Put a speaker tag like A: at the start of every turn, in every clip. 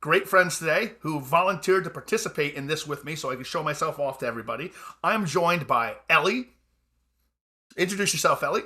A: great friends today who volunteered to participate in this with me so I can show myself off to everybody. I'm joined by Ellie. Introduce yourself, Ellie.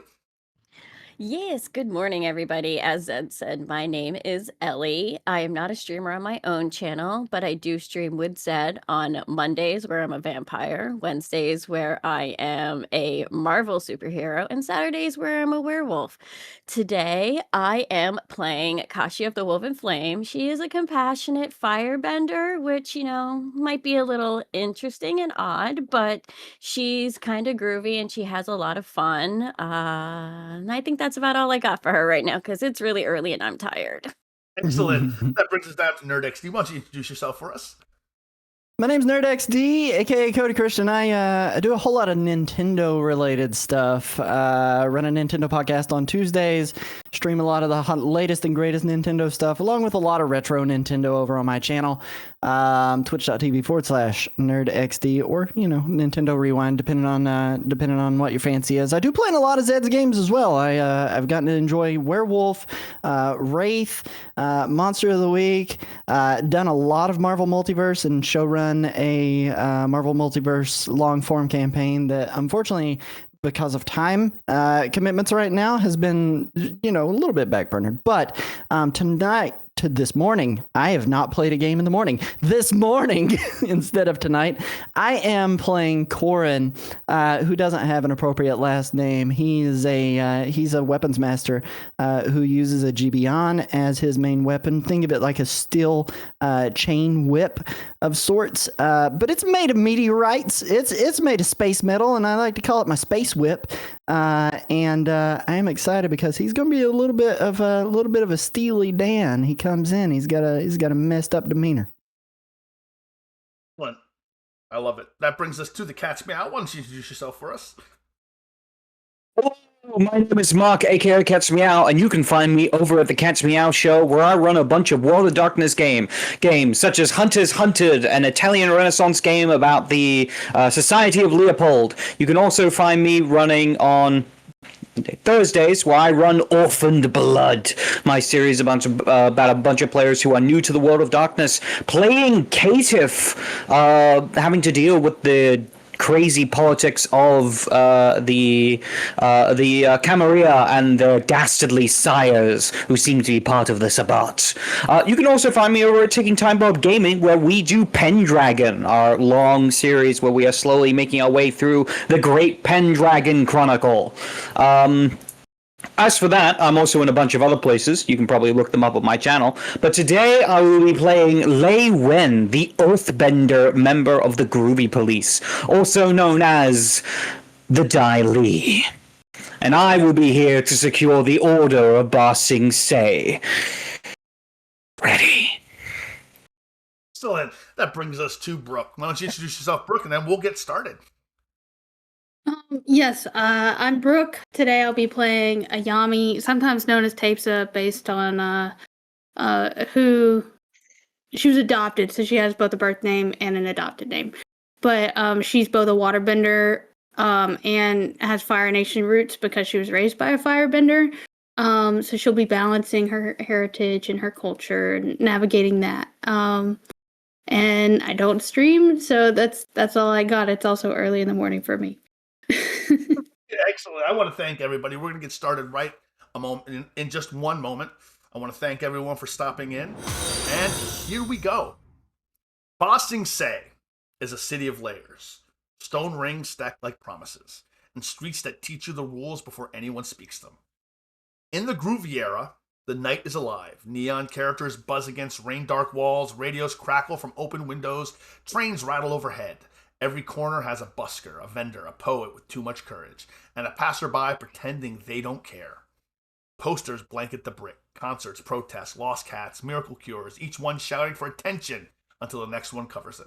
B: Yes, good morning, everybody. As Zed said, my name is Ellie. I am not a streamer on my own channel, but I do stream with Zed on Mondays, where I'm a vampire, Wednesdays, where I am a Marvel superhero, and Saturdays, where I'm a werewolf. Today, I am playing Kashi of the Woven Flame. She is a compassionate firebender, which, might be a little interesting and odd, but she's kind of groovy and she has a lot of fun. And I think that's about all I got for her right now because it's really early and I'm tired.
A: Excellent. That brings us down to NerdXD. Why don't you introduce yourself for us?
C: My name's NerdXD, aka Cody Christian. I do a whole lot of Nintendo related stuff. Run a Nintendo podcast on Tuesdays, stream a lot of the latest and greatest Nintendo stuff, along with a lot of retro Nintendo over on my channel. Twitch.tv/NerdXD or, Nintendo Rewind, depending on what your fancy is. I do play in a lot of Zed's games as well. I've gotten to enjoy Werewolf, Wraith, Monster of the Week, done a lot of Marvel Multiverse and showrun a Marvel Multiverse long form campaign that unfortunately, because of time commitments right now, has been, a little bit backburnered. But tonight to this morning, I have not played a game in the morning. This morning, instead of tonight, I am playing Corin, who doesn't have an appropriate last name. He's a weapons master who uses a GBon as his main weapon. Think of it like a steel chain whip of sorts, but it's made of meteorites. It's made of space metal, and I like to call it my space whip. And I am excited because he's going to be a little bit of a Steely Dan. He comes in, he's got a messed up demeanor.
A: Excellent. I love it. That brings us to the Cat's Meow. Why don't you introduce yourself for us?
D: Hello, my name is Mark, aka Cat's Meow, and you can find me over at the Cat's Meow Show, where I run a bunch of World of Darkness games such as Hunters Hunted, an Italian Renaissance game about the Society of Leopold. You can also find me running on Thursdays, where I run Orphaned Blood, my series about a bunch of players who are new to the World of Darkness, playing Caitiff, having to deal with the crazy politics of the Camarilla and their dastardly sires, who seem to be part of the Sabbat. You can also find me over at Ticking Time Bomb Gaming, where we do Pendragon, our long series where we are slowly making our way through the Great Pendragon Chronicle. As for that, I'm also in a bunch of other places. You can probably look them up on my channel. But today I will be playing Lei Wen, the Earthbender member of the Groovy Police, also known as the Dai Li. And I will be here to secure the order of Ba Sing Se. Ready.
A: Excellent. That brings us to Brooke. Why don't you introduce yourself, Brooke, and then we'll get started.
E: Yes, I'm Brooke. Today I'll be playing Ayami, sometimes known as Tapesa, based on who she was adopted, so she has both a birth name and an adopted name. But she's both a waterbender and has Fire Nation roots because she was raised by a firebender. So she'll be balancing her heritage and her culture and navigating that. And I don't stream, so that's all I got. It's also early in the morning for me.
A: Excellent. I want to thank everybody. We're going to get started right in just one moment. I want to thank everyone for stopping in. And here we go. Ba Sing Se is a city of layers, stone rings stacked like promises, and streets that teach you the rules before anyone speaks them. In the Groovy era, the night is alive. Neon characters buzz against rain-dark walls, radios crackle from open windows, trains rattle overhead. Every corner has a busker, a vendor, a poet with too much courage, and a passerby pretending they don't care. Posters blanket the brick, concerts, protests, lost cats, miracle cures, each one shouting for attention until the next one covers it.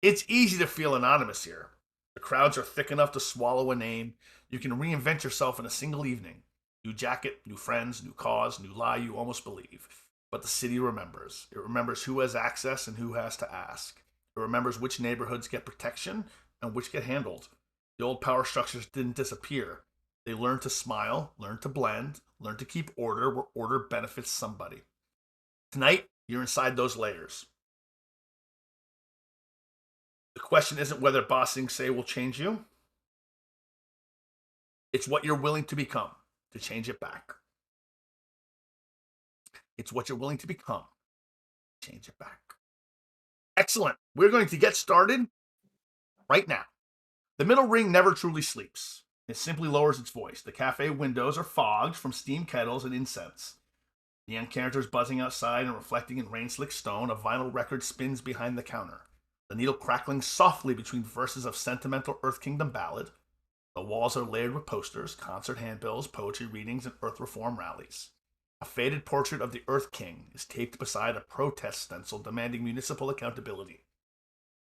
A: It's easy to feel anonymous here. The crowds are thick enough to swallow a name. You can reinvent yourself in a single evening. New jacket, new friends, new cause, new lie you almost believe. But the city remembers. It remembers who has access and who has to ask. It remembers which neighborhoods get protection and which get handled. The old power structures didn't disappear. They learned to smile, learned to blend, learned to keep order where order benefits somebody. Tonight, You're inside those layers. The question isn't whether bossing say will change you. It's what you're willing to become to change it back. It's what you're willing to become to change it back. Excellent. We're going to get started right now. The middle ring never truly sleeps. It simply lowers its voice. The cafe windows are fogged from steam kettles and incense. The young characters buzzing outside and reflecting in rain-slick stone, a vinyl record spins behind the counter. The needle crackling softly between verses of sentimental Earth Kingdom ballad. The walls are layered with posters, concert handbills, poetry readings, and Earth Reform rallies. A faded portrait of the Earth King is taped beside a protest stencil demanding municipal accountability.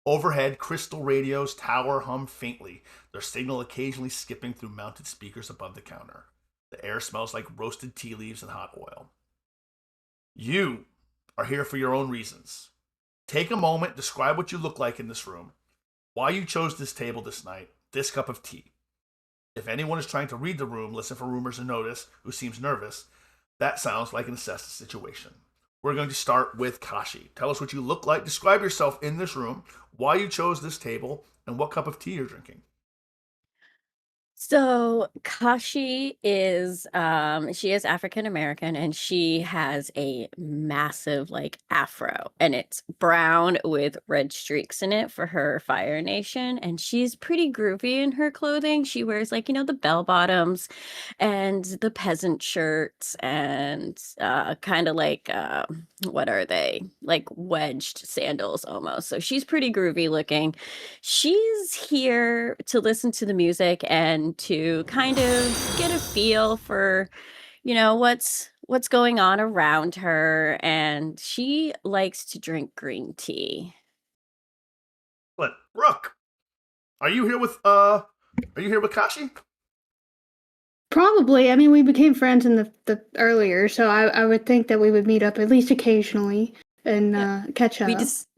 A: Overhead, crystal radios tower hum faintly, their signal occasionally skipping through mounted speakers above the counter. The air smells like roasted tea leaves and hot oil. You are here for your own reasons. Take a moment, describe what you look like in this room, why you chose this table this night, this cup of tea. If anyone is trying to read the room, listen for rumors and notice, who seems nervous, that sounds like an assessed situation. We're going to start with Kashi. Tell us what you look like, describe yourself in this room, why you chose this table, and what cup of tea you're drinking.
B: So Kashi is she is African American, and she has a massive like afro, and it's brown with red streaks in it for her Fire Nation, and she's pretty groovy in her clothing. She wears like, the bell bottoms and the peasant shirts and kind of like what are they? Like wedged sandals almost. So she's pretty groovy looking. She's here to listen to the music and to kind of get a feel for, what's going on around her, and she likes to drink green tea.
A: But Brooke, are you here with Kashi?
E: Probably. I mean, we became friends in the earlier, so I would think that we would meet up at least occasionally and catch up.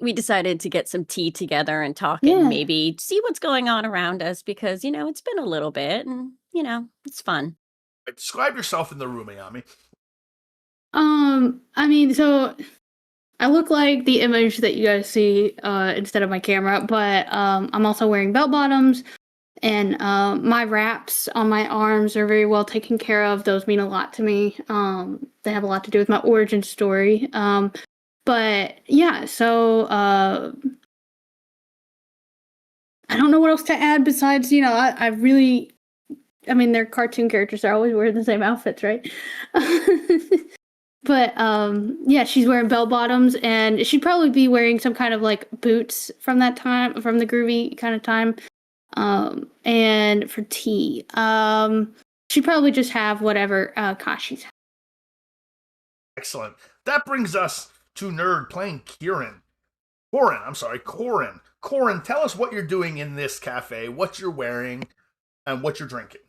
B: We decided to get some tea together and talk
E: Yeah.
B: and maybe see what's going on around us because, it's been a little bit and, it's fun.
A: Describe yourself in the room, Ayami.
E: I mean, so I look like the image that you guys see instead of my camera, but I'm also wearing bell bottoms, and my wraps on my arms are very well taken care of. Those mean a lot to me. They have a lot to do with my origin story. But yeah, so I don't know what else to add besides, I mean, they're cartoon characters. They're always wearing the same outfits, right? But yeah, she's wearing bell bottoms, and she'd probably be wearing some kind of like boots from that time, from the groovy kind of time. And for tea, she'd probably just have whatever Kashi's.
A: Excellent. That brings us to Nerd playing Corin. Corin, tell us what you're doing in this cafe, what you're wearing, and what you're drinking.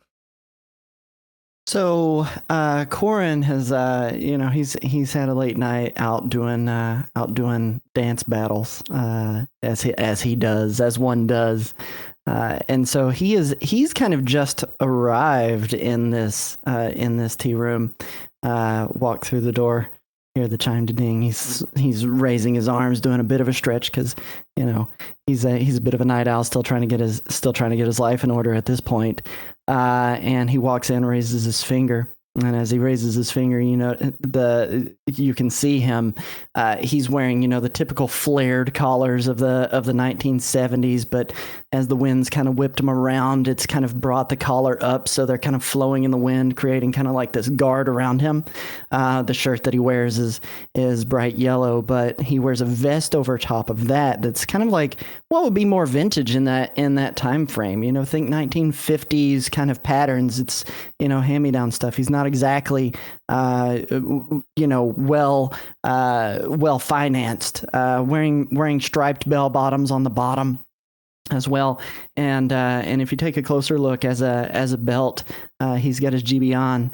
C: So Corin has he's had a late night out doing dance battles as one does. And so he's kind of just arrived in this tea room, walked through the door, hear the chime to ding. He's raising his arms, doing a bit of a stretch because he's a bit of a night owl, still trying to get his life in order at this point. And he walks in, raises his finger. And as he raises his finger, you can see him. He's wearing, the typical flared collars of the 1970s, but as the wind's kind of whipped him around, it's kind of brought the collar up, so they're kind of flowing in the wind, creating kind of like this guard around him. The shirt that he wears is bright yellow, but he wears a vest over top of that. That's kind of like what would be more vintage in that time frame. Think 1950s kind of patterns. It's hand-me-down stuff. He's not exactly well financed, wearing striped bell bottoms on the bottom as well, and if you take a closer look as a belt, he's got his GB on,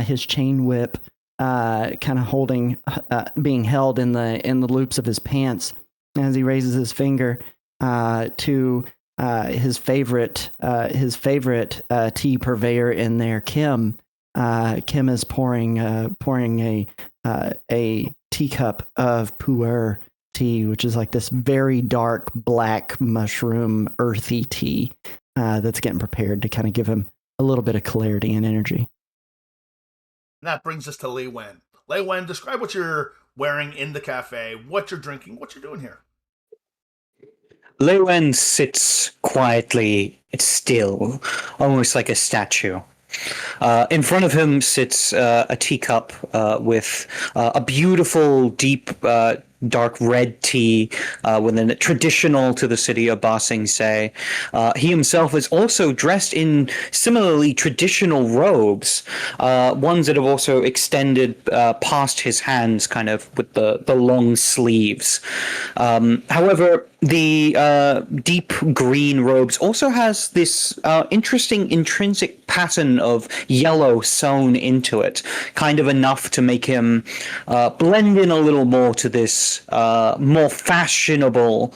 C: his chain whip kind of being held in the loops of his pants as he raises his finger to his favorite tea purveyor in there, Kim. Kim is pouring a teacup of pu'er tea, which is like this very dark black mushroom earthy tea that's getting prepared to kind of give him a little bit of clarity and energy.
A: And that brings us to Lei Wen. Lei Wen, describe what you're wearing in the cafe, what you're drinking, what you're doing here.
D: Lei Wen sits quietly, still, almost like a statue. In front of him sits a teacup with a beautiful, deep, dark red tea with a traditional to the city of Ba Sing Se. He himself is also dressed in similarly traditional robes, ones that have also extended past his hands, kind of with the long sleeves. However, the deep green robes also has this interesting intrinsic pattern of yellow sewn into it, kind of enough to make him blend in a little more to this more fashionable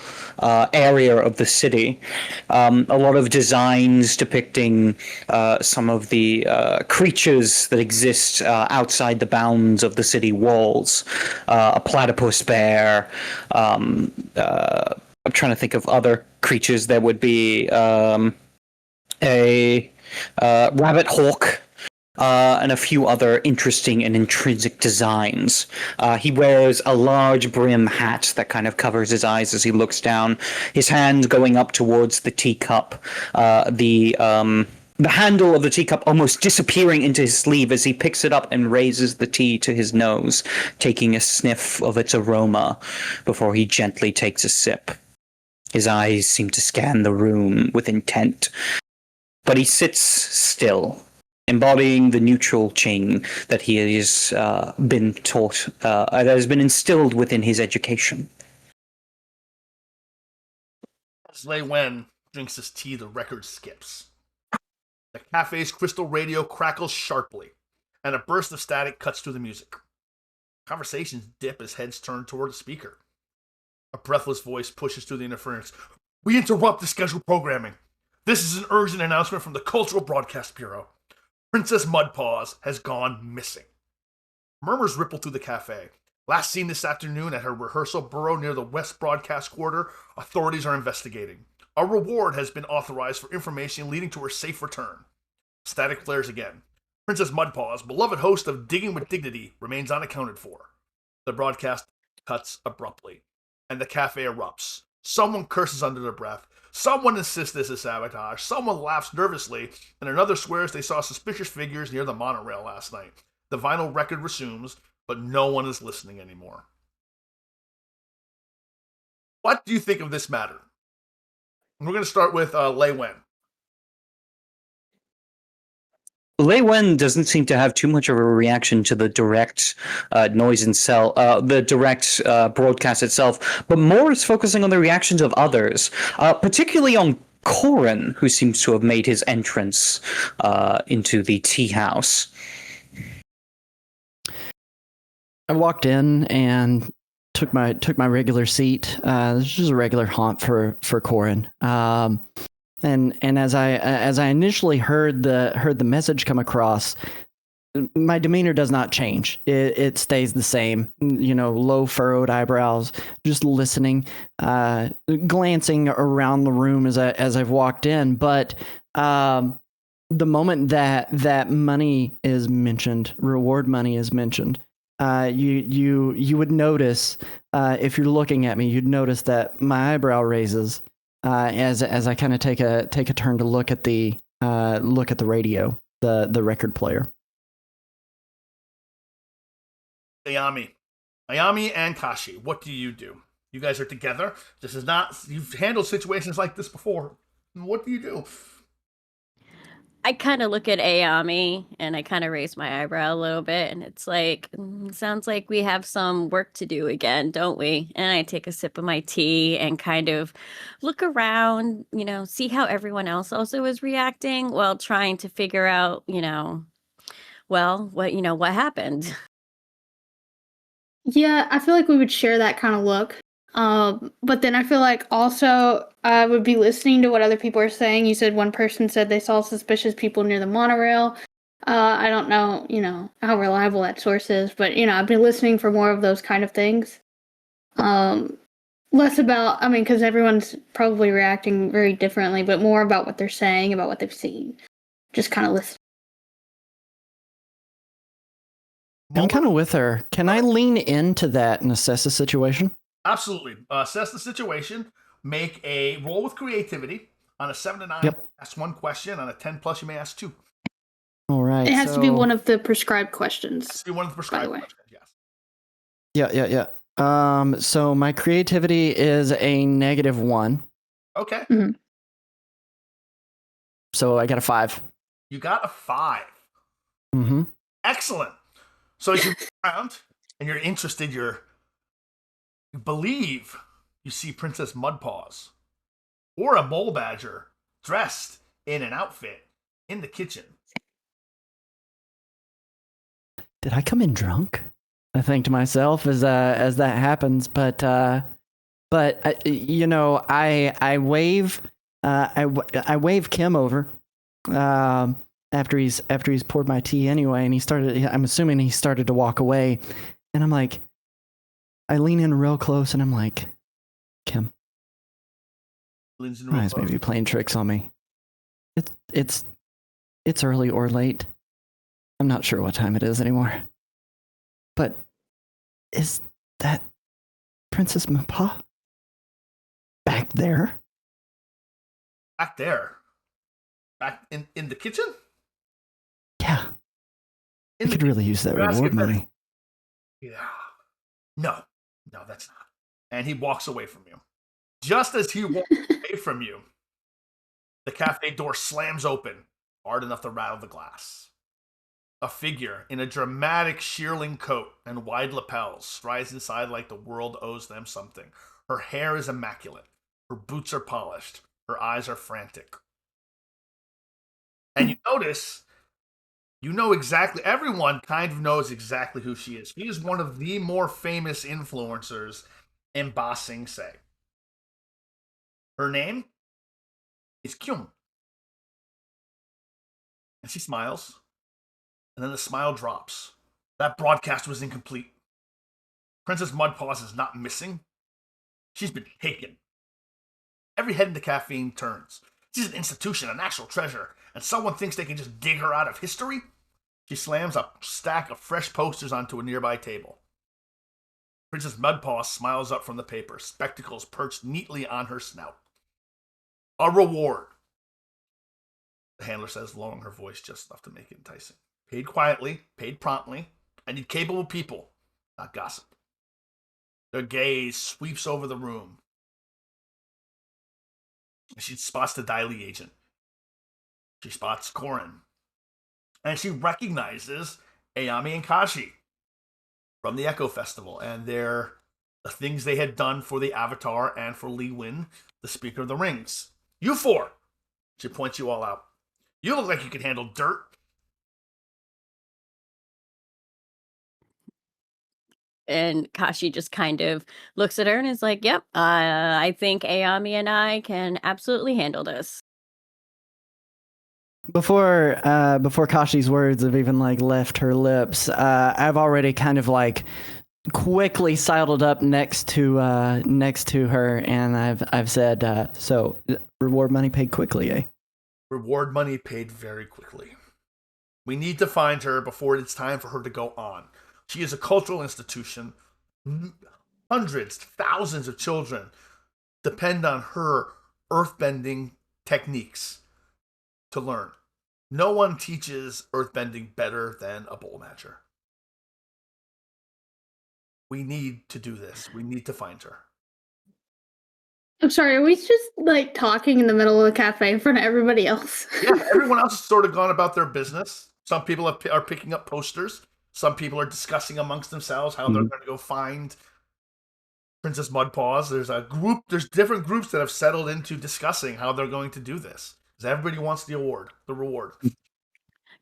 D: area of the city. A lot of designs depicting some of the creatures that exist outside the bounds of the city walls. A platypus bear, I'm trying to think of other creatures. There would be a rabbit hawk, and a few other interesting and intrinsic designs. He wears a large brim hat that kind of covers his eyes as he looks down, his hand going up towards the teacup, the handle of the teacup almost disappearing into his sleeve as he picks it up and raises the tea to his nose, taking a sniff of its aroma before he gently takes a sip. His eyes seem to scan the room with intent, but he sits still, embodying the neutral Qing that he has been taught, that has been instilled within his education.
A: As Lei Wen drinks his tea, the record skips. The cafe's crystal radio crackles sharply, and a burst of static cuts through the music. Conversations dip as heads turn toward the speaker. A breathless voice pushes through the interference. We interrupt the scheduled programming. This is an urgent announcement from the Cultural Broadcast Bureau. Princess Mudpaws has gone missing. Murmurs ripple through the cafe. Last seen this afternoon at her rehearsal burrow near the West Broadcast Quarter, authorities are investigating. A reward has been authorized for information leading to her safe return. Static flares again. Princess Mudpaws, beloved host of Digging with Dignity, remains unaccounted for. The broadcast cuts abruptly, and the cafe erupts. Someone curses under their breath. Someone insists this is sabotage. Someone laughs nervously, and another swears they saw suspicious figures near the monorail last night. The vinyl record resumes, but no one is listening anymore. What do you think of this matter? We're going to start with Lei Wen.
D: Lei Wen doesn't seem to have too much of a reaction to the direct noise and the direct broadcast itself, but more is focusing on the reactions of others, particularly on Corin, who seems to have made his entrance into the tea house.
C: I walked in and took my regular seat. This is just a regular haunt for Corin. And as I initially heard the message come across, my demeanor does not change. It stays the same. You know, low furrowed eyebrows, just listening, glancing around the room as I've walked in. But the moment that money is mentioned, reward money is mentioned, you would notice, if you're looking at me, you'd notice that my eyebrow raises. As I kind of take a turn to look at the radio, the record player.
A: Ayami and Kashi, what do? You guys are together. This is not. You've handled situations like this before. What do you do?
B: I kind of look at Ayami and I kind of raise my eyebrow a little bit, and it's like, sounds like we have some work to do again, don't we? And I take a sip of my tea and kind of look around, see how everyone else also is reacting while trying to figure out, what happened.
E: Yeah, I feel like we would share that kind of look. But then I feel like also I would be listening to what other people are saying. You said one person said they saw suspicious people near the monorail. I don't know, how reliable that source is, but I've been listening for more of those kind of things. Less about, because everyone's probably reacting very differently, but more about what they're saying, about what they've seen. Just kind of listen.
C: I'm kind of with her. Can I lean into that and assess the situation?
A: Absolutely. Assess the situation. Make a roll with creativity. On a 7 to 9,
C: Yep.
A: ask one question. On a 10 plus, you may ask two.
C: All right.
E: It has to be one of the prescribed questions.
A: It has to be one of the prescribed questions, yes.
C: Yeah. So my creativity is a -1.
A: Okay.
E: Mm-hmm.
C: So I got a 5.
A: You got a 5.
C: Mm-hmm.
A: Excellent. So as you look around and you're interested, you believe you see Princess Mudpaws or a mole badger dressed in an outfit in the kitchen.
C: Did I come in drunk? I think to myself as that happens, but I wave I wave Kim over after he's poured my tea anyway, and I'm assuming he started to walk away, and I'm like, I lean in real close and I'm like, Kim, eyes may be playing tricks on me. It's early or late. I'm not sure what time it is anymore. But is that Princess Mudpaw back there?
A: Back there? Back in the kitchen?
C: Yeah. I could really use that reward money.
A: Yeah. No, that's not. And he walks away from you. Just as he walks away from you, the cafe door slams open hard enough to rattle the glass. A figure in a dramatic shearling coat and wide lapels strides inside like the world owes them something. Her hair is immaculate. Her boots are polished. Her eyes are frantic. And you know exactly, everyone kind of knows exactly who she is. She is one of the more famous influencers in Ba Sing Se. Her name is Kyung. And she smiles. And then the smile drops. That broadcast was incomplete. Princess Mudpaws is not missing. She's been taken. Every head in the caffeine turns. She's an institution, a national treasure, and someone thinks they can just dig her out of history? She slams a stack of fresh posters onto a nearby table. Princess Mudpaws smiles up from the paper, spectacles perched neatly on her snout. A reward, the handler says, lowering her voice just enough to make it enticing. Paid quietly, paid promptly. I need capable people, not gossip. Their gaze sweeps over the room. She spots the Daily agent. She spots Korin. And she recognizes Ayami and Kashi from the Echo Festival and the things they had done for the Avatar and for Li Win, the Speaker of the Rings. You four! She points you all out. You look like you can handle dirt.
B: And Kashi just kind of looks at her and is like, yep, I think Ayami and I can absolutely handle this.
C: Before Kashi's words have even left her lips, I've already kind of quickly sidled up next to her, and I've said, so reward money paid quickly, eh?
A: Reward money paid very quickly. We need to find her before it's time for her to go on. She is a cultural institution. Hundreds, thousands of children depend on her earthbending techniques to learn. No one teaches earthbending better than a bowl matcher. We need to do this. We need to find her.
E: I'm sorry, are we just talking in the middle of the cafe in front of everybody else?
A: Yeah, everyone else has sort of gone about their business. Some people are picking up posters. Some people are discussing amongst themselves how they're going to go find Princess Mudpaws. There's different groups that have settled into discussing how they're going to do this. Because everybody wants the reward.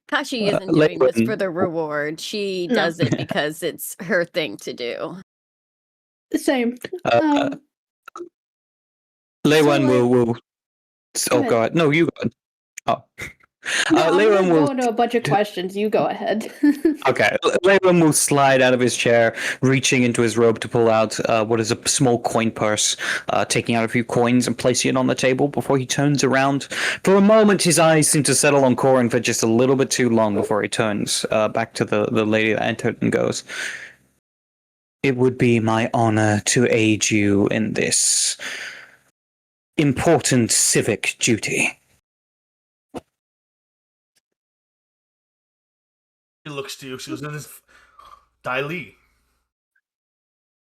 B: Kashi isn't doing this for the reward. She does it because it's her thing to do.
E: Same.
D: Lei Wen will. Oh, God. No, you go. Oh.
E: No, I'm
D: Leyland
E: gonna
D: will
E: go into a bunch of questions. You go ahead.
D: Okay, Leyland will slide out of his chair, reaching into his robe to pull out what is a small coin purse, taking out a few coins and placing it on the table before he turns around. For a moment, his eyes seem to settle on Corin for just a little bit too long before he turns back to the lady that entered and goes, "It would be my honor to aid you in this important civic duty."
A: She looks to you. She goes, "It is Dai Li."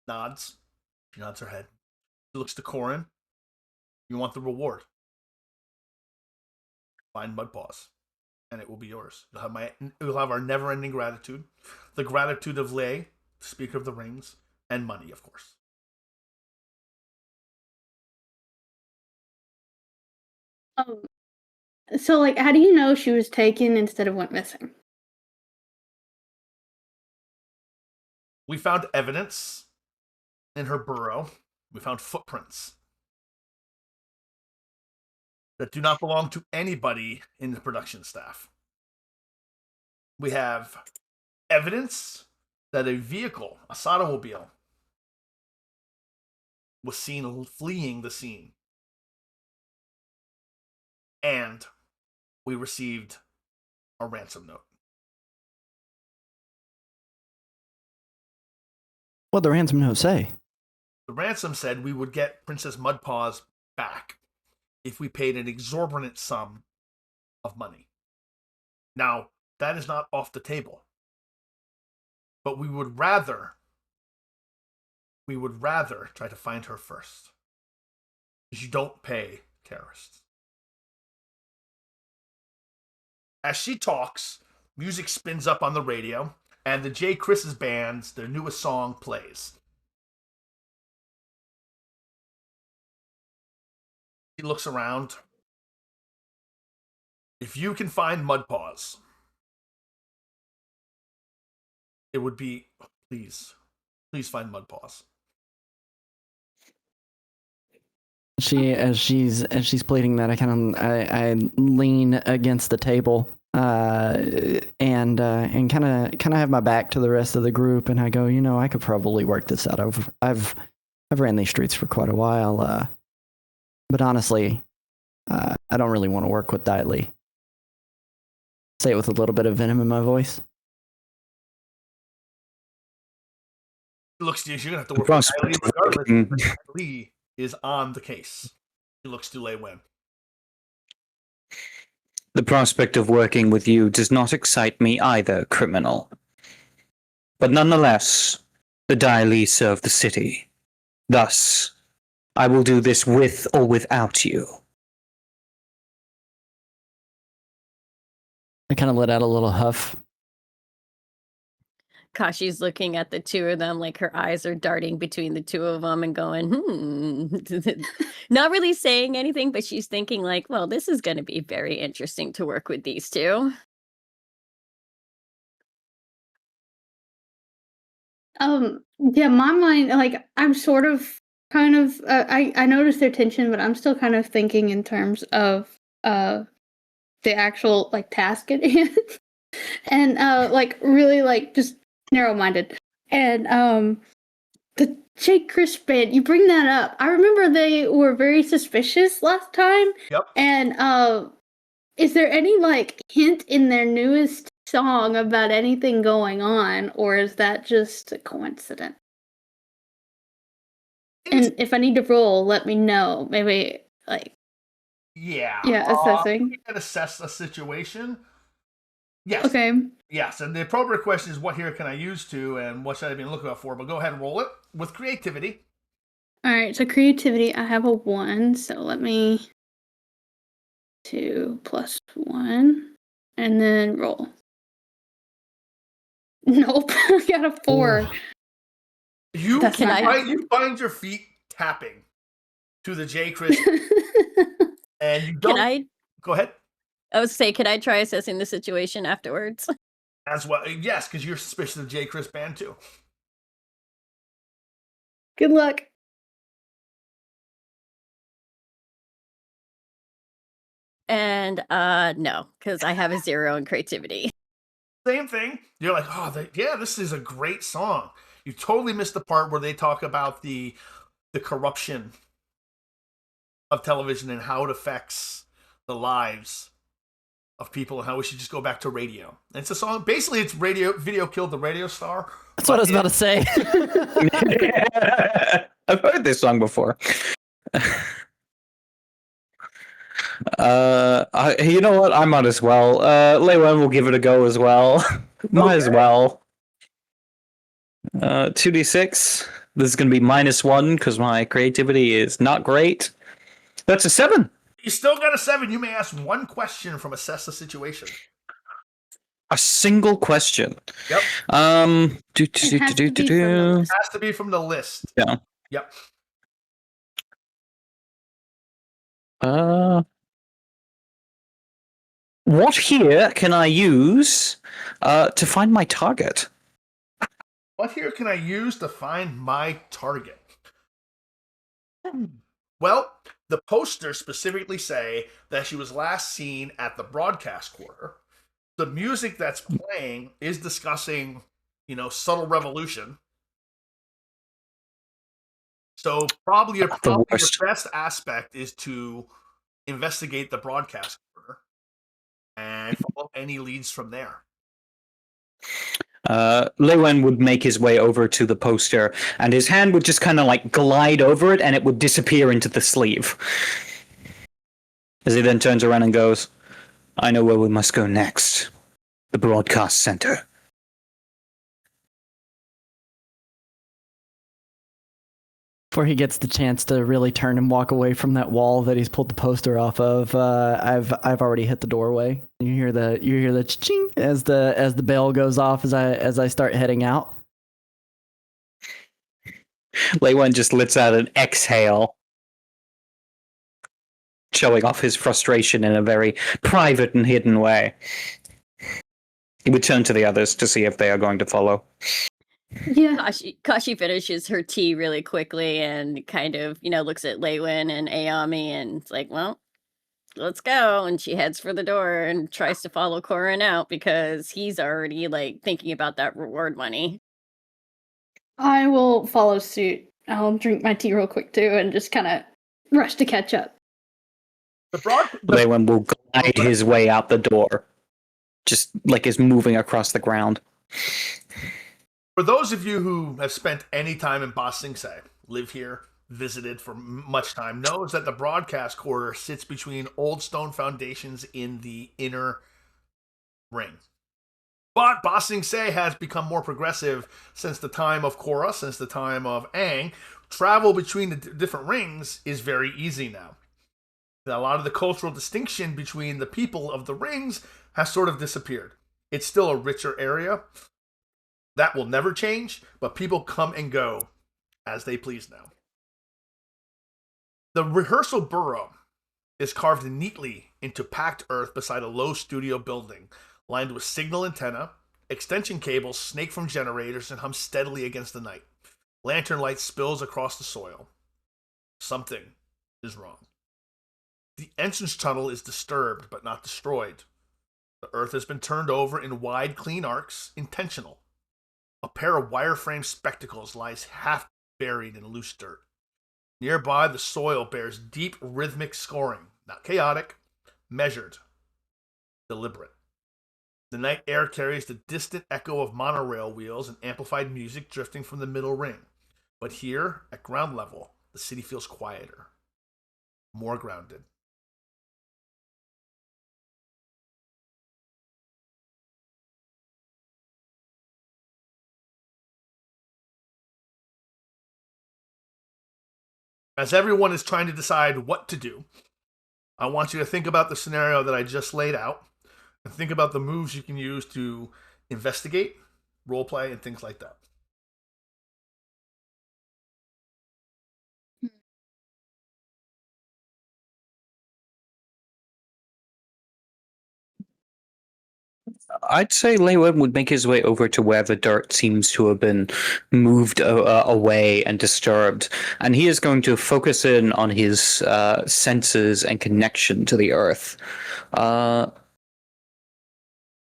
A: Nods. She nods her head. She looks to Corin. You want the reward? Find Mudpaws, and it will be yours. You'll have our never-ending gratitude, the gratitude of Lei, Speaker of the Rings, and money, of course.
E: um, so, like, how do you know she was taken instead of went missing?
A: We found evidence in her burrow. We found footprints that do not belong to anybody in the production staff. We have evidence that a vehicle, a automobile, was seen fleeing the scene. And we received a ransom note.
C: What'd the ransom note say?
A: The ransom said we would get Princess Mudpaws back if we paid an exorbitant sum of money. Now, that is not off the table. But we would rather try to find her first. Because you don't pay terrorists. As she talks, music spins up on the radio, and the J. Chris's band's their newest song plays. He looks around. If you can find Mudpaws, it would be please find Mudpaws.
C: As she's pleading that, I lean against the table and kind of have my back to the rest of the group, and I go, I could probably work this out. I've ran these streets for quite a while, but honestly, I don't really want to work with Dai Li. Say it with a little bit of venom in my voice.
A: He looks to you. You're gonna have to work with Dai Li regardless. Dai Li is on the case. He looks to Lei Wen.
D: The prospect of working with you does not excite me either, criminal. But nonetheless, the Dai Li serve the city. Thus, I will do this with or without you.
C: I kind of let out a little huff.
B: Kashi's looking at the two of them, like her eyes are darting between the two of them and going, not really saying anything, but she's thinking like, well, this is going to be very interesting to work with these two.
E: Yeah, my mind, like, I'm sort of kind of, I noticed their tension, but I'm still kind of thinking in terms of, the actual, like, task at hand. And, like, really, like, just narrow-minded. And, the Jake Chris band, you bring that up. I remember they were very suspicious last time.
A: Yep.
E: And, is there any, like, hint in their newest song about anything going on, or is that just a coincidence? And if I need to roll, let me know. Maybe, like,
A: yeah,
E: assessing.
A: You can assess a situation. Yes.
E: Okay.
A: Yes, and the appropriate question is what here can I use to, and what should I be looking out for? But go ahead and roll it with creativity.
E: All right. So creativity, I have a 1. So let me 2 plus 1, and then roll. Nope, I got a 4.
A: You
E: That's not
A: you find your feet tapping to the J. Chris, and you don't.
B: Can I?
A: Go ahead.
B: I would say, can I try assessing the situation afterwards?
A: As well, yes, because you're suspicious of J. Chris band too.
E: Good luck.
B: And no, because I have a 0 in creativity.
A: Same thing. You're like, oh, yeah, this is a great song. You totally missed the part where they talk about the corruption of television and how it affects the lives of people and how we should just go back to radio. And it's a song. Basically, it's video killed the radio star.
C: That's what I was about to say.
D: I've heard this song before. You know what? I might as well. Leywen will give it a go as well. Might as well. 2d6. This is going to be -1 because my creativity is not great. That's a 7.
A: You still got a 7. You may ask one question from Assess the Situation.
D: A single question.
A: Yep.
D: It
A: has to be from the list.
D: Yeah.
A: Yep.
D: What here can I use to find my target?
A: What here can I use to find my target? Well, the posters specifically say that she was last seen at the broadcast quarter. The music that's playing is discussing, subtle revolution. So probably your best aspect is to investigate the broadcast quarter and follow any leads from there.
D: Leywen would make his way over to the poster, and his hand would just kind of like glide over it, and it would disappear into the sleeve. As he then turns around and goes, I know where we must go next. The broadcast center.
C: Before he gets the chance to really turn and walk away from that wall that he's pulled the poster off of, I've already hit the doorway. You hear the ching as the bell goes off as I start heading out.
D: Leywen just lets out an exhale, showing off his frustration in a very private and hidden way. He would turn to the others to see if they are going to follow.
E: Yeah.
B: Kashi finishes her tea really quickly and kind of, looks at Leywen and Ayami and it's like, well, let's go. And she heads for the door and tries to follow Korin out because he's already thinking about that reward money.
E: I will follow suit. I'll drink my tea real quick too and just kind of rush to catch up.
D: Leywen will glide his way out the door, just like is moving across the ground.
A: For those of you who have spent any time in Ba Sing Se, live here, visited for much time, knows that the broadcast quarter sits between old stone foundations in the inner ring. But Ba Sing Se has become more progressive since the time of Korra, since the time of Aang. Travel between the different rings is very easy now. A lot of the cultural distinction between the people of the rings has sort of disappeared. It's still a richer area. That will never change, but people come and go as they please now. The rehearsal burrow is carved neatly into packed earth beside a low studio building, lined with signal antenna, extension cables snake from generators and hum steadily against the night. Lantern light spills across the soil. Something is wrong. The entrance tunnel is disturbed, but not destroyed. The earth has been turned over in wide, clean arcs, intentional. A pair of wireframe spectacles lies half buried in loose dirt. Nearby, the soil bears deep, rhythmic scoring, not chaotic, measured, deliberate. The night air carries the distant echo of monorail wheels and amplified music drifting from the middle ring. But here, at ground level, the city feels quieter, more grounded. As everyone is trying to decide what to do, I want you to think about the scenario that I just laid out and think about the moves you can use to investigate, roleplay, and things like that.
D: I'd say Leywin would make his way over to where the dirt seems to have been moved away and disturbed, and he is going to focus in on his senses and connection to the earth.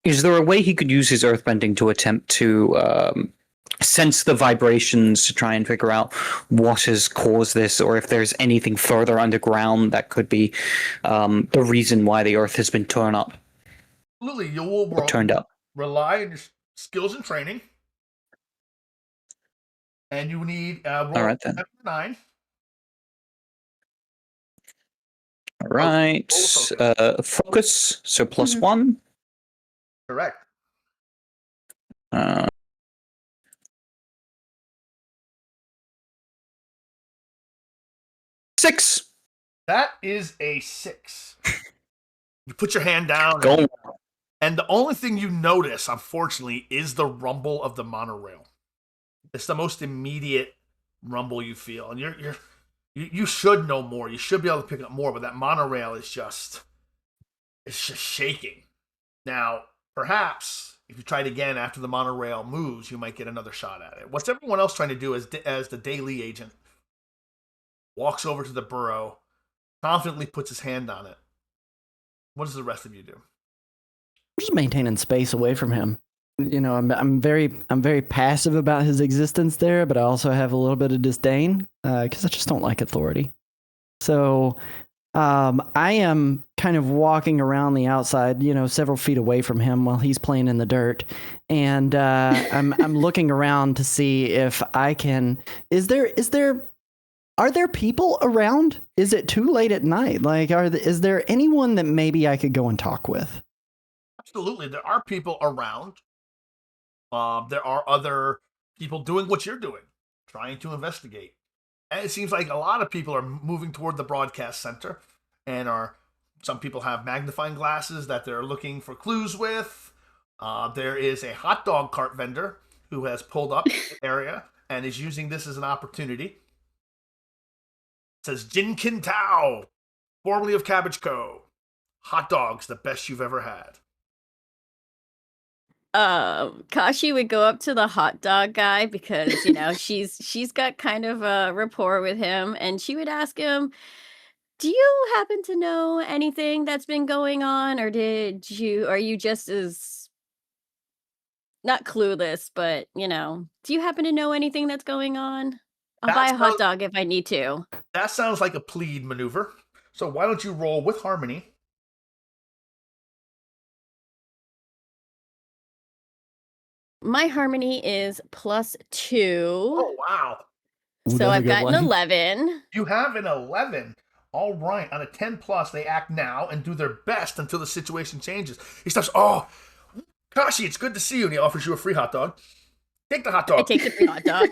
D: Is there a way he could use his earthbending to attempt to sense the vibrations to try and figure out what has caused this, or if there's anything further underground that could be the reason why the earth has been torn up?
A: Absolutely, you will
D: Turned up.
A: rely on your skills and training, and you need roll
D: All right then.
A: 9.
D: All right. Focus. So plus 1.
A: Correct.
D: 6.
A: That is a 6. You put your hand down,
D: Go.
A: and the only thing you notice, unfortunately, is the rumble of the monorail. It's the most immediate rumble you feel, and you should know more. You should be able to pick up more, but that monorail is just shaking. Now, perhaps if you try it again after the monorail moves, you might get another shot at it. What's everyone else trying to do as the daily agent walks over to the burrow, confidently puts his hand on it? What does the rest of you do?
C: Just maintaining space away from him. You know, I'm very passive about his existence there, but I also have a little bit of disdain because I just don't like authority. So I am kind of walking around the outside, you know, several feet away from him while he's playing in the dirt, and I'm looking around to see if I can. Are there people around? Is it too late at night? Like, is there anyone that maybe I could go and talk with?
A: Absolutely, there are people around. There are other people doing what you're doing, trying to investigate. And it seems like a lot of people are moving toward the broadcast center, and some people have magnifying glasses that they're looking for clues with. There is a hot dog cart vendor who has pulled up in the area and is using this as an opportunity. It says Jin Kin Tao, formerly of Cabbage Co. Hot dogs, the best you've ever had.
B: Kashi would go up to the hot dog guy because, you know, she's got kind of a rapport with him, and she would ask him, "Do you happen to know anything that's been going on, or are you just as not clueless, but, you know, do you happen to know anything that's going on? I'll buy a hot dog if I need to."
A: That sounds like a plead maneuver. So why don't you roll with Harmony?
B: My harmony is +2.
A: Oh, wow.
C: Ooh,
B: So
C: that's a
B: I've
C: good
B: got an
C: one.
B: 11.
A: You have an 11. All right. On a 10 plus, they act now and do their best until the situation changes. He stops. Oh, Kashi, it's good to see you. And he offers you a free hot dog. Take the hot
B: I
A: dog.
B: take the free hot dog.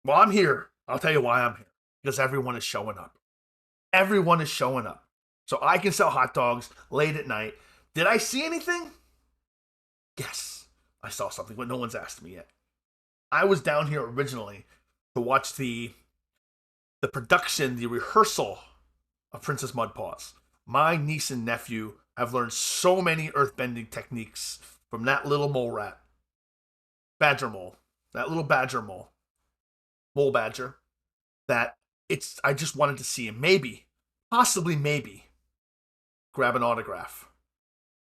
A: Well, I'm here. I'll tell you why I'm here. Because everyone is showing up. Everyone is showing up. So I can sell hot dogs late at night. Did I see anything? Yes. I saw something, but no one's asked me yet. I was down here originally to watch the production, the rehearsal of Princess Mudpaws. My niece and nephew have learned so many earthbending techniques from that little mole rat. Badger mole. That little badger mole. Mole badger. That I just wanted to see him. Maybe, possibly maybe, grab an autograph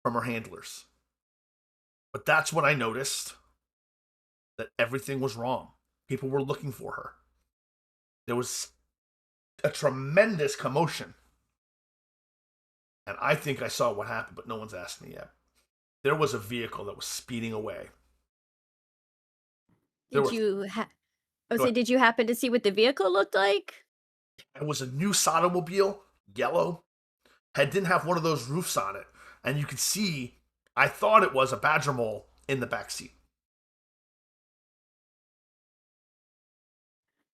A: from her handlers. But that's when I noticed that everything was wrong. People were looking for her. There was a tremendous commotion. And I think I saw what happened, but no one's asked me yet. There was a vehicle that was speeding away.
B: Did you happen to see what the vehicle looked like?
A: It was a new Sotomobile, yellow. Didn't have one of those roofs on it. And you could see, I thought it was a badger mole in the back seat.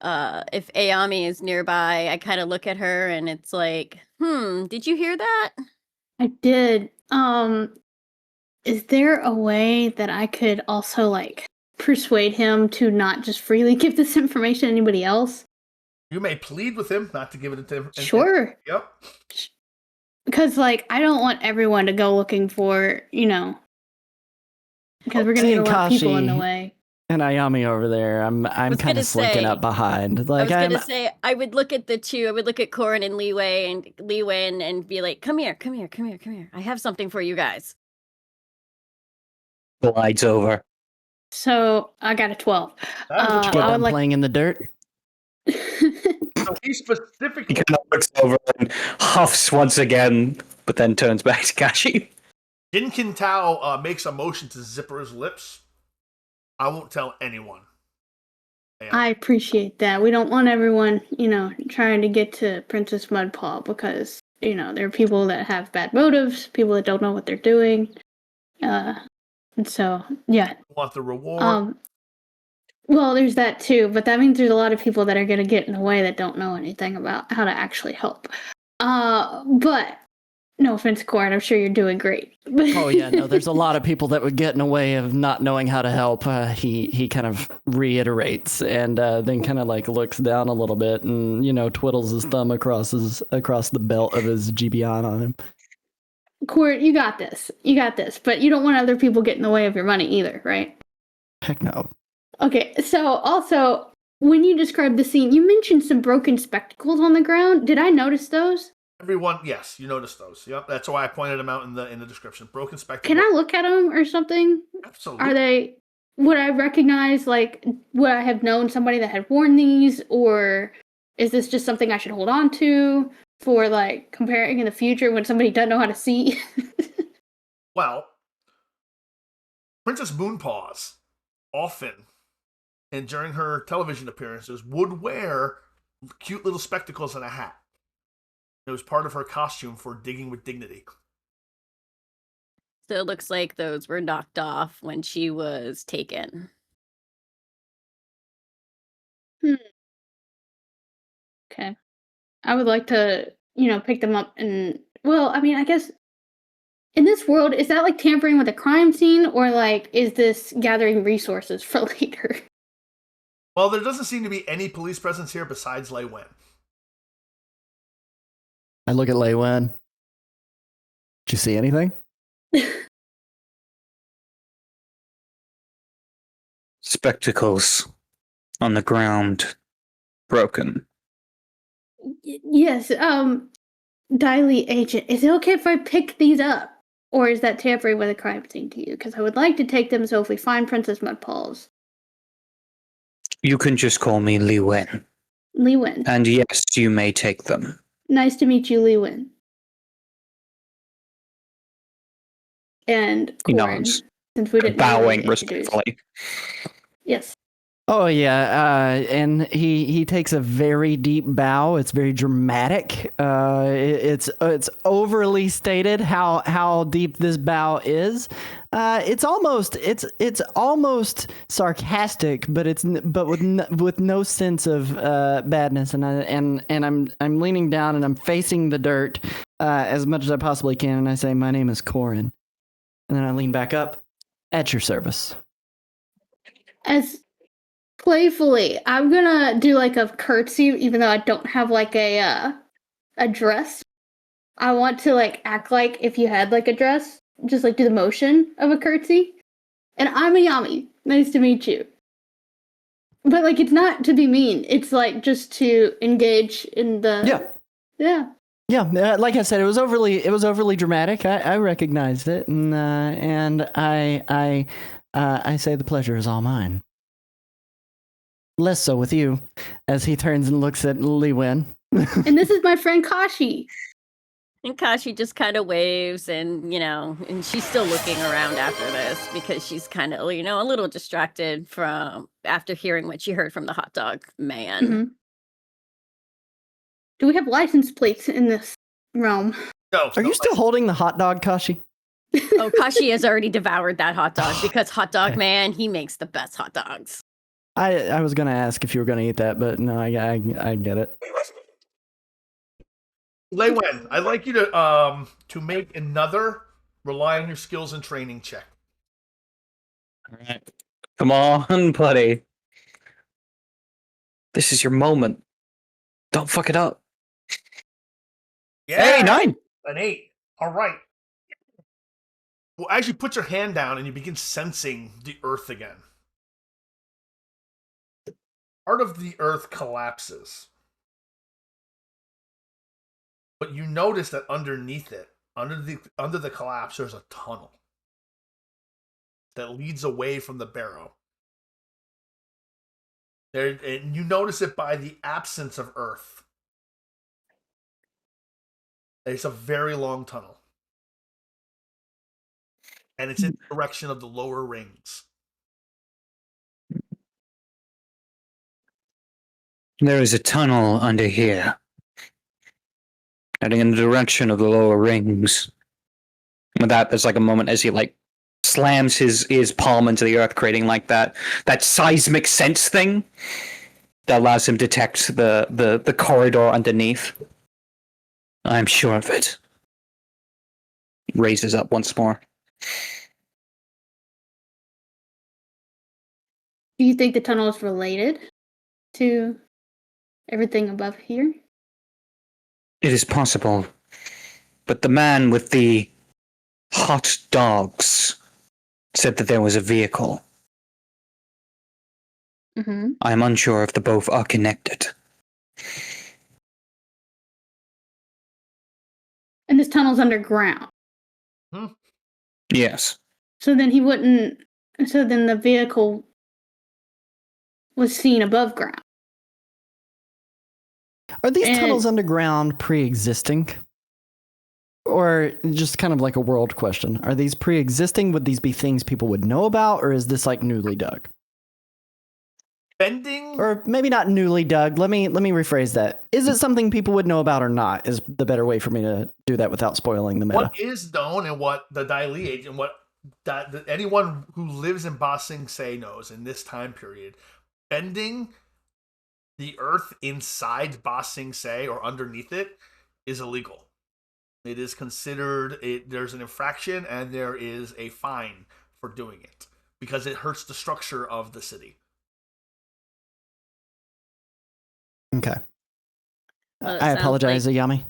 B: If Ayami is nearby, I kind of look at her and it's like, did you hear that?
E: I did. Is there a way that I could also like persuade him to not just freely give this information to anybody else?
A: You may plead with him not to give it to him.
E: Sure.
A: Yep.
E: Because like I don't want everyone to go looking for, you know, because we're gonna get a lot of people in the
C: Kashi
E: way.
C: and Ayami over there. I'm
B: was
C: kind
B: gonna
C: of slinking
B: say-
C: up behind.
B: I
C: Like
B: was gonna say I would look at the two. I would look at Corin and Li Wen and be like, "Come here, come here, come here, come here. I have something for you guys."
D: Glides over.
E: So I got a 12.
A: That is a
C: get
A: 12.
C: them playing in the dirt.
A: So he
D: He
A: specifically
D: kind of looks over and huffs once again, but then turns back to Kashi.
A: Jin Kintao makes a motion to zipper his lips. I won't tell anyone. Yeah.
E: I appreciate that. We don't want everyone, trying to get to Princess Mudpaw because, there are people that have bad motives, people that don't know what they're doing. And so, yeah.
A: Want the reward?
E: Well, there's that too, but that means there's a lot of people that are going to get in the way that don't know anything about how to actually help. But no offense, Corin, I'm sure you're doing great.
C: Oh yeah, no, there's a lot of people that would get in the way of not knowing how to help. He kind of reiterates and then kind of like looks down a little bit and twiddles his thumb across the belt of his GBN on him.
E: Corin, you got this. You got this. But you don't want other people getting in the way of your money either, right?
C: Heck no.
E: Okay, so also when you described the scene, you mentioned some broken spectacles on the ground. Did I notice those?
A: Everyone, yes, you noticed those. Yep, that's why I pointed them out in the description. Broken spectacles.
E: Can I look at them or something?
A: Absolutely.
E: Are they? Would I recognize, like, would I have known somebody that had worn these, or is this just something I should hold on to for, like, comparing in the future when somebody doesn't know how to see?
A: Well, Princess Moonpaws often, and during her television appearances, would wear cute little spectacles and a hat. It was part of her costume for Digging with Dignity.
B: So it looks like those were knocked off when she was taken.
E: Okay. I would like to, pick them up and, well, I mean, I guess in this world, is that like tampering with a crime scene, or like is this gathering resources for later?
A: Well, there doesn't seem to be any police presence here besides Lei Wen.
C: I look at Lei Wen. Did you see anything?
D: Spectacles on the ground, broken.
E: Yes, Diley agent, is it okay if I pick these up? Or is that tampering with a crime scene to you? Because I would like to take them so if we find Princess Mudpaws.
D: You can just call me Li Wen.
E: Li Wen.
D: And yes, you may take them.
E: Nice to meet you, Li Wen. And
D: He
E: Corin,
D: nods,
E: since we didn't
D: bowing
E: really introduce.
D: respectfully.
E: Yes.
C: Oh yeah, and he takes a very deep bow. It's very dramatic. It's overly stated how deep this bow is. It's almost sarcastic, but with no sense of badness. And I'm leaning down and I'm facing the dirt as much as I possibly can, and I say, "My name is Corin," and then I lean back up. At your service.
E: As playfully, I'm gonna do like a curtsy, even though I don't have like a dress. I want to like act like if you had like a dress, just like do the motion of a curtsy. And I'm Ayami. Nice to meet you. But like, it's not to be mean. It's like just to engage in the yeah.
C: Like I said, it was overly dramatic. I recognized it, and I say the pleasure is all mine. Less so with you, as he turns and looks at Li Wen.
E: And this is my friend Kashi.
B: And Kashi just kind of waves and, and she's still looking around after this because she's kind of, a little distracted from after hearing what she heard from the hot dog man.
E: Mm-hmm. Do we have license plates in this realm?
A: No.
C: Are you still holding the hot dog, Kashi?
B: Oh, Kashi has already devoured that hot dog because hot dog man, he makes the best hot dogs.
C: I was gonna ask if you were gonna eat that, but no, I get it.
A: Lei Wen, I'd like you to make another rely on your skills and training check.
D: All right. Come on, buddy. This is your moment. Don't fuck it up.
A: Yeah.
D: Hey, 9.
A: An 8. All right. Well, as you put your hand down and you begin sensing the earth again, part of the earth collapses. But you notice that underneath it, under the collapse, there's a tunnel that leads away from the barrow. There, and you notice it by the absence of earth. It's a very long tunnel. And it's in the direction of the lower rings.
D: There is a tunnel under here, heading in the direction of the lower rings. With that, there's like a moment as he like slams his palm into the earth, creating like that seismic sense thing that allows him to detect the corridor underneath. I'm sure of it. He raises up once more.
E: Do you think the tunnel is related to everything above here?
D: It is possible, but the man with the hot dogs said that there was a vehicle.
E: Mm-hmm.
D: I am unsure if the both are connected.
E: And this tunnel's underground.
D: Yes.
E: So then he wouldn't. So then the vehicle was seen above ground.
C: Are these
E: And-
C: tunnels underground pre-existing? Or just kind of like a world question? Are these pre-existing? Would these be things people would know about? Or is this like newly dug?
A: Bending?
C: Or maybe not newly dug. Let me rephrase that. Is it something people would know about or not? Is the better way for me to do that without spoiling the meta.
A: What is known and what the Dai Li age and what that anyone who lives in Ba Sing Se knows in this time period, bending the earth inside Ba Sing Se or underneath it is illegal. It is considered there's an infraction and there is a fine for doing it because it hurts the structure of the city.
C: Okay.
B: Well, it
C: I
B: sounds
C: apologize,
B: like-
C: Ayami.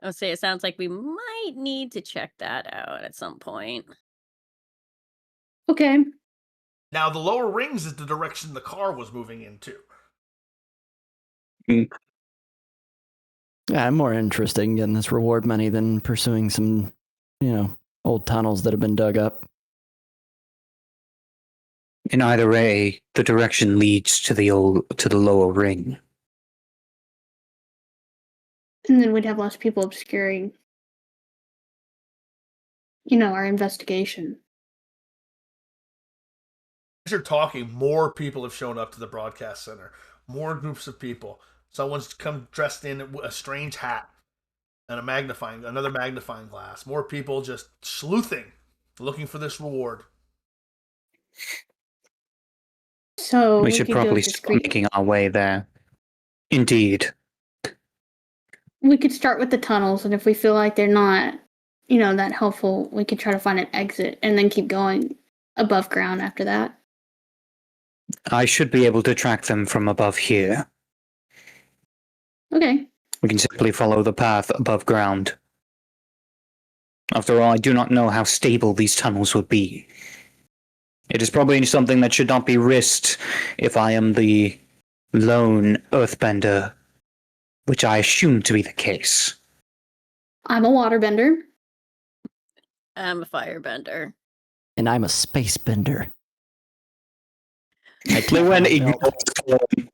B: I'll say it sounds like we might need to check that out at some point.
E: Okay.
A: Now the lower rings is the direction the car was moving into.
C: Yeah, I'm more interested in getting this reward money than pursuing some, old tunnels that have been dug up.
D: In either way, the direction leads to the lower ring.
E: And then we'd have less people obscuring, our investigation.
A: As you're talking, more people have shown up to the broadcast center. More groups of people. Someone's come dressed in a strange hat and another magnifying glass. More people just sleuthing, looking for this reward.
E: So
D: We should
E: could go
D: probably start
E: discreet.
D: making our way there. Indeed.
E: We could start with the tunnels, and if we feel like they're not, that helpful, we could try to find an exit and then keep going above ground after that.
D: I should be able to track them from above here.
E: Okay.
D: We can simply follow the path above ground. After all, I do not know how stable these tunnels would be. It is probably something that should not be risked if I am the lone earthbender, which I assume to be the case.
E: I'm a waterbender.
B: I'm a firebender.
C: And I'm a space bender.
D: Lewin ignores him.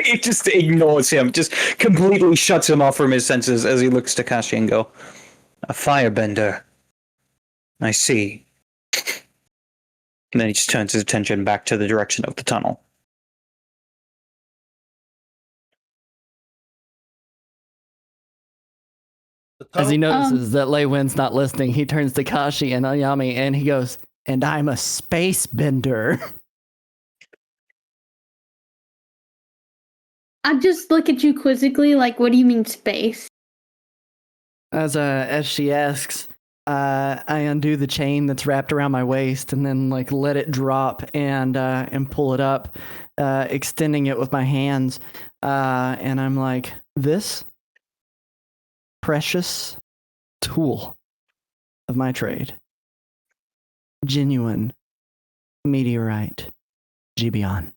D: He just ignores him, just completely shuts him off from his senses as he looks to Kashi and go, a firebender. I see. And then he just turns his attention back to the direction of the tunnel.
C: As he notices that Lei Win's not listening, he turns to Kashi and Ayami and he goes, and I'm a space bender.
E: I just look at you quizzically, like, what do you mean space?
C: As she asks, I undo the chain that's wrapped around my waist and then let it drop and pull it up, extending it with my hands. And I'm like, this precious tool of my trade genuine meteorite Gibeon.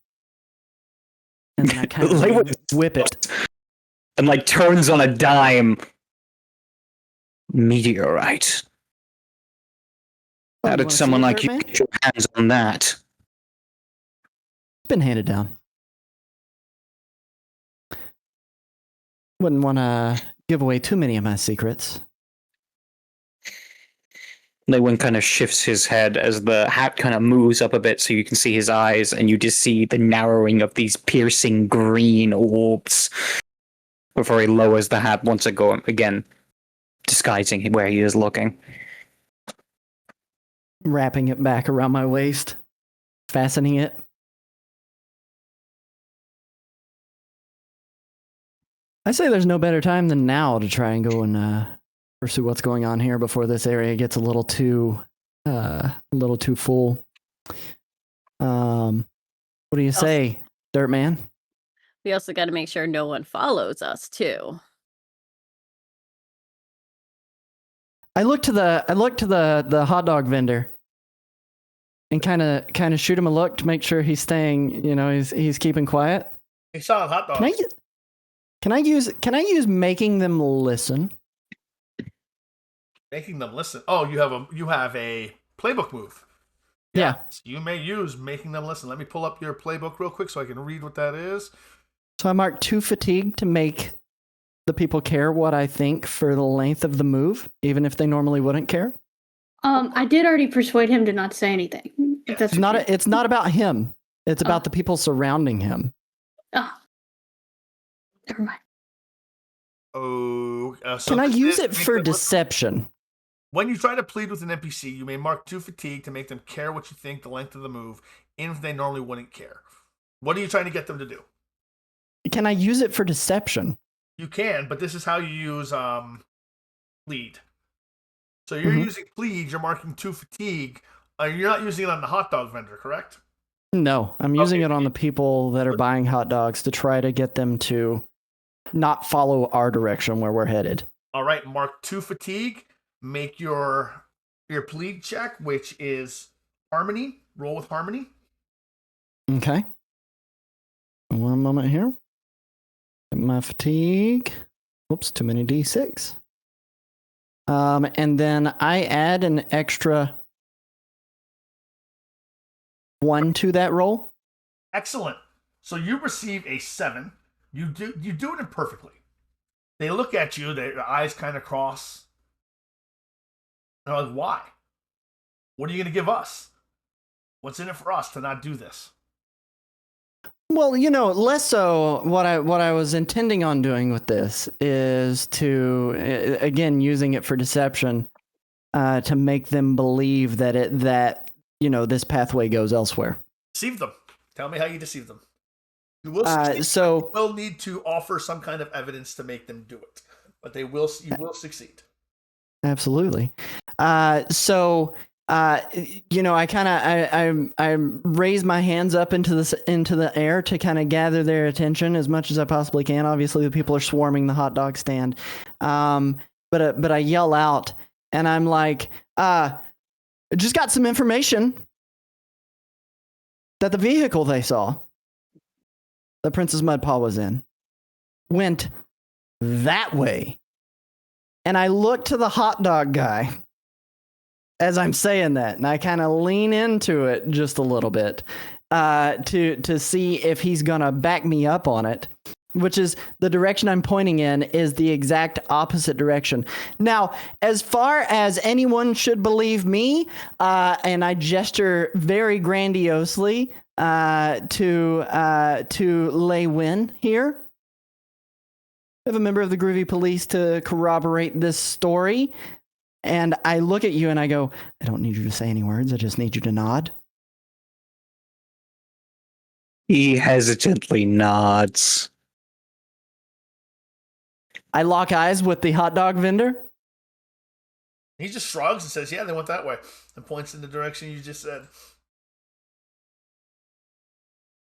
C: And then I kind of whip it.
D: And like turns on a dime. Meteorite. How
C: You
D: did
C: wanna see
D: someone
C: it,
D: like you
C: Dirtman?
D: get your hands on that?
C: It's been handed down. Wouldn't want to give away too many of my secrets.
D: Lewin kind of shifts his head as the hat kind of moves up a bit so you can see his eyes, and you just see the narrowing of these piercing green orbs before he lowers the hat once again, disguising where he is looking.
C: Wrapping it back around my waist. Fastening it. I say there's no better time than now to try and go and pursue what's going on here before this area gets a little too full. What do you say, Dirtman?
B: We also got to make sure no one follows us too.
C: I look to the hot dog vendor and kind of shoot him a look to make sure he's staying, he's keeping quiet.
A: He saw a hot dog.
C: Can I use making them listen?
A: Making them listen. Oh, you have a playbook move.
C: Yeah.
A: So you may use making them listen. Let me pull up your playbook real quick so I can read what that is.
C: So I marked 2 fatigue to make the people care what I think for the length of the move, even if they normally wouldn't care.
E: I did already persuade him to not say anything. If that's
C: It's not about him. It's about the people surrounding him.
E: Oh, never mind.
A: Oh,
C: Can I use it for deception?
A: When you try to plead with an NPC, you may mark 2 fatigue to make them care what you think the length of the move, even if they normally wouldn't care. What are you trying to get them to do?
C: Can I use it for deception?
A: You can, but this is how you use plead. So you're using plead, you're marking 2 fatigue. You're not using it on the hot dog vendor, correct?
C: No, I'm using it on the people that are buying hot dogs to try to get them to not follow our direction where we're headed.
A: All right, mark 2 fatigue. Make your plead check, which is harmony. Roll with harmony.
C: Okay. One moment here. My fatigue. Oops, too many D6. And then I add an extra 1 to that roll.
A: Excellent. So you receive a 7. You do it imperfectly. They look at you, their eyes kind of cross. They're like, why? What are you going to give us? What's in it for us to not do this?
C: Well, less so what I was intending on doing with this is to, again, using it for deception, to make them believe that this pathway goes elsewhere.
A: Deceive them. Tell me how you deceive them. You will you will need to offer some kind of evidence to make them do it, but you will succeed.
C: Absolutely. I raise my hands up into the air to kind of gather their attention as much as I possibly can. Obviously, the people are swarming the hot dog stand. But I yell out and I'm like, just got some information that the vehicle they saw that Princess Mudpaw was in went that way. And I look to the hot dog guy as I'm saying that, and I kind of lean into it just a little bit to see if he's gonna back me up on it, which is the direction I'm pointing in is the exact opposite direction. Now, as far as anyone should believe me, and I gesture very grandiosely to Lei Win here. I have a member of the Groovy Police to corroborate this story. And I look at you and I go, I don't need you to say any words. I just need you to nod.
D: He hesitantly nods.
C: I lock eyes with the hot dog vendor.
A: He just shrugs and says, yeah, they went that way. And points in the direction you just said.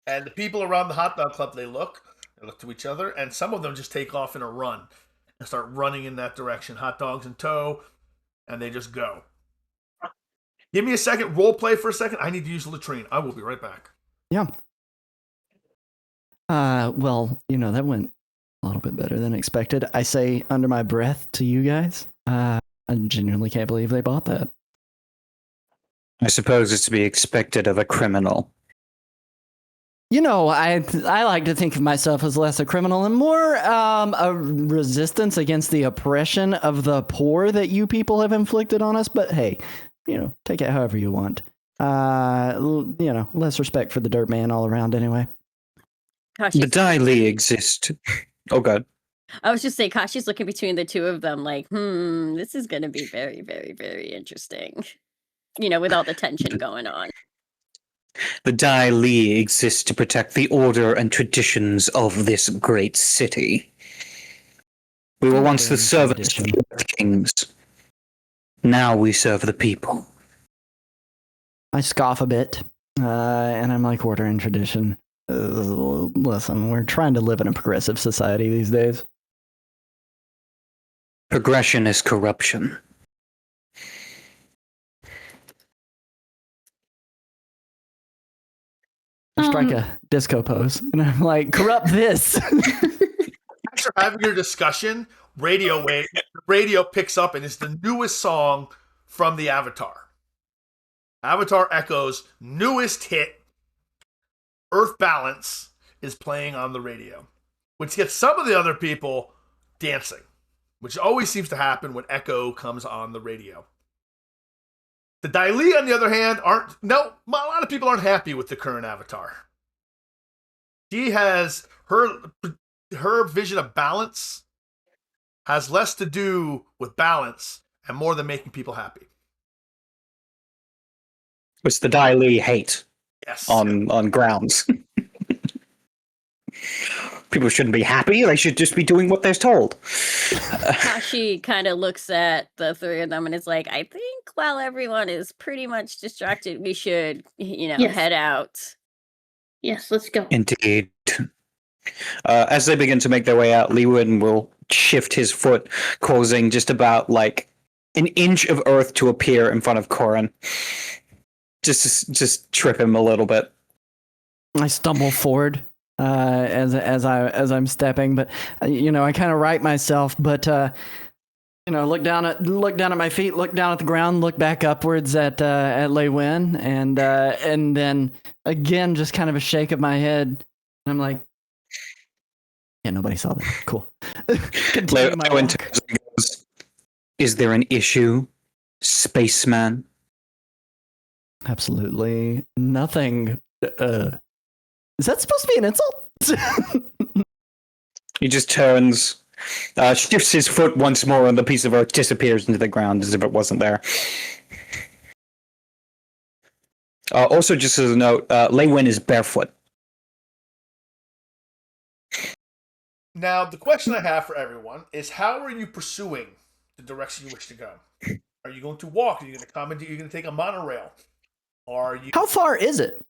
A: And the people around the hot dog club, they look to each other, and some of them just take off in a run and start running in that direction. Hot dogs in tow, and they just go. Give me a second. Role play for a second. I need to use the latrine. I will be right back.
C: Yeah. Well, that went a little bit better than expected. I say under my breath to you guys, I genuinely can't believe they bought that.
D: I suppose it's to be expected of a criminal.
C: I like to think of myself as less a criminal and more a resistance against the oppression of the poor that you people have inflicted on us. But hey, take it however you want. Less respect for the dirt man all around anyway.
D: The Daily exist. Oh, God.
B: I was just saying, Kashi's looking between the two of them like, this is going to be very, very, very interesting. With all the tension going on.
D: The Daily exists to protect the order and traditions of this great city. We were once the servants of the kings. Now we serve the people.
C: I scoff a bit, and I'm like, order and tradition. Listen, we're trying to live in a progressive society these days.
D: Progression is corruption.
C: I strike a disco pose, and I'm like, corrupt this.
A: After having your discussion, radio picks up, and it's the newest song from the Avatar. Avatar Echo's newest hit, Earth Balance, is playing on the radio, which gets some of the other people dancing, which always seems to happen when Echo comes on the radio. The Daily, on the other hand, a lot of people aren't happy with the current Avatar. She has her vision of balance has less to do with balance and more than making people happy.
D: Which the Daily hate.
A: Yes.
D: On grounds. People shouldn't be happy. They should just be doing what they're told.
B: Kashi kind of looks at the three of them and is like, I think while everyone is pretty much distracted, we should, head out.
E: Yes, let's go.
D: Indeed. As they begin to make their way out, Leewin will shift his foot, causing just about like an inch of earth to appear in front of Corin. Just trip him a little bit.
C: I stumble forward as I'm stepping, but I kind of right myself, but look down at my feet, look down at the ground, look back upwards at Lei Wen, and then again just kind of a shake of my head, and I'm like, yeah, nobody saw that. Cool.
D: Lei Wen goes, is there an issue, spaceman?
C: Absolutely nothing. Is that supposed to be an insult?
D: He just turns, shifts his foot once more, and the piece of earth disappears into the ground as if it wasn't there. Also, just as a note, Lei Wen is barefoot.
A: Now, the question I have for everyone is, how are you pursuing the direction you wish to go? Are you going to walk? Are you going to come? Are you going to take a monorail? Are you?
C: How far is it?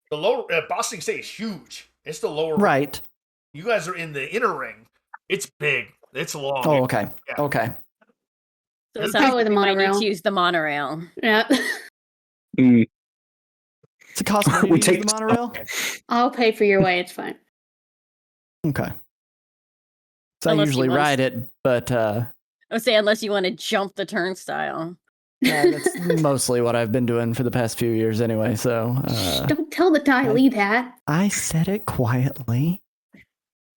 A: The lower Boston State is huge. It's the lower
C: right.
A: Ring. You guys are in the inner ring. It's big. It's long.
C: Oh, okay. Yeah. Okay.
B: So it sounds like we might need to use the monorail.
E: Yeah.
C: It's a cost. We take the monorail.
E: I'll pay for your way. It's fine.
C: Okay. So I usually ride it, but
B: I would say unless you want to jump the turnstile.
C: Yeah, that's mostly what I've been doing for the past few years anyway, so...
E: Don't tell the Daily that.
C: I said it quietly.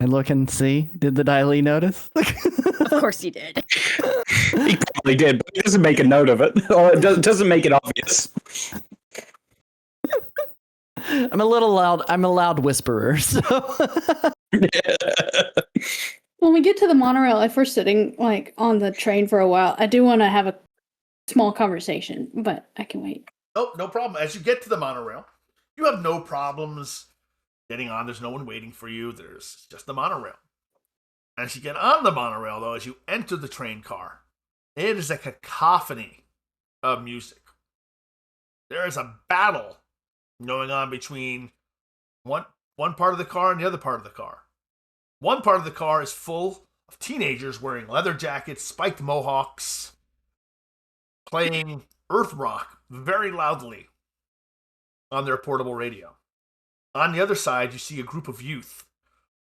C: I look and see. Did the Daily notice?
B: Of course he did.
D: He probably did, but he doesn't make a note of it. Or it doesn't make it obvious.
C: I'm a little loud. I'm a loud whisperer, so...
E: When we get to the monorail, if we're sitting on the train for a while, I do want to have a small conversation, but I can wait.
A: Nope, no problem. As you get to the monorail, you have no problems getting on. There's no one waiting for you. There's just the monorail. As you get on the monorail, though, as you enter the train car, it is a cacophony of music. There is a battle going on between one part of the car and the other part of the car. One part of the car is full of teenagers wearing leather jackets, spiked mohawks, playing earth rock very loudly on their portable radio. On the other side, you see a group of youth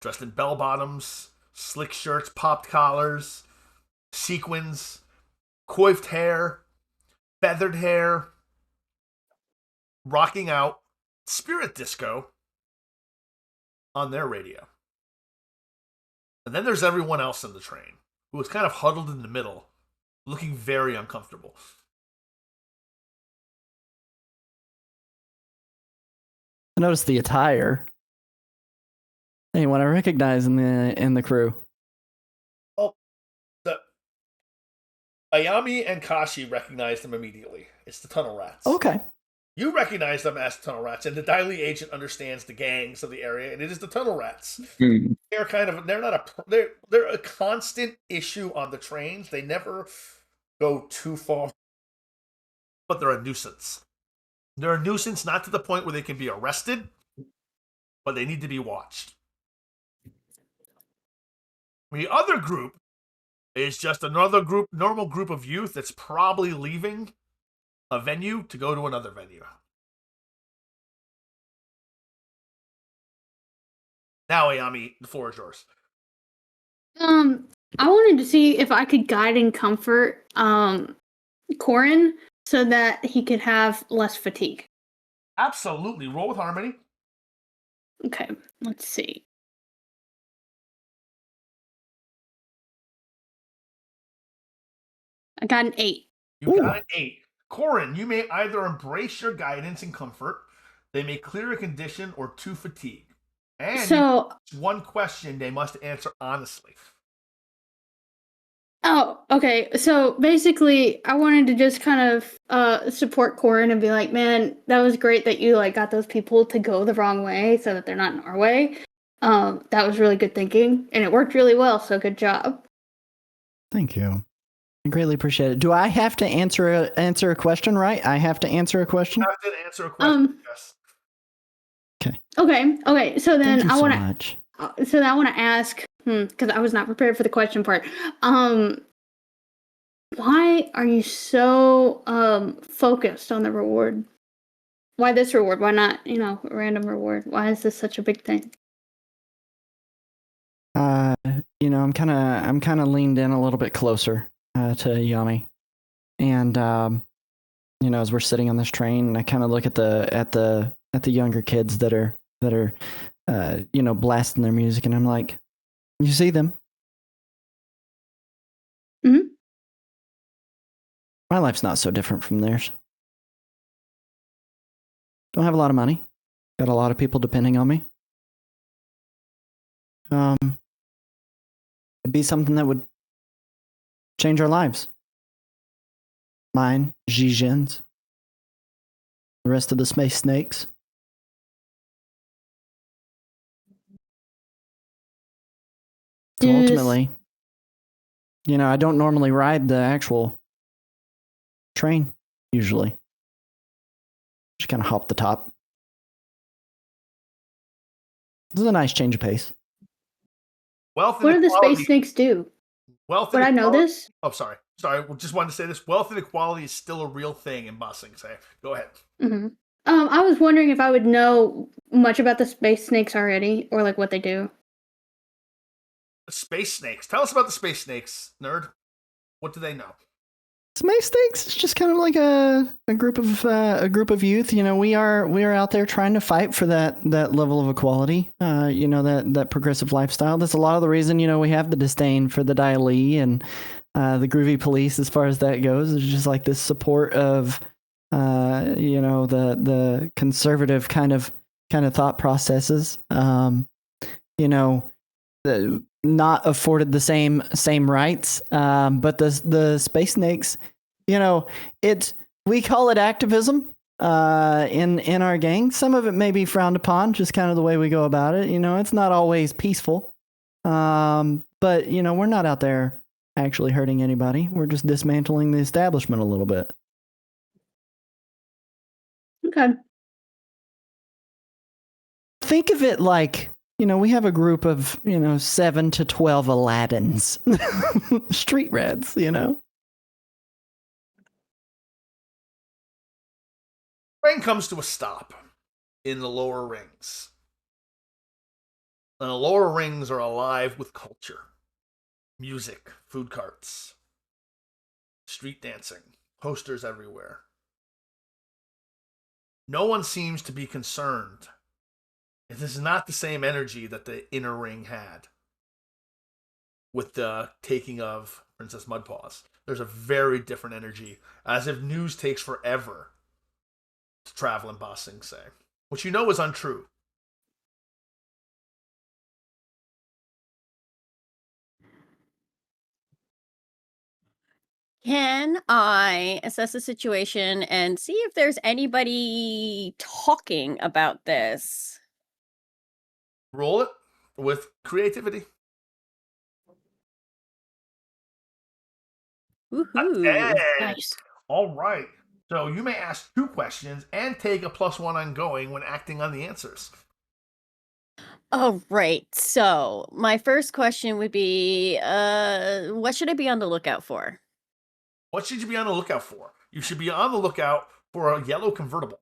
A: dressed in bell bottoms, slick shirts, popped collars, sequins, coiffed hair, feathered hair, rocking out Spirit Disco on their radio. And then there's everyone else in the train, who is kind of huddled in the middle, looking very uncomfortable.
C: I noticed the attire. Anyone I recognize in the crew?
A: Oh, the Ayami and Kashi recognize them immediately. It's the Tunnel Rats.
C: Okay.
A: You recognize them as the Tunnel Rats, and the Daily Agent understands the gangs of the area, and it is the Tunnel Rats. They're a constant issue on the trains. They never go too far, but they're a nuisance. They're a nuisance, not to the point where they can be arrested, but they need to be watched. The other group is just another normal group of youth that's probably leaving a venue to go to another venue. Now, Ayami, the floor is yours.
E: I wanted to see if I could guide and comfort Corin so that he could have less fatigue.
A: Absolutely. Roll with harmony.
E: Okay, let's see. I got an 8.
A: You got an 8. Corin, you may either embrace your guidance and comfort, they may clear a condition, or 2 fatigue. And
E: So,
A: one question they must answer honestly.
E: oh, okay. So basically, I wanted to just kind of support Corin and be like, man, that was great that you like got those people to go the wrong way so that they're not in our way. That was really good thinking, and it worked really well. So good job.
C: Thank you. I greatly appreciate it. Do I have to answer a question, right? I have to answer a question?
A: You have to answer a question, yes.
E: Okay. So then
C: Thank you
E: I
C: so
E: want
C: much.
E: to. So I want to ask, because I was not prepared for the question part. Why are you so focused on the reward? Why this reward? Why not, a random reward? Why is this such a big thing?
C: I'm kind of leaned in a little bit closer to Yami, and as we're sitting on this train, and I kind of look at the younger kids that are blasting their music, and I'm like, you see them?
E: Mm-hmm.
C: My life's not so different from theirs. Don't have a lot of money. Got a lot of people depending on me. It'd be something that would change our lives. Mine, Zijin's, the rest of the space snakes. So ultimately, I don't normally ride the actual train, usually. Just kind of hop the top. This is a nice change of pace.
A: Wealth and
E: What do the
A: equality-
E: space snakes do?
A: Wealth
E: Would
A: and
E: I know
A: equality-
E: this?
A: Oh, sorry. Just wanted to say this. Wealth and equality is still a real thing in busing. So go ahead.
E: Mm-hmm. I was wondering if I would know much about the space snakes already, or like what they do.
A: The space snakes. Tell us about the space snakes, nerd. What do they know?
C: Space snakes is just kind of like a group of youth. We are out there trying to fight for that level of equality. That progressive lifestyle. That's a lot of the reason we have the disdain for the Daily and the Groovy police as far as that goes. It's just like this support of the conservative kind of thought processes. Not afforded the same rights, but the space snakes, we call it activism in our gang. Some of it may be frowned upon, just kind of the way we go about it. It's not always peaceful, but we're not out there actually hurting anybody. We're just dismantling the establishment a little bit.
E: Okay.
C: Think of it like, we have a group of, 7 to 12 Aladdins, street rats,
A: Train comes to a stop in the lower rings. And the lower rings are alive with culture, music, food carts, street dancing, posters everywhere. No one seems to be concerned. This is not the same energy that the inner ring had with the taking of Princess Mudpaws. There's a very different energy, as if news takes forever to travel in Ba Sing Se, which you know is untrue.
B: Can I assess the situation and see if there's anybody talking about this?
A: Roll it with creativity.
B: Woohoo!
E: Nice.
A: All right. So you may ask 2 questions and take a +1 ongoing when acting on the answers.
B: All right. So my first question would be, what should I be on the lookout for?
A: What should you be on the lookout for? You should be on the lookout for a yellow convertible.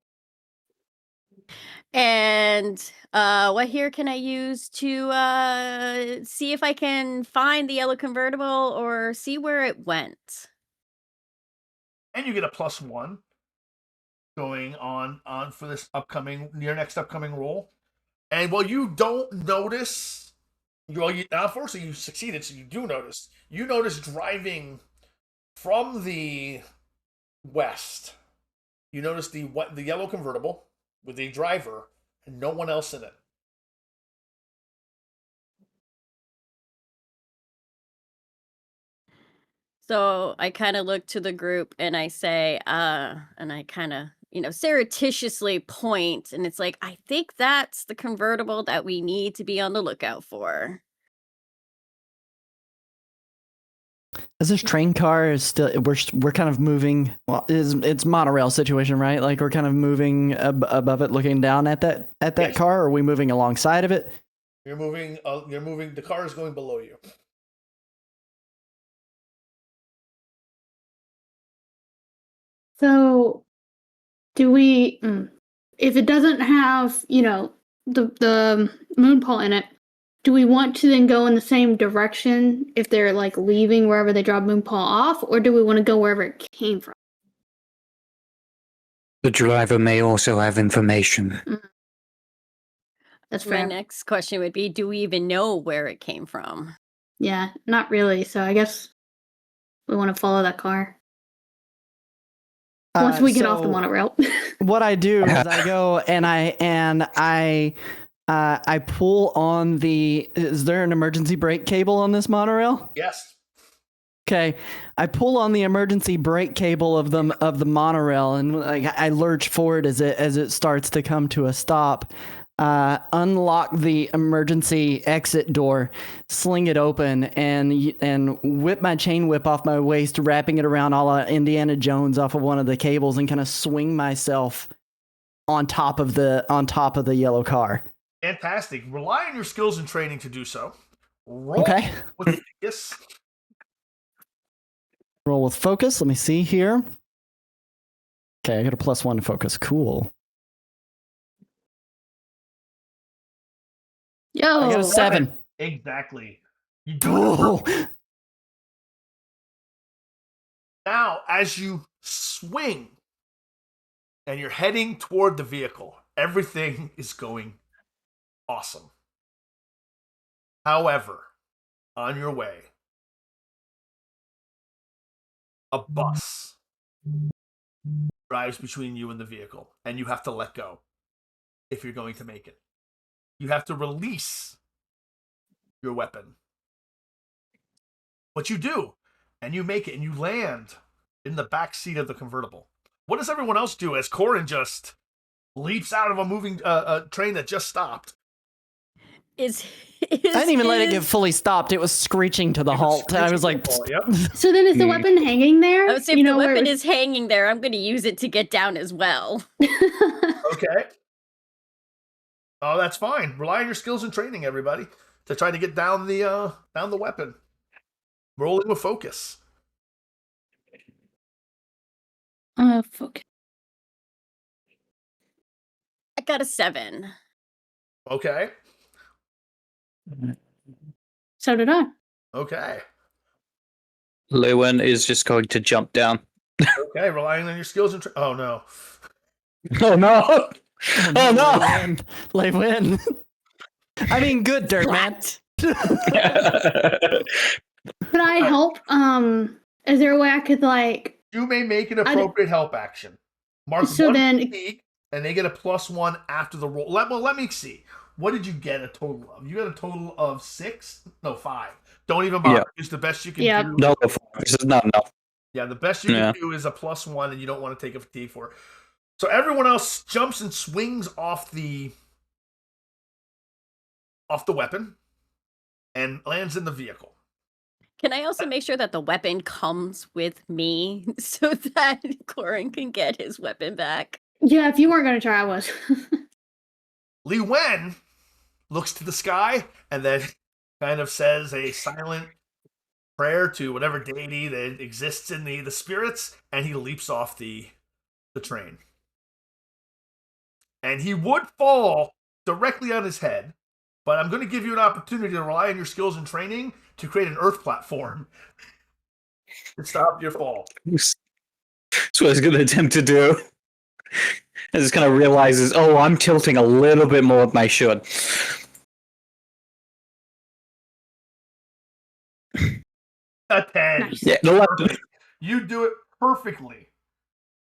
B: And what here can I use to see if I can find the yellow convertible or see where it went?
A: And you get a +1 going on for this your next upcoming roll. And while you don't notice, unfortunately you succeeded, so you do notice. You notice driving from the west. You notice the yellow convertible with the driver and no one else in it.
B: So I kind of look to the group and I say, and I kind of, surreptitiously point, and it's like, I think that's the convertible that we need to be on the lookout for.
C: As this train car is still, we're kind of moving. Well, it's monorail situation, right? Like we're kind of moving above it, looking down at that
A: Yes.
C: car. Or are we moving alongside of it?
A: You're moving. The car is going below you.
E: So, do we? If it doesn't have, the Moonpaw in it, do we want to then go in the same direction if they're like leaving wherever they drop Moonpaw off, or do we want to go wherever it came from?
D: The driver may also have information.
E: That's
B: My
E: fair.
B: next question would be, do we even know where it came from?
E: Yeah, not really. So I guess we want to follow that car once we get off the monorail.
C: What I do is I go and I pull on the. Is there an emergency brake cable on this monorail?
A: Yes.
C: Okay, I pull on the emergency brake cable of the monorail, and like I lurch forward as it starts to come to a stop. Unlock the emergency exit door, sling it open, and whip my chain whip off my waist, wrapping it around a la Indiana Jones off of one of the cables, and kind of swing myself on top of the yellow car.
A: Fantastic. Rely on your skills and training to do so. Roll
C: Okay.
A: with focus.
C: Roll with focus. Let me see here. Okay, I got a +1 to focus. Cool.
E: Yo,
C: I got a 7.
A: Exactly. You do it. Now, as you swing and you're heading toward the vehicle, everything is going awesome. However, on your way, a bus drives between you and the vehicle, and you have to let go if you're going to make it. You have to release your weapon. But you do, and you make it, and you land in the back seat of the convertible. What does everyone else do as Corin just leaps out of a moving train that just stopped?
B: I
C: didn't even let it get fully stopped. It was screeching to the halt. I was like,
A: Yep.
E: so then is the weapon hanging there?
B: I would say if the weapon is hanging there, I'm going to use it to get down as well.
A: Okay. Oh, that's fine. Rely on your skills and training, everybody, to try to get down the weapon. Rolling with focus.
E: Focus.
B: got a 7.
A: Okay.
E: So did I.
A: Okay.
D: Lewin is just going to jump down.
A: Okay. Relying on your skills and oh no.
D: Oh no! Oh no!
C: Lewin. I mean, good dirt, man.
E: Could I help? Is there a way I could like?
A: You may make an appropriate help action. Mark
E: So
A: one
E: then-
A: fatigue, and they get a +1 after the roll. Let me see. What did you get a total of? You got a total of 6? No, 5. Don't even bother.
D: Yeah.
A: It's the best you can
E: Yeah.
A: do.
D: No, this is not enough.
A: Yeah, the best you can do is a +1, and you don't want to take a fatigue for it. So everyone else jumps and swings off the weapon and lands in the vehicle.
B: Can I also make sure that the weapon comes with me so that Corin can get his weapon back?
E: Yeah, if you weren't gonna try, I was.
A: Li Wen looks to the sky and then kind of says a silent prayer to whatever deity that exists in the spirits, and he leaps off the train. And he would fall directly on his head, but I'm going to give you an opportunity to rely on your skills and training to create an earth platform to stop your fall.
D: That's what I was going to attempt to do. I just kind of realizes, oh, I'm tilting a little bit more than I should.
A: A 10.
E: Nice.
D: Yeah, no,
A: Perfect. You do it perfectly.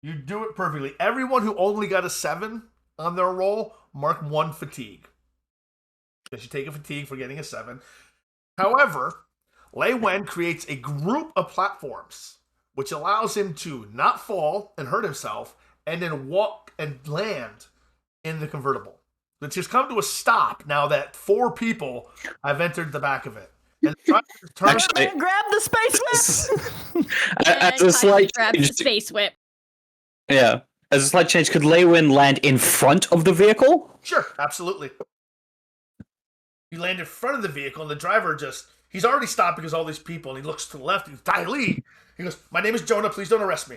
A: You do it perfectly. Everyone who only got a 7 on their roll, mark 1 fatigue. Because you take a fatigue for getting a 7. However, Lei Wen creates a group of platforms, which allows him to not fall and hurt himself, and then walk and land in the convertible. It's just come to a stop now that 4 people have entered the back of it. And trying to turn
D: Actually-
C: Grab the space whip.
D: as a
B: And
D: slight
B: Kashi grabs the
D: change,
B: space whip.
D: yeah, as a slight change, could Lewin land in front of the vehicle?
A: Sure, absolutely. You land in front of the vehicle, and the driver he's already stopped because all these people, and he looks to the left, and he's Dai Li. He goes, "My name is Jonah, please don't arrest me."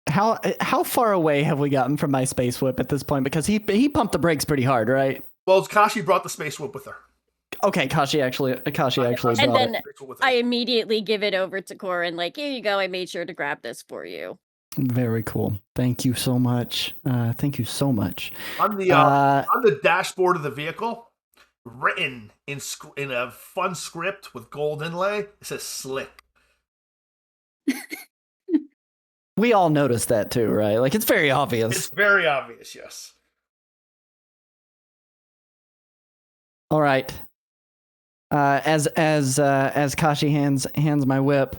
C: How far away have we gotten from my space whip at this point? Because he pumped the brakes pretty hard, right?
A: Well, Kashi brought the space whip with her.
C: Okay, Kashi actually
B: And
C: brought
B: then
C: it.
B: I immediately give it over to Corin, like, here you go. I made sure to grab this for you.
C: Very cool. Thank you so much. Thank you so much.
A: On the dashboard of the vehicle, written in a fun script with gold inlay, it says "slick."
C: We all noticed that too, right? Like it's very obvious.
A: It's very obvious, yes.
C: All right. As Kashi hands my whip,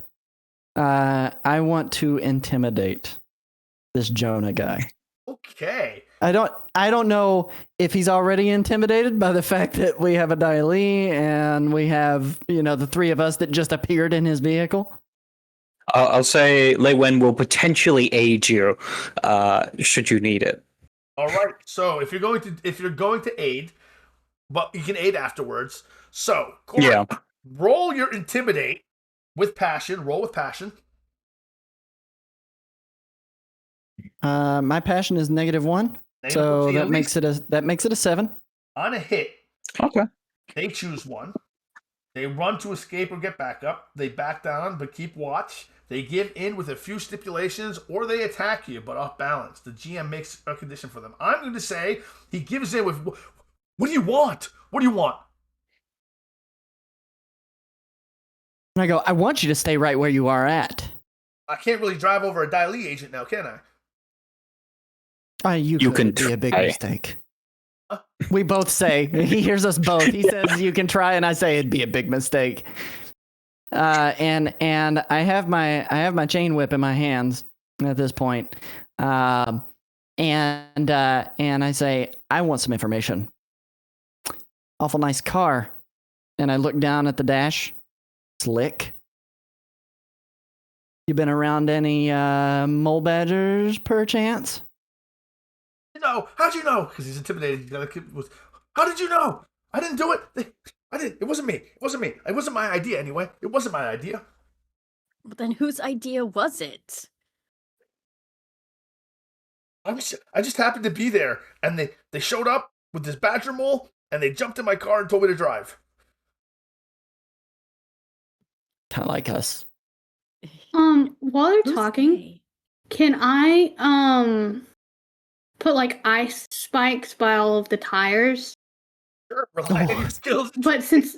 C: I want to intimidate this Jonah guy.
A: Okay.
C: I don't know if he's already intimidated by the fact that we have a Dai Li and we have, the 3 of us that just appeared in his vehicle.
D: I'll say Lewin will potentially aid you, should you need it.
A: All right. So if you're going to aid, but you can aid afterwards. So Corin,
D: Yeah.
A: roll your intimidate with passion. Roll with passion.
C: My passion is -1, so that makes it a 7.
A: On a hit.
D: Okay.
A: They choose one. They run to escape or get back up. They back down but keep watch. They give in with a few stipulations, or they attack you but off balance. The GM makes a condition for them. I'm going to say he gives in with, "What do you want? What do you want?"
C: And I go, I want you to stay right where you are at.
A: I can't really drive over a Dai Li agent now, can I?
C: You
D: can
C: could be a big
D: try.
C: mistake. We both say, he hears us both. He says you can try, and I say it'd be a big mistake. And I have my chain whip in my hands at this point. And I say, I want some information. Awful nice car. And I look down at the dash. Slick. You been around any mole badgers, perchance?
A: No, how'd you know? Because he's intimidated. How did you know? I didn't do it. I didn't. It wasn't me. It wasn't me. It wasn't my idea anyway. It wasn't my idea.
B: But then whose idea was it?
A: I just happened to be there, and they showed up with this badger mole, and they jumped in my car and told me to drive.
C: Kind of like us.
E: While they're
B: Who's
E: talking,
B: they?
E: can I put like ice spikes by all of the tires?
A: Sure, rely on your skills.
E: But since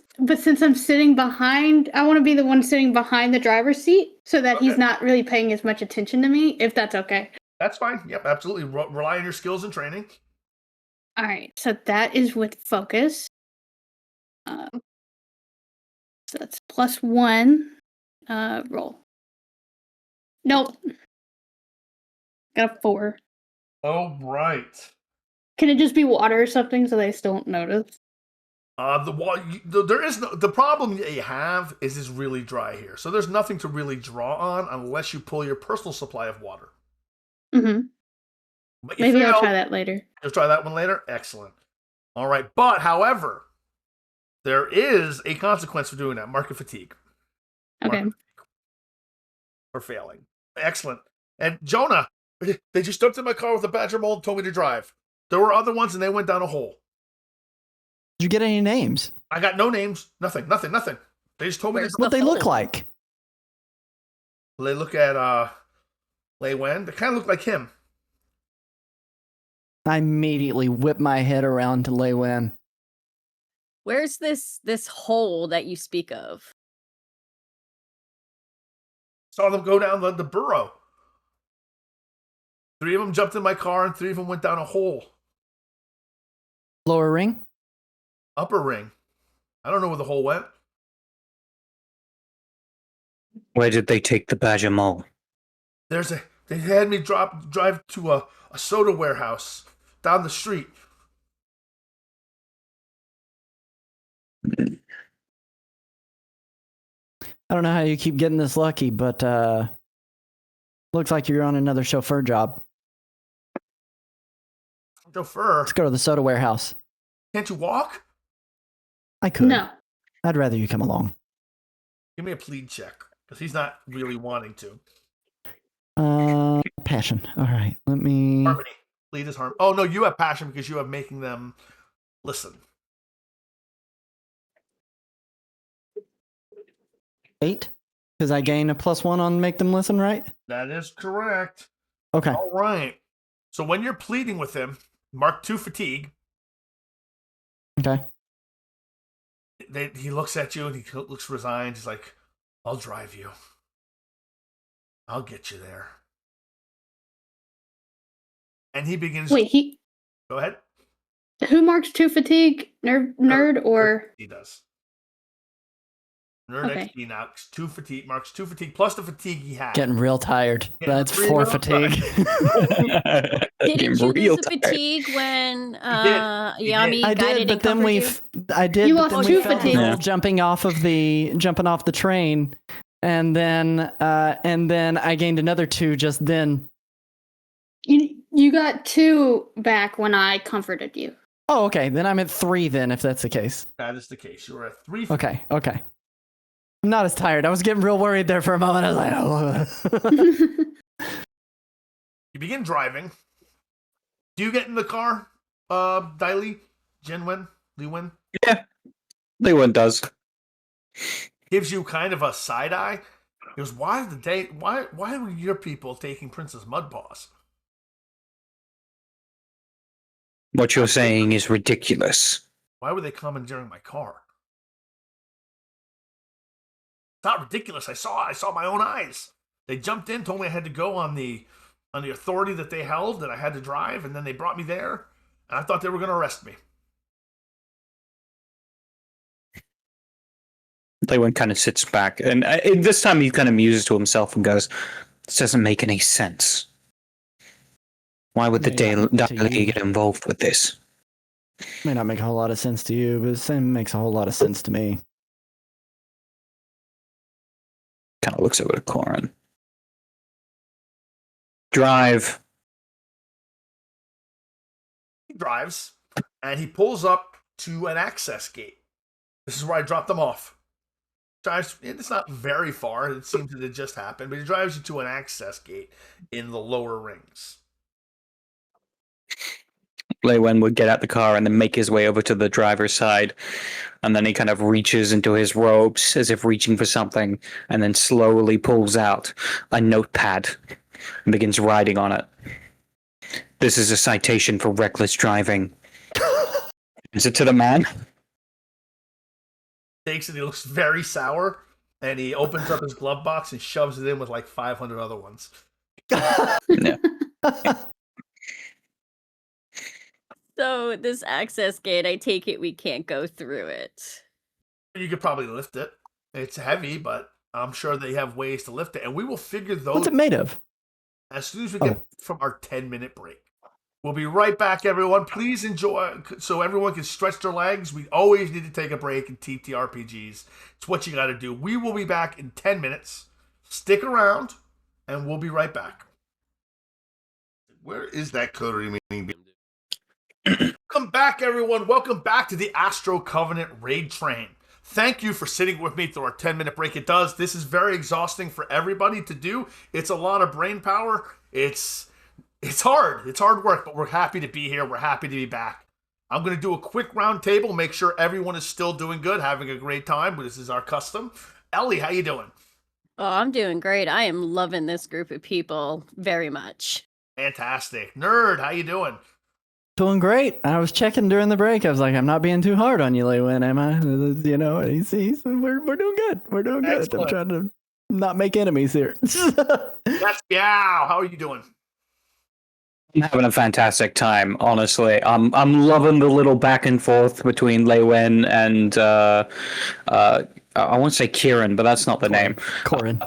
E: I'm sitting behind, I want to be the one sitting behind the driver's seat so that he's
A: Okay.
E: not really paying as much attention to me, if that's okay.
A: That's fine. Yep, absolutely. Rely on your skills and training.
E: All right, so that is with focus. So that's +1. Roll. Nope. Got a 4.
A: Oh, right.
E: Can it just be water or something so they still don't notice?
A: There is no, the problem that you have is it's really dry here. So there's nothing to really draw on unless you pull your personal supply of water.
E: Mm-hmm.
A: But you
E: Maybe I'll
A: failed.
E: try that later.
A: You'll try that one later? Excellent. All right. But, however, there is a consequence for doing that. Market fatigue.
E: Okay.
A: For failing. Excellent. And Jonah, they just jumped in my car with a badger mold and told me to drive. There were other ones and they went down a hole.
C: Did you get any names?
A: I got no names. Nothing. They just told me to
B: Where's
A: drive.
C: What they look
B: hole?
C: like?
A: They look at Lei Wen. They kind of look like him.
C: I immediately whip my head around to Lei Wen.
B: Where's this hole that you speak of?
A: Saw them go down the burrow. 3 of them jumped in my car and 3 of them went down a hole.
C: Lower ring?
A: Upper ring. I don't know where the hole went.
D: Where did they take the badger mole?
A: They had me drive to a soda warehouse down the street.
C: I don't know how you keep getting this lucky, but looks like you're on another chauffeur job.
A: Chauffeur,
C: Let's go to the soda warehouse.
A: can't you walk?
C: I could.
E: No.
C: I'd rather you come along.
A: Give me a plead check, because he's not really wanting to.
C: Passion. All right. Let me.
A: Harmony. Plead is harmony. Oh, no, you have passion because you have making them listen.
C: 8? Because I gain a +1 on make them listen, right?
A: That is correct.
C: Okay.
A: All right. So when you're pleading with him, mark 2 fatigue.
C: Okay.
A: He looks at you and he looks resigned. He's like, I'll drive you. I'll get you there. And he begins.
E: Wait,
A: Go ahead.
E: who marks 2 fatigue? Nerd or
A: He does. Nerd
E: Okay.
A: XP now 2 fatigue, marks 2 fatigue plus the fatigue he had.
C: Getting real tired.
A: Getting
C: That's
A: real
C: 4
A: tired.
C: fatigue.
B: Didn't you
D: Real
B: lose the
D: tired.
B: fatigue when
A: He
B: Yami
C: I
B: guided
C: did, but
B: and
C: then
B: comforted
C: we.
B: you?
C: I did,
E: You
C: but
E: lost
C: then we
E: 2
C: felt
E: fatigue.
C: the
D: Yeah.
C: whole jumping off the train, and then I gained another 2 just then.
E: you got 2 back when I comforted you.
C: Oh, okay. Then I'm at 3 then, if that's the case.
A: That is the case. You were at 3
C: Okay. I'm not as tired. I was getting real worried there for a moment. I was like, oh.
A: You begin driving. Do you get in the car, Daili, Jinwen, Liwen?
D: Lei Wen does.
A: Gives you kind of a side eye. He goes, why were your people taking Princess Mudpaws?
D: What you're saying is ridiculous.
A: Why were they commandeering my car? It's not ridiculous. I saw my own eyes. They jumped in, told me I had to go on the authority that they held, that I had to drive, and then they brought me there, and I thought they were going to arrest me.
D: Lei Wen kind of sits back, and this time he kind of muses to himself and goes, "This doesn't make any sense. Why would the
C: Maybe not to
D: Daily
C: you.
D: get involved with this?"
C: May not make a whole lot of sense to you, but it makes a whole lot of sense to me.
D: Kind of looks over to Corin. Drive.
A: He drives, and he pulls up to an access gate. This is where I dropped them off. drives. It's not very far. It seems that it just happened, but he drives you to an access gate in the lower rings.
D: Lei Wen would get out the car and then make his way over to the driver's side, and then he kind of reaches into his robes as if reaching for something, and then slowly pulls out a notepad and begins writing on it. This is a citation for reckless driving. Is it to the man?
A: Takes it. He looks very sour, and he opens up his glove box and shoves it in with like 500 other ones.
D: No.
B: So this access gate, I take it we can't go through it.
A: You could probably lift it. It's heavy, but I'm sure they have ways to lift it, and we will figure those.
C: What's it made of?
A: As soon as we get from our 10-minute break. We'll be right back, everyone. Please enjoy, so everyone can stretch their legs. We always need to take a break in TTRPGs. It's what you got to do. We will be back in 10 minutes. Stick around, and we'll be right back. Where is that coterie meeting? Welcome back, everyone. Welcome back to the Astro Covenant Raid Train. Thank you for sitting with me through our 10-minute break. This is very exhausting for everybody to do. It's a lot of brain power. It's hard. It's hard work, but we're happy to be here. We're happy to be back. I'm going to do a quick round table, make sure everyone is still doing good, having a great time. This is our custom. Ellie, how you doing?
B: Oh, I'm doing great. I am loving this group of people very much.
A: Fantastic. Nerd, how you doing?
C: Doing great. I was checking during the break. I was like, I'm not being too hard on you, Lei Wen, am I? You know, we're doing good. We're doing good.
A: Excellent.
C: I'm trying to not make enemies here.
A: That's Meow. How are you doing?
D: I'm having a fantastic time, honestly. I'm loving the little back and forth between Lei Wen and I won't say Kieran, but that's not the name.
C: Corin.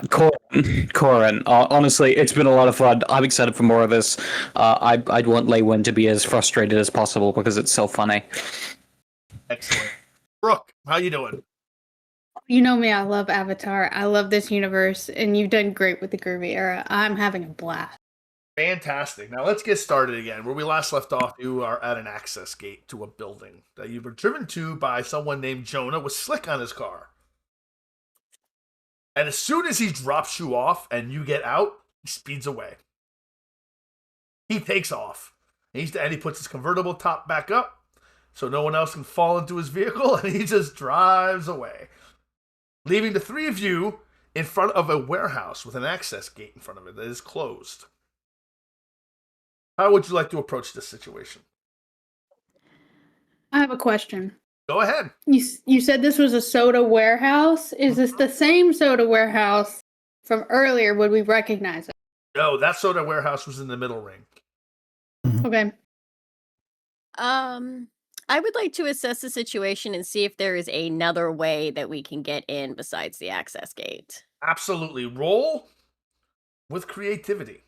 D: Corin. Honestly, it's been a lot of fun. I'm excited for more of this. I'd want Lei Wen to be as frustrated as possible because it's so funny.
A: Excellent. Brooke, how you doing?
E: You know me, I love Avatar. I love this universe, and you've done great with the Groovy era. I'm having a blast.
A: Fantastic. Now let's get started again. Where we last left off, you are at an access gate to a building that you were driven to by someone named Jonah with Slick on his car. And as soon as he drops you off and you get out, he speeds away. He takes off. And he puts his convertible top back up so no one else can fall into his vehicle, and he just drives away, leaving the three of you in front of a warehouse with an access gate in front of it that is closed. How would you like to approach this situation?
E: I have a question.
A: Go ahead.
E: You said this was a soda warehouse. Is this the same soda warehouse from earlier? Would we recognize it?
A: No, that soda warehouse was in the middle ring.
E: Okay.
B: I would like to assess the situation and see if there is another way that we can get in besides the access gate.
A: Absolutely. Roll with creativity.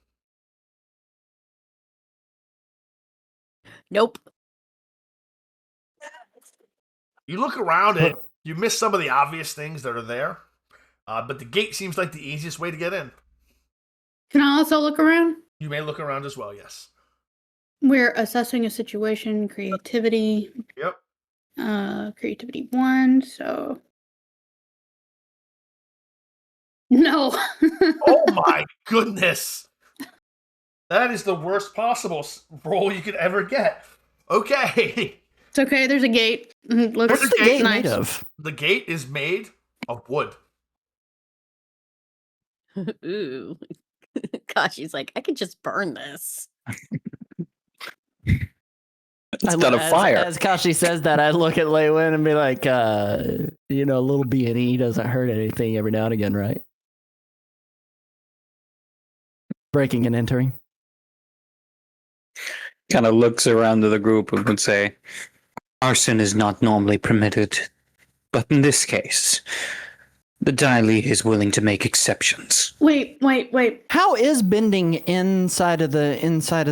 B: Nope.
A: You look around and you miss some of the obvious things that are there, but the gate seems like the easiest way to get in.
E: Can I also look around?
A: You may look around as well, yes.
E: We're assessing a situation, creativity.
A: Yep.
E: Creativity 1, so... No!
A: Oh my goodness! That is the worst possible roll you could ever get. Okay.
E: It's okay, there's a gate. Looks
C: What's the gate
E: nice.
C: made of?
A: The gate is made of wood.
B: Ooh. Gosh, he's like, I could just burn this.
D: It's got a fire.
C: As Kashi says that, I look at Lei Wen and be like, you know, a little B&E doesn't hurt anything every now and again, right? Breaking and entering.
D: Kind of looks around to the group and would say, arson is not normally permitted, but in this case, the Daily is willing to make exceptions.
E: Wait.
C: How is bending inside of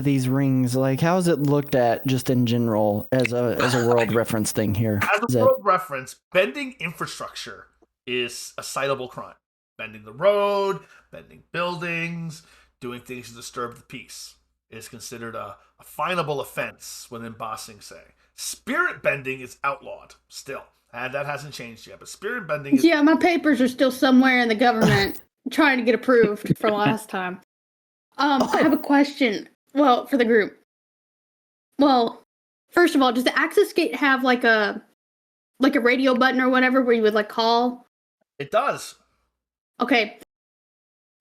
C: these rings? Like, how is it looked at just in general as a world reference thing here?
A: As a world reference, bending infrastructure is a citable crime. Bending the road, bending buildings, doing things to disturb the peace is considered a finable offense within Ba Sing Se. Spirit bending is outlawed still. That hasn't changed yet. But spirit bending is...
E: Yeah, my papers are still somewhere in the government trying to get approved for last time. I have a question. Well, for the group. Well, first of all, does the access gate have like a radio button or whatever where you would like call?
A: It does.
E: Okay.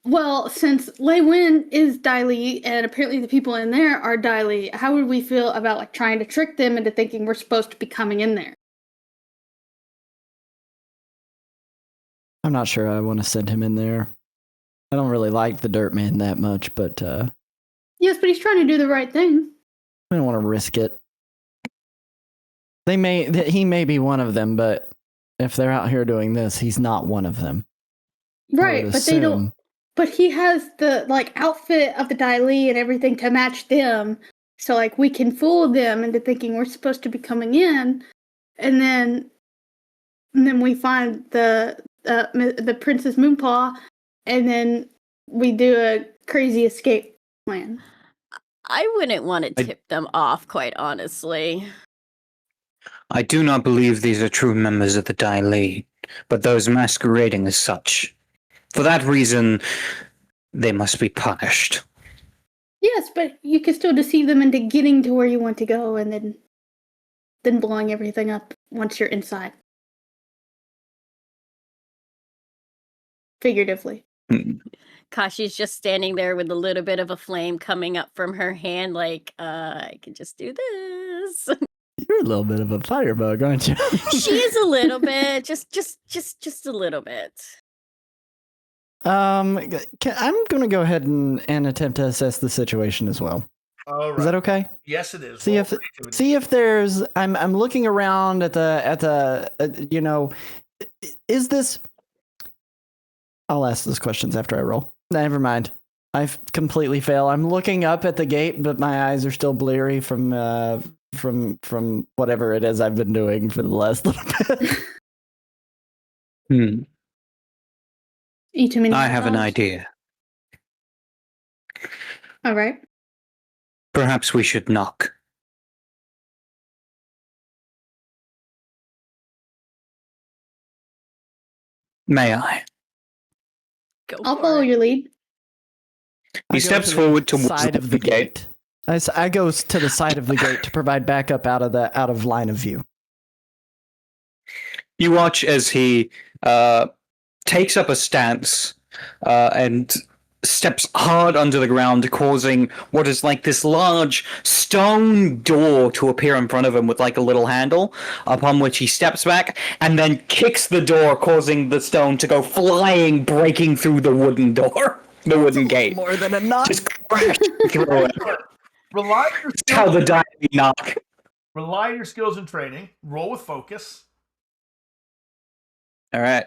E: Well, since Lei Wen is Dai Li, and apparently the people in there are Dai Li, how would we feel about like trying to trick them into thinking we're supposed to be coming in there?
C: I'm not sure I want to send him in there. I don't really like the Dirt Man that much, but
E: Yes, but he's trying to do the right thing.
C: I don't want to risk it. He may be one of them, but if they're out here doing this, he's not one of them.
E: Right, but they don't. But he has the like outfit of the Dai Li and everything to match them, so like we can fool them into thinking we're supposed to be coming in, and then we find the Princess Moonpaw, and then we do a crazy escape plan.
B: I wouldn't want to tip them off, quite honestly.
D: I do not believe these are true members of the Dai Li, but those masquerading as such. For that reason, they must be punished.
E: Yes, but you can still deceive them into getting to where you want to go, and then blowing everything up once you're inside. Figuratively.
B: Kashi's just standing there with a little bit of a flame coming up from her hand, like, I can just do this.
C: You're a little bit of a firebug, aren't you?
B: She is a little bit, just a little bit.
C: I'm going to go ahead and attempt to assess the situation as well.
A: All right.
C: Is that okay?
A: Yes, it is.
C: See if there's. I'm looking around at the is this? I'll ask those questions after I roll. Never mind. I completely fail. I'm looking up at the gate, but my eyes are still bleary from whatever it is I've been doing for the last little bit.
E: Eat too many
D: I
E: hot
D: have an
E: dogs?
D: idea.
E: All right.
D: Perhaps we should knock. May I?
E: I'll follow your lead.
D: He steps forward towards
C: side of the gate. I go to the side of the gate to provide backup out of line of view.
D: You watch as he takes up a stance and steps hard under the ground, causing what is like this large stone door to appear in front of him with like a little handle, upon which he steps back and then kicks the door, causing the stone to go flying, breaking through the wooden door, the wooden gate.
C: More than a knock.
D: Just crash through it.
A: Rely on your
D: That's how the die knock.
A: Rely on your skills and training. Roll with focus.
D: All right.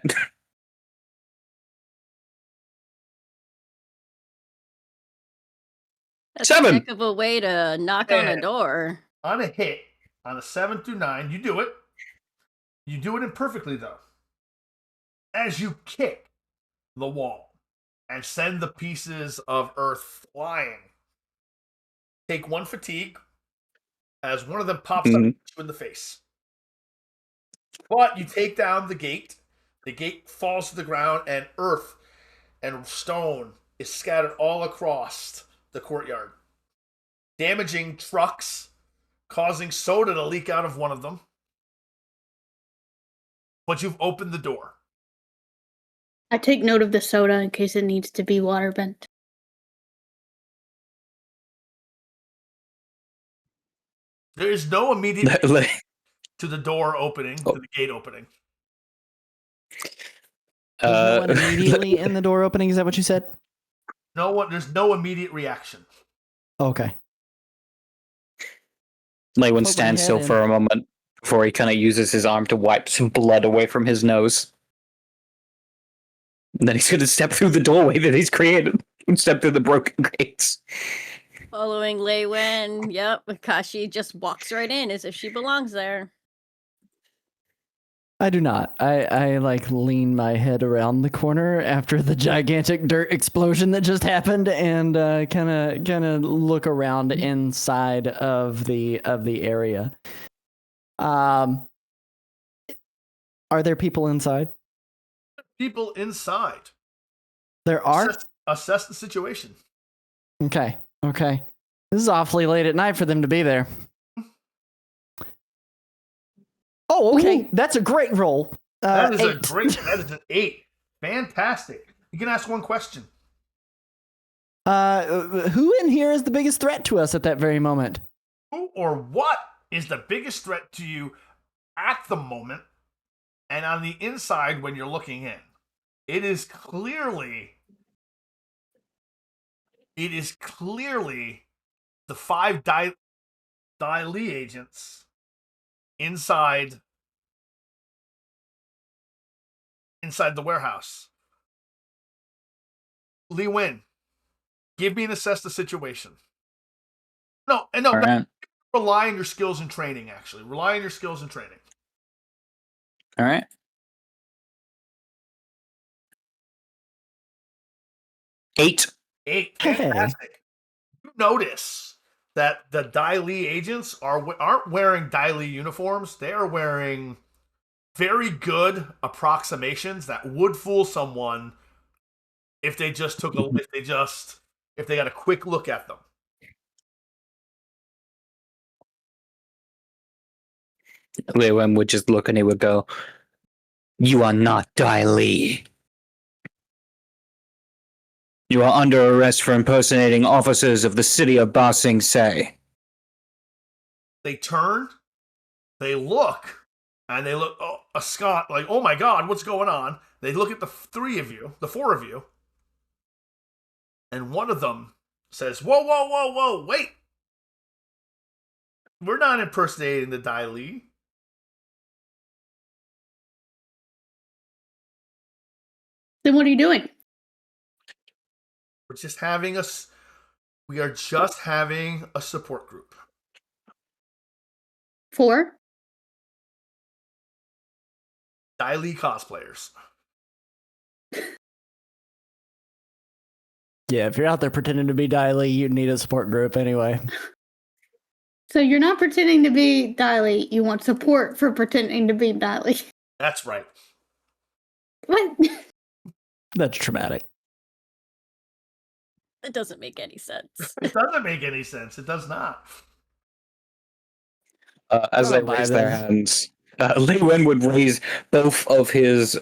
B: That's
D: 7.
B: a heck of a way to knock on a door.
A: On a hit, on a 7 through 9, you do it. You do it imperfectly, though. As you kick the wall and send the pieces of earth flying, take 1 fatigue as one of them pops up you in the face. But you take down the gate. The gate falls to the ground, and earth and stone is scattered all across the courtyard, damaging trucks, causing soda to leak out of one of them. But you've opened the door.
E: I take note of the soda in case it needs to be water bent.
A: There is no immediate to the door opening, to the gate opening.
C: No one immediately in the door opening. Is that what you said?
A: No one. There's no immediate reaction.
C: Okay.
D: Lewin stands still for a moment before he kind of uses his arm to wipe some blood away from his nose. And then he's going to step through the doorway that he's created and step through the broken gates.
B: Following Lei Wen, yep, Kashi just walks right in as if she belongs there.
C: I do not. I like lean my head around the corner after the gigantic dirt explosion that just happened, and kind of look around inside of the area. Are there people inside?
A: People inside.
C: There are?
A: Assess the situation.
C: Okay. This is awfully late at night for them to be there. Oh, okay.
E: Ooh.
C: That's a great roll.
A: That is
C: 8.
A: that is an 8. Fantastic. You can ask one question.
C: Who in here is the biggest threat to us at that very moment?
A: Who or what is the biggest threat to you at the moment and on the inside when you're looking in? It is clearly the 5 Lee agents inside the warehouse. Lee Win, give me and assess the situation. No.
D: Right.
A: Rely on your skills and training, actually. Rely on your skills and training.
D: All right. 8.
A: 8.
C: Hey.
A: Fantastic. You notice that the Dai Li agents aren't wearing Dai Li uniforms. They are wearing very good approximations that would fool someone if they just took if they got a quick look at them.
D: Lewin would just look and he would go, "You are not Dai Li. You are under arrest for impersonating officers of the city of Ba Sing Se."
A: They turn, they look, and they look askant, like, oh my god, what's going on? They look at the 4 of you, and one of them says, whoa, wait. We're not impersonating the Dai Li.
E: Then what are you doing?
A: We are just having a support group.
E: 4?
A: Dai Li cosplayers.
C: Yeah, if you're out there pretending to be Dai Li, you need a support group anyway.
E: So you're not pretending to be Dai Li. You want support for pretending to be Dai Li.
A: That's right.
E: What?
C: That's traumatic.
B: It doesn't make any sense.
A: It doesn't make any sense. It does not.
D: As they raise their hands, Lee Wen would raise both of his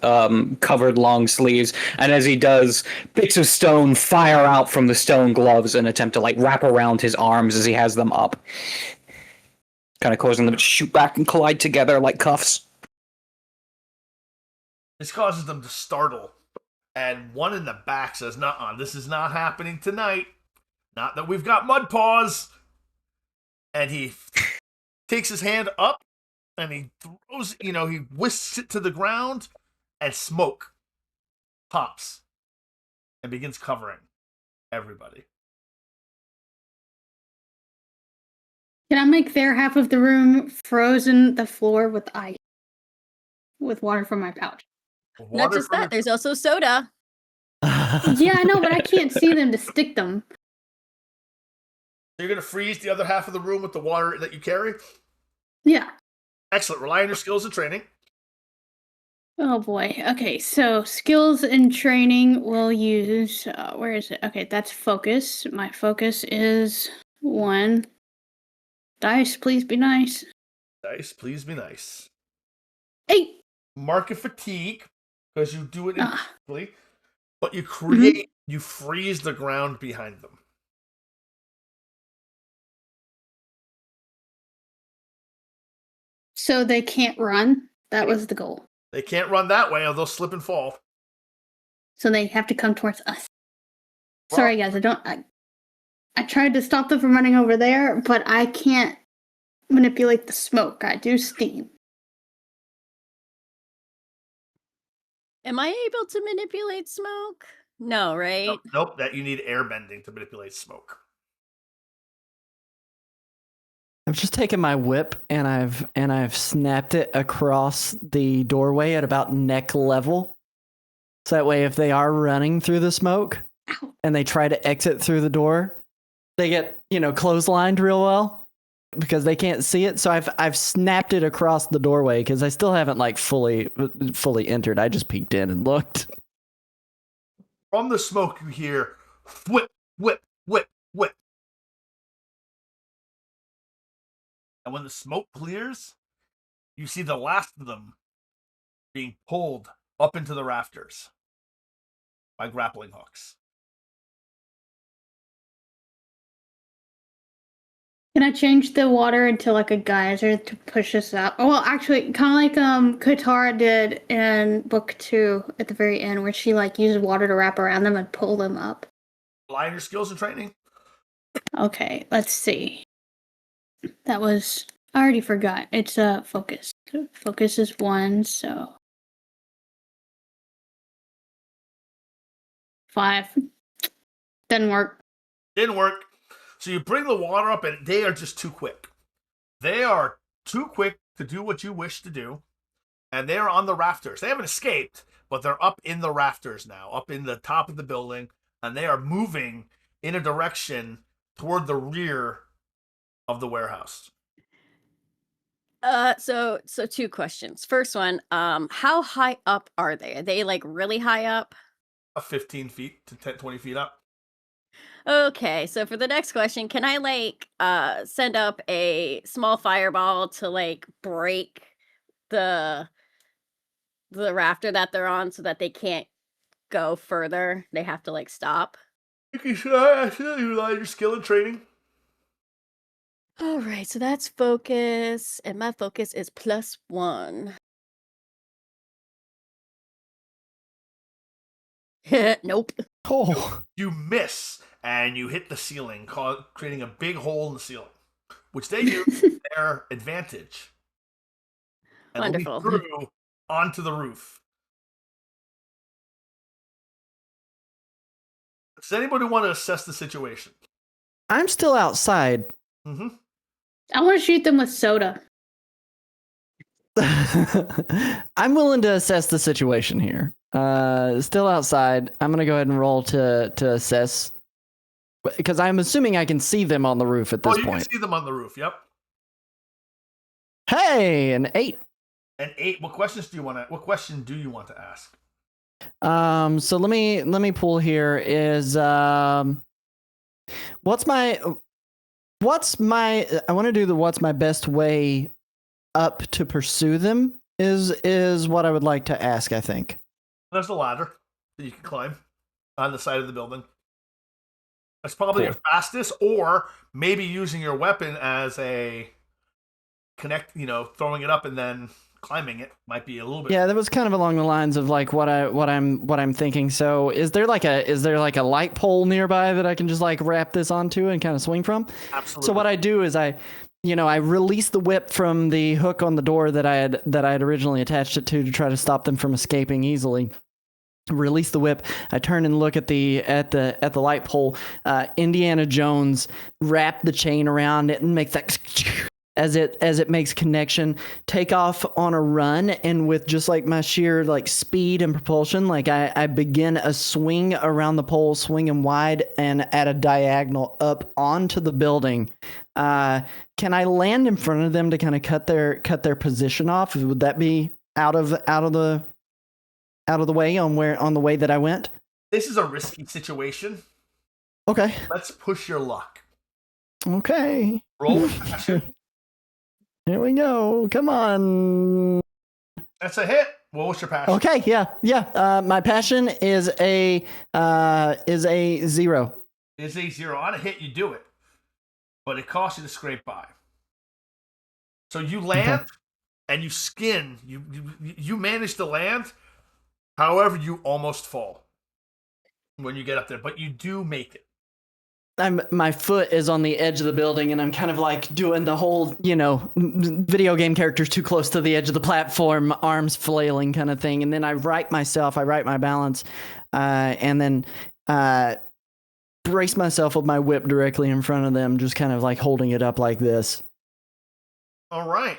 D: covered long sleeves, and as he does, bits of stone fire out from the stone gloves and attempt to wrap around his arms as he has them up, kind of causing them to shoot back and collide together like cuffs.
A: This causes them to startle, and one in the back says, "Nuh-uh, this is not happening tonight. Not that we've got Mudpaws." And he takes his hand up and he throws, he whisks it to the ground, and smoke pops and begins covering everybody.
E: Can I make their half of the room frozen the floor with ice? With water from my pouch.
B: Not just that, there's also soda.
E: Yeah, I know, but I can't see them to stick them.
A: So you're going to freeze the other half of the room with the water that you carry?
E: Yeah.
A: Excellent. Rely on your skills and training.
E: Oh boy. Okay, so skills and training we'll use. Where is it? Okay, that's focus. My focus is 1. Dice, please be nice.
A: Dice, please be nice.
E: 8.
A: Mark of fatigue, because you do it
E: Ah.
A: instantly, but you you freeze the ground behind them.
E: So they can't run. That was the goal.
A: They can't run that way or they'll slip and fall.
E: So they have to come towards us. Sorry, guys. I tried to stop them from running over there, but I can't manipulate the smoke. I do steam.
B: Am I able to manipulate smoke? No, right?
A: Nope, that you need air bending to manipulate smoke.
C: I've just taken my whip and I've snapped it across the doorway at about neck level. So that way if they are running through the smoke and they try to exit through the door, they get, clotheslined real well. because they can't see it. So I've snapped it across the doorway because I still haven't like fully entered. I just peeked in and looked.
A: From the smoke, you hear whip, whip, whip, whip. And when the smoke clears, you see the last of them being pulled up into the rafters by grappling hooks.
E: Can I change the water into like a geyser to push us up? Oh, well, actually, kind of like Katara did in book 2 at the very end, where she like uses water to wrap around them and pull them up.
A: Rely on your skills and training.
E: Okay, let's see. That was I already forgot. It's focus. Focus is 1, so 5. Didn't work.
A: Didn't work. So you bring the water up, and they are just too quick. They are too quick to do what you wish to do, and they are on the rafters. They haven't escaped, but they're up in the rafters now, up in the top of the building, and they are moving in a direction toward the rear of the warehouse.
B: So 2 questions. First one, how high up are they? Are they like really high up?
A: 15 feet to 10, 20 feet up.
B: Okay, so for the next question, can I like send up a small fireball to like break the rafter that they're on so that they can't go further? They have to like stop.
A: You can rely on your skill and training.
B: All right, so that's focus, and my focus is +1. Nope.
C: Oh,
A: You miss, and you hit the ceiling, creating a big hole in the ceiling, which they use to their advantage. And
B: Wonderful.
A: leap through onto the roof. Does anybody want to assess the situation?
C: I'm still outside.
A: Mm-hmm.
E: I want to shoot them with soda.
C: I'm willing to assess the situation here. Still outside. I'm gonna go ahead and roll to assess, because I'm assuming I can see them on the roof at this
A: you
C: point.
A: can see them on the roof. Yep.
C: Hey, an 8.
A: An 8. What question do you want to ask?
C: So let me pull here. Is what's my I want to do the what's my best way up to pursue them is what I would like to ask, I think.
A: There's a ladder that you can climb on the side of the building. That's probably
C: Cool.
A: your fastest, or maybe using your weapon as a connect, throwing it up and then climbing it might be a little bit.
C: Yeah, that was kind of along the lines of like what I'm thinking. So is there like a light pole nearby that I can just like wrap this onto and kind of swing from?
A: Absolutely.
C: So what I do is I release the whip from the hook on the door that I had originally attached it to try to stop them from escaping easily. Release the whip. I turn and look at the light pole. Indiana Jones wrap the chain around it and make that as it makes connection. Take off on a run, and with just like my sheer like speed and propulsion, like I begin a swing around the pole, swinging wide and at a diagonal up onto the building. Can I land in front of them to kind of cut their position off? Would that be out of the way on the way that I went?
A: This is a risky situation.
C: Okay.
A: Let's push your luck.
C: Okay.
A: Roll with passion.
C: Here we go. Come on.
A: That's a hit. What was your passion?
C: Okay. Yeah. My passion is a 0.
A: It's a 0. On a hit, you do it, but it costs you to scrape by. So you land and you skin. You manage to land. However, you almost fall when you get up there, but you do make it.
C: My foot is on the edge of the building, and I'm kind of like doing the whole, video game characters too close to the edge of the platform, arms flailing kind of thing. And then I right my balance, and then brace myself with my whip directly in front of them, just kind of like holding it up like this.
A: All right.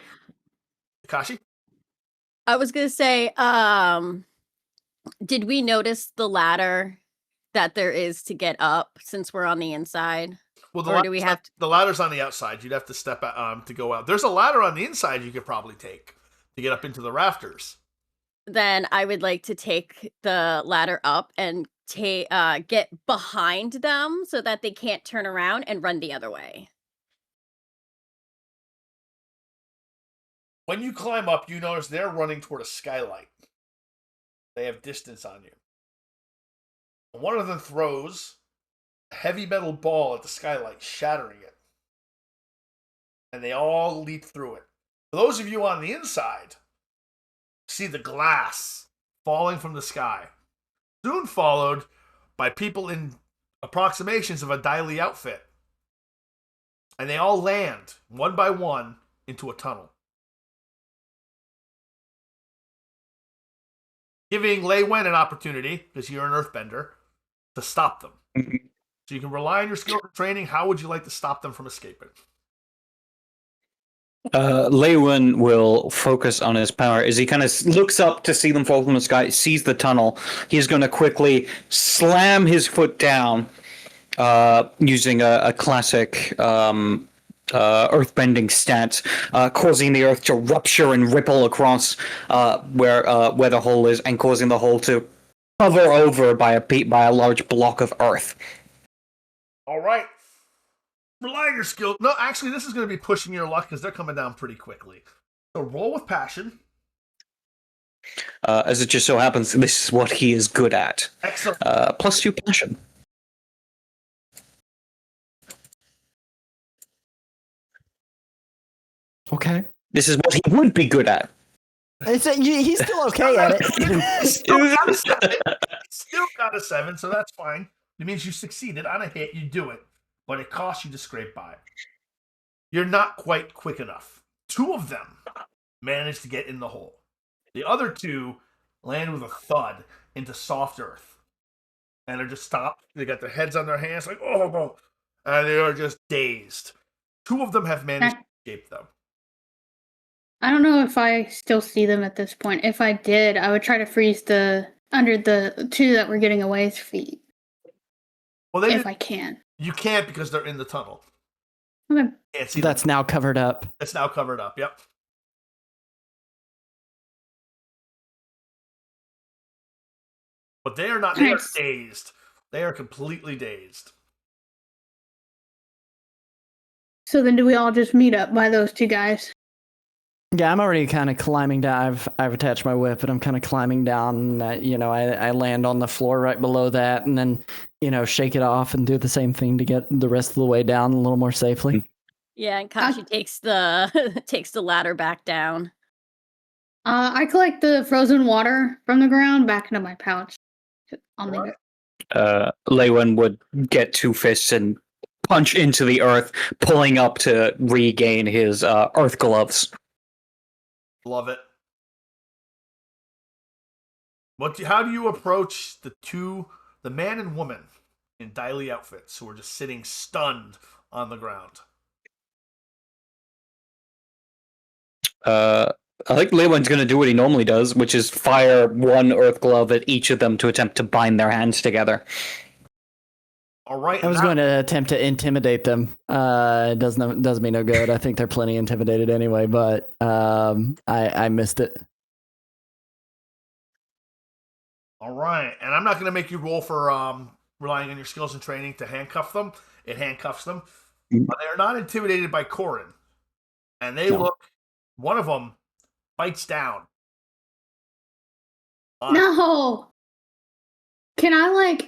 A: Kashi?
B: I was gonna say, did we notice the ladder that there is to get up since we're on the inside?
A: Well,
B: Or do we have to?
A: the ladder's on the outside. You'd have to step out to go out. There's a ladder on the inside you could probably take to get up into the rafters.
B: Then I would like to take the ladder up and get behind them so that they can't turn around and run the other way.
A: When you climb up, you notice they're running toward a skylight. They have distance on you. One of them throws a heavy metal ball at the skylight, shattering it. And they all leap through it. For those of you on the inside, see the glass falling from the sky. Soon followed by people in approximations of a daily outfit. And they all land, one by one, into a tunnel. Giving Lei Wen an opportunity, because you're an earthbender, to stop them. So you can rely on your skill and training. How would you like to stop them from escaping?
D: Lei Wen will focus on his power as he kind of looks up to see them fall from the sky, sees the tunnel. He's going to quickly slam his foot down using a classic earthbending stance, causing the earth to rupture and ripple across where the hole is, and causing the hole to cover over by a large block of earth.
A: All right. Rely on your skill. No, actually, this is going to be pushing your luck because they're coming down pretty quickly. So roll with passion.
D: As it just so happens, this is what he is good at.
A: Excellent.
D: +2 passion.
C: Okay.
D: This is what he would be good at.
C: He's still okay at it.
A: Still got a 7, so that's fine. It means you succeeded on a hit. You do it, but it costs you to scrape by. You're not quite quick enough. 2 of them managed to get in the hole. The other 2 land with a thud into soft earth, and they're just stopped. They got their heads on their hands, like oh, and they are just dazed. 2 of them have managed to escape, though.
E: I don't know if I still see them at this point. If I did, I would try to freeze under the 2 that were getting away's feet.
A: Well,
E: if I can.
A: You can't because they're in the tunnel.
E: Okay.
A: Can't see
C: That's
A: them.
C: now covered up.
A: It's now covered up, yep. But they are not, they are dazed. They are completely dazed.
E: So then do we all just meet up by those 2 guys?
C: Yeah, I'm already kind of climbing down. I've attached my whip, and I'm kind of climbing down. And, I land on the floor right below that, and then, shake it off and do the same thing to get the rest of the way down a little more safely.
B: Yeah, and Kashi takes the ladder back down.
E: I collect the frozen water from the ground back into my pouch.
D: Lei Wen would get 2 fists and punch into the earth, pulling up to regain his earth gloves.
A: Love it. How do you approach the man and woman in daily outfits who are just sitting stunned on the ground?
D: I think Lei Wen's going to do what he normally does, which is fire 1 earth glove at each of them to attempt to bind their hands together.
A: All right.
C: I was going to attempt to intimidate them. It does me no good. I think they're plenty intimidated anyway, but I missed it.
A: All right. And I'm not going to make you roll for relying on your skills and training to handcuff them. It handcuffs them. But they are not intimidated by Corin. And they look, one of them bites down.
E: No! Can I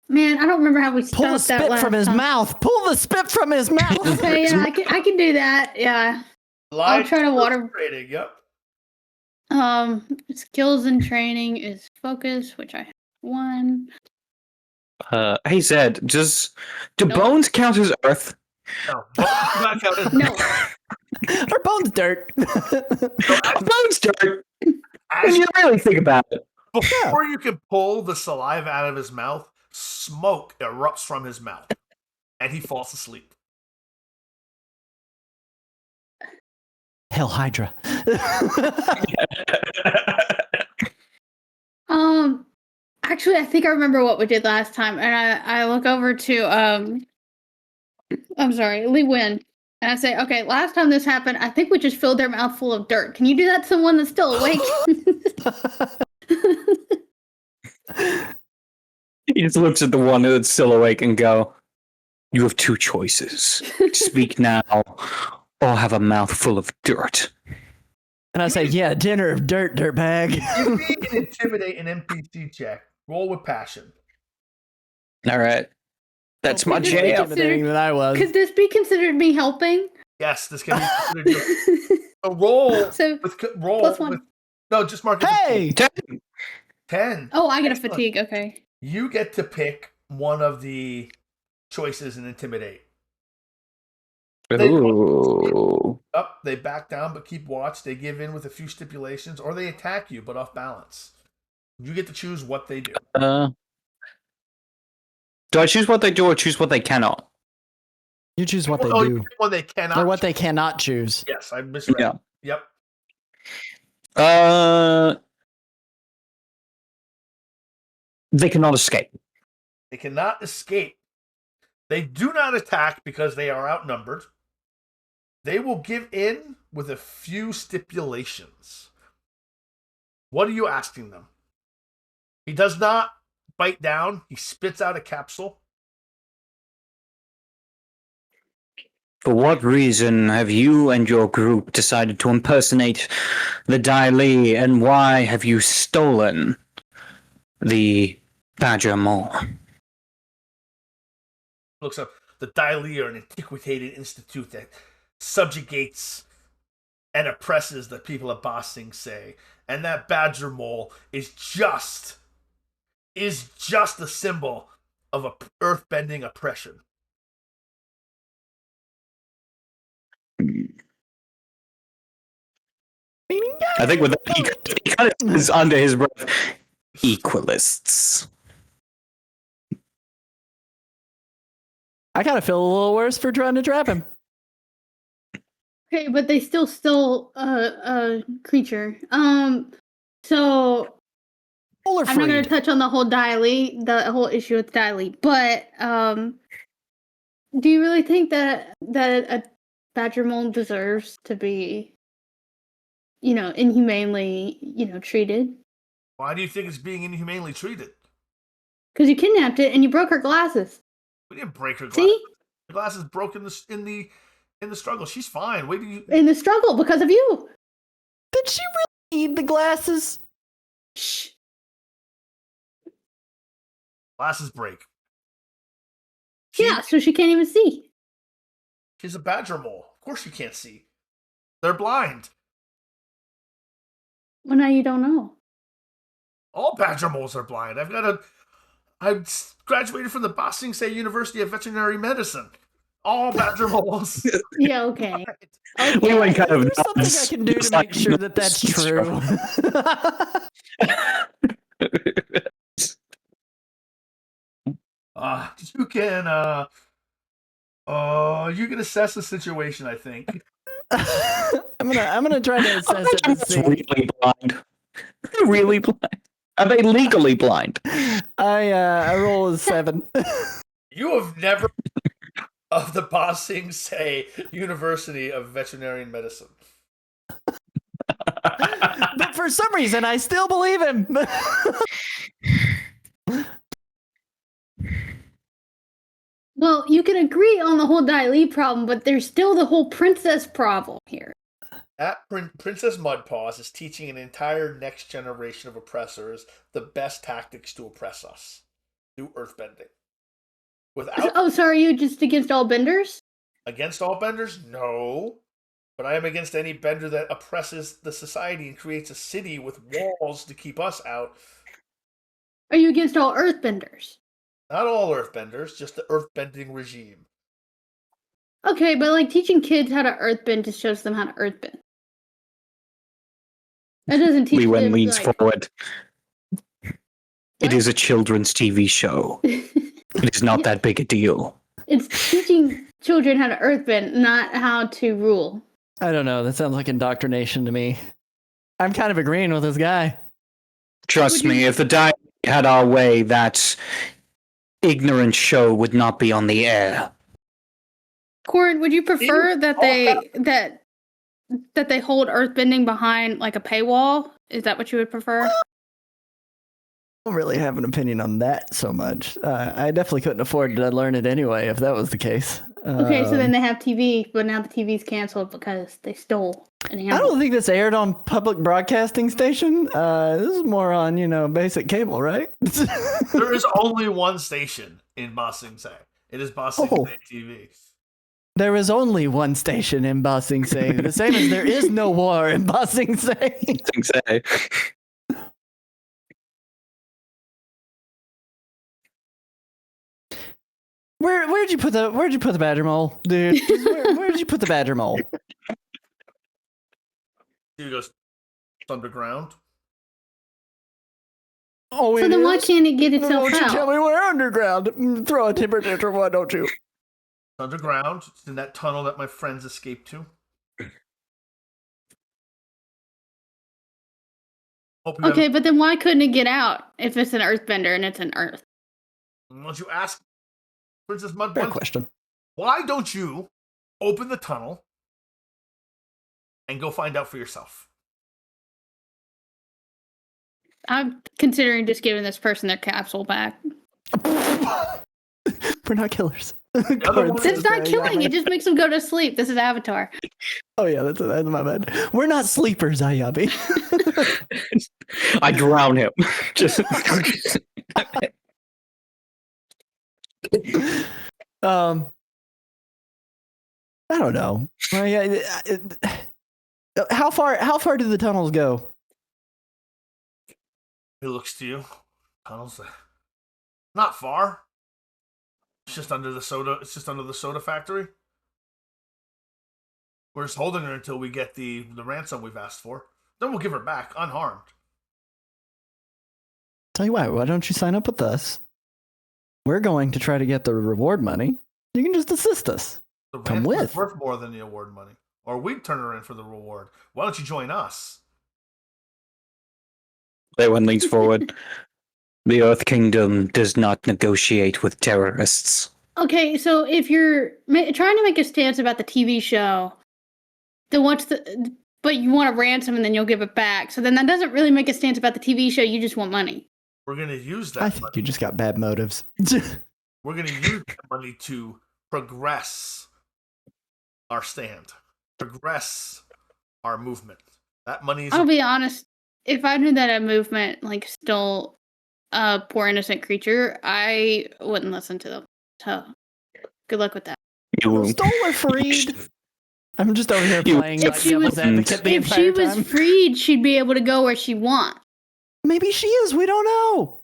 E: man, I don't remember how we stopped
C: Pull the spit from his mouth. Pull the spit from his mouth.
E: Okay, yeah, I can do that. Yeah. I'll try to water.
A: Training, yep.
E: Skills and training is focus, which I have 1.
D: Hey Zed, do bones count as earth?
A: No, bones do not count as
E: No.
C: Or bones dirt.
D: Bones dirt. When you really think about it.
A: Before you can pull the saliva out of his mouth, smoke erupts from his mouth, and he falls asleep.
C: Hell Hydra.
E: Actually, I think I remember what we did last time, and I look over to I'm sorry, Lee Win. And I say, okay, last time this happened, I think we just filled their mouth full of dirt. Can you do that to someone that's still awake?
D: He just looks at the one that's still awake and go, "You have two choices. Speak now, or have a mouth full of dirt."
C: And I say, yeah, dinner of dirt, dirtbag.
A: Give me an intimidate an NPC check. Roll with passion.
D: All right. That's my
E: Could this be
D: jam.
C: Intimidating than I was.
E: Could this be considered me helping?
A: Yes, this can be considered a roll.
E: So
A: Roll
E: plus one.
A: with, no, just mark it.
C: Hey!
A: 10.
E: Oh, I get a
A: Excellent.
E: fatigue. Okay.
A: You get to pick one of the choices and intimidate.
D: Ooh.
A: Up, they back down but keep watch. They give in with a few stipulations, or they attack you but off balance. You get to choose what they do.
D: Do I choose what they do or choose what they cannot?
C: You choose what they
A: You
C: do.
A: pick one they cannot.
C: Or what they cannot choose.
A: Yes, I misread.
D: Yeah.
A: Yep.
D: They cannot escape.
A: They cannot escape. They do not attack because they are outnumbered. They will give in with a few stipulations. What are you asking them? He does not bite down. He spits out a capsule.
D: For what reason have you and your group decided to impersonate the Dai Li, and why have you stolen the Badger Mole?
A: Looks up. The Dai Li are an antiquated institute that subjugates and oppresses the people of Ba Sing Se. And that Badger Mole is just a symbol of a earthbending oppression.
D: I think with that, he kind of is under his breath. Equalists.
C: I kind of feel a little worse for trying to trap him.
E: Okay, but they still stole a creature. So
C: Polar
E: I'm not going
C: freed.
E: to touch on the whole the whole issue with Diley, but do you really think that a badger mole deserves to be, inhumanely, treated?
A: Why do you think it's being inhumanely treated?
E: Because you kidnapped it and you broke her glasses.
A: We didn't break her glasses.
E: See?
A: The glasses broke in the struggle. She's fine. Wait till you.
E: In the struggle because of you.
C: Did she really need the glasses?
E: Shh.
A: Glasses break.
E: Yeah, so she can't even see.
A: She's a badger mole. Of course she can't see. They're blind.
E: Well, now you don't know.
A: All badger moles are blind. I graduated from the Ba Sing Se University of Veterinary Medicine. All badger moles.
E: Yeah, okay.
D: We went kind of
C: There's something I can do to make sure that that's true.
A: You can assess the situation, I think.
C: I'm gonna try to assess it and see.
D: Really blind. Really blind. Are they legally blind?
C: I roll a 7.
A: You have never of the Ba Sing Se University of Veterinary Medicine.
C: But for some reason, I still believe him.
E: Well, you can agree on the whole Dai Li problem, but there's still the whole princess problem here.
A: That Princess Mudpaws is teaching an entire next generation of oppressors the best tactics to oppress us through earthbending.
E: Oh, sorry, you just against all benders?
A: Against all benders? No. But I am against any bender that oppresses the society and creates a city with walls to keep us out.
E: Are you against all earthbenders?
A: Not all earthbenders, just the earthbending regime.
E: Okay, but like teaching kids how to earthbend just shows them how to earthbend. That doesn't teach
D: Lee Wen
E: them,
D: leans
E: like...
D: forward. It is a children's TV show. It is not that big a deal.
E: It's teaching children how to earthbend, not how to rule.
C: I don't know. That sounds like indoctrination to me. I'm kind of agreeing with this guy.
D: Trust me, if the Dai had our way, that ignorant show would not be on the air.
E: Corin, would you prefer that
A: Oh,
E: they hold earthbending behind like a paywall? Is that what you would prefer?
C: I don't really have an opinion on that so much. I definitely couldn't afford to learn it anyway if that was the case.
E: Okay, so then they have TV, but now the TV's canceled because they stole an animal.
C: I don't think this aired on public broadcasting station. This is more on, basic cable, right?
A: There is only one station in Ba Sing Se. It is Ba Sing Se
C: Oh.
A: TV.
C: There is only one station in Ba Sing Se. The same as there is no war in Ba Sing Se.
D: Think so.
C: Where'd you put the badger mole, dude? Where'd you put the badger mole?
A: He goes, it's underground.
C: Oh,
E: So
C: it
E: then why
C: is?
E: can't it get
C: Why
E: itself
C: don't you tell
E: out?
C: me we're underground? Throw a timber tantrum, why don't you?
A: It's underground. It's in that tunnel that my friends escaped to. Hope you
E: Okay, but then why couldn't it get out if it's an earthbender and it's an earth?
A: Why don't you ask Princess
C: Fair
A: Mudpaws,
C: question.
A: why don't you open the tunnel and go find out for yourself?
E: I'm considering just giving this person their capsule back.
C: We're not killers.
A: other
C: Corin
A: one-
C: says
E: It's not
C: that,
E: killing,
C: yeah.
E: it just makes them go to sleep. This is Avatar.
C: Oh yeah, that's my bad. We're not sleepers, Ayabi.
D: I drown him. Just
C: I don't know. How far do the tunnels go?
A: He looks to you. Tunnel's not far. It's just under the soda. It's just under the soda factory. We're just holding her until we get the ransom we've asked for. Then we'll give her back unharmed.
C: Tell you what, why don't you sign up with us? We're going to try to get the reward money. You can just assist us.
A: The
C: Come
A: ransom is
C: with.
A: worth more than the award money, or we'd turn her in for the reward. Why don't you join us?
D: everyone leans forward. The Earth Kingdom does not negotiate with terrorists.
E: Okay, so if you're trying to make a stance about the TV show, but you want a ransom and then you'll give it back. So then that doesn't really make a stance about the TV show. You just want money.
A: We're gonna use that
C: I think
A: money.
C: you just got bad motives.
A: We're gonna use that money to progress our stand, progress our movement. That money is
E: I'll be honest. If I knew that a movement like stole a poor innocent creature, I wouldn't listen to them. So good luck with that.
D: You
C: Stole or freed? I'm just over here
D: You-
C: playing
E: If she was-
C: devil's advocate the
E: If she
C: entire
E: was
C: time.
E: freed, she'd be able to go where she wants.
C: Maybe she is. We don't know.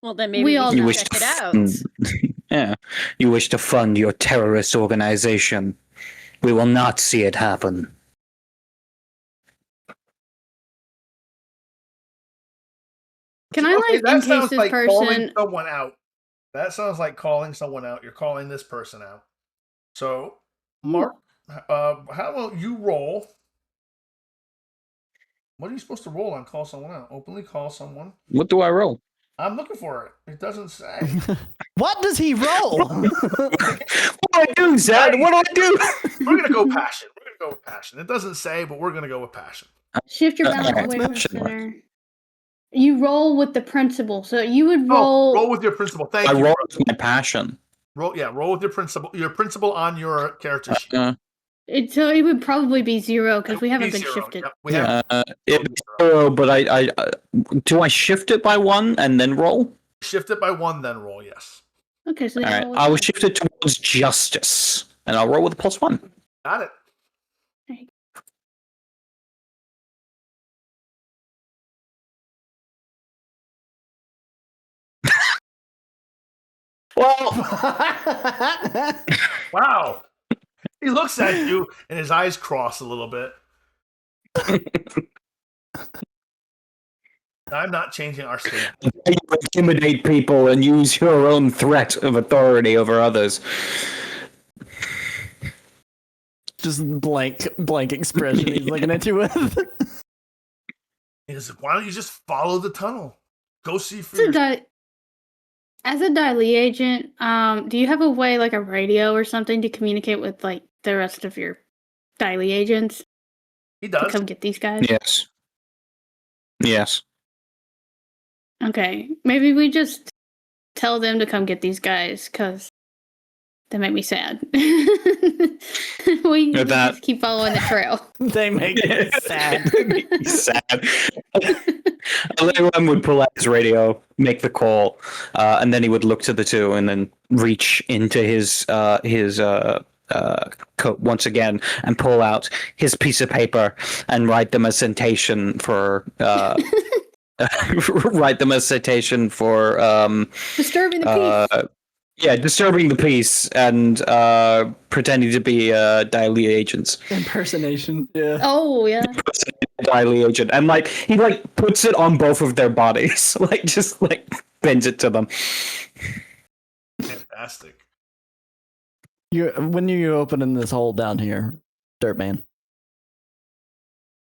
B: Well, then maybe
E: We
B: we
E: all
B: should
E: know.
B: check it out.
D: Yeah. You wish to fund your terrorist organization. We will not see it happen.
E: Can I
A: Okay,
E: like
A: that
E: in case
A: sounds
E: this
A: like calling
E: person?
A: someone out. That sounds like calling someone out. You're calling this person out. So, Mark, how about you roll? What are you supposed to roll on? Call someone out. Openly call someone.
D: What do I roll?
A: I'm looking for it. It doesn't say.
C: What does he roll?
D: What do I do, Zed? What do I do?
A: We're gonna go passion. We're gonna go with passion. It doesn't say, but we're gonna go with passion.
E: Shift your balance
D: alright,
E: away from the
D: should work.
E: center. You roll with the principal, so you would
A: Oh,
E: roll.
A: roll with your principal. Thank
D: I
A: you.
D: roll
A: bro.
D: with my passion.
A: Roll, yeah, roll with your principal. Your principal on your character sheet.
E: So it would probably be 0 because we haven't been
A: Zero.
E: shifted.
A: Yep, we have
D: It's 0, but I do I shift it by 1 and then roll?
A: shift it by 1, then roll. Yes,
E: Okay, so
D: All
E: then
D: right,
E: roll with
D: I will
E: one.
D: shift it towards justice, and I'll roll with a +1.
A: got it.
D: Well,
A: Wow. He looks at you and his eyes cross a little bit. I'm not changing our stance.
D: you intimidate people and use your own threat of authority over others.
C: Just blank expression he's looking at you with.
A: He goes, why don't you just follow the tunnel? Go see for
E: It's a
A: yourself.
E: As a Dali agent, do you have a way, like a radio or something, to communicate with like the rest of your Dali agents
A: He
E: to
A: does.
E: come get these guys?
D: Yes. Yes.
E: Okay, maybe we just tell them to come get these guys because they make me sad. we
D: that-
E: just keep following the trail.
C: They make me sad.
D: He's sad. Lewin would pull out his radio, make the call, and then he would look to the two and then reach into his coat once again and pull out his piece of paper and write them a citation for disturbing
E: the peace.
D: disturbing the peace and pretending to be Daily agents.
C: Impersonation. Yeah.
E: Oh yeah.
D: Daily agent, and like he like puts it on both of their bodies, like just like bends it to them.
A: Fantastic.
C: When you opening this hole down here, Dirtman?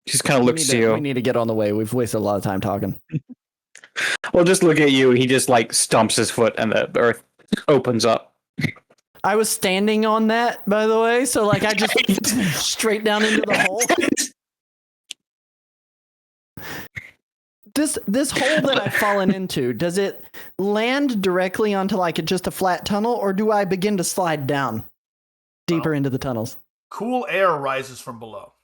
D: Just kind of looks to you.
C: We need to get on the way. We've wasted a lot of time talking.
D: Well, just look at you. He just like stomps his foot, and the earth opens up.
C: I was standing on that, by the way, so like I just straight down into the hole. This hole that I've fallen into, does it land directly onto like just a flat tunnel, or do I begin to slide down deeper into the tunnels?
A: Cool air rises from below,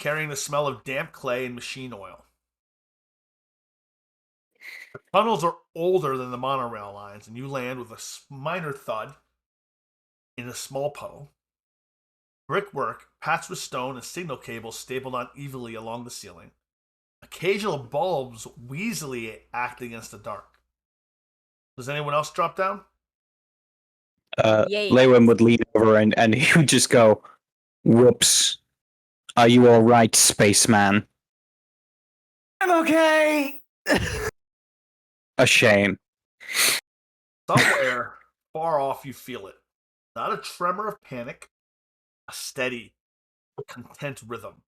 A: carrying the smell of damp clay and machine oil. The tunnels are older than the monorail lines, and you land with a minor thud in a small puddle. Brickwork, patched with stone, and signal cables stapled unevenly along the ceiling. Occasional bulbs wheezily act against the dark. Does anyone else drop down?
B: Yay.
D: Lewin would lean over and he would just go, "Whoops. Are you all right, spaceman?"
C: I'm okay.
D: A shame.
A: Somewhere far off you feel it. Not a tremor of panic, a steady, content rhythm.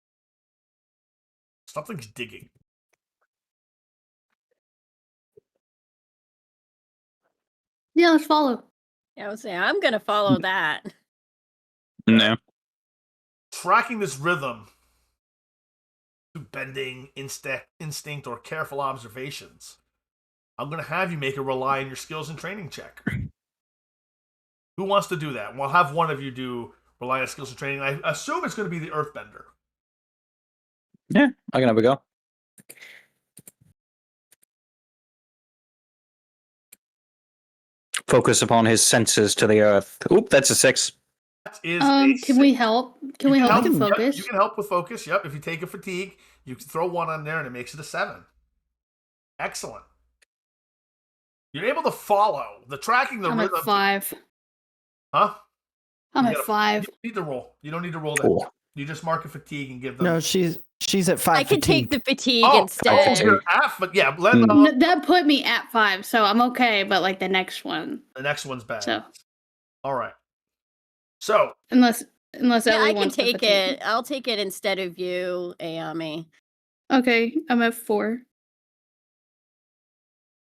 A: Something's digging.
E: Yeah, let's follow.
B: I was saying, I'm going to follow that.
D: No.
A: Tracking this rhythm through bending, instinct, or careful observations, I'm going to have you make a rely on your skills and training check. Who wants to do that? We'll have one of you do rely on skills and training. I assume it's going to be the Earthbender.
D: Yeah, I can have a go. Focus upon his senses to the earth. Oop, that's a 6.
A: That is
E: Can we help? Can we help with
A: Yep,
E: focus?
A: you can help with focus. Yep. If you take a fatigue, you can throw 1 on there and it makes it a 7. Excellent. You're able to follow the tracking the
E: I'm
A: rhythm.
E: at 5.
A: Huh?
E: I'm
A: You
E: at
A: gotta-
E: 5.
A: You need to roll. You don't need to roll that.
D: Cool.
A: You just mark a fatigue and give them.
C: No, she's at 5.
B: I can take the fatigue
A: Oh,
B: instead.
A: you're half, but yeah, let
E: That put me at 5, so I'm okay. But like the next one,
A: the next one's bad.
E: so
A: All right. So
E: unless
B: Yeah,
E: Ellie
B: I can
E: wants the
B: take
E: fatigue.
B: it. I'll take it instead of you, Ayami.
E: Okay, I'm at 4.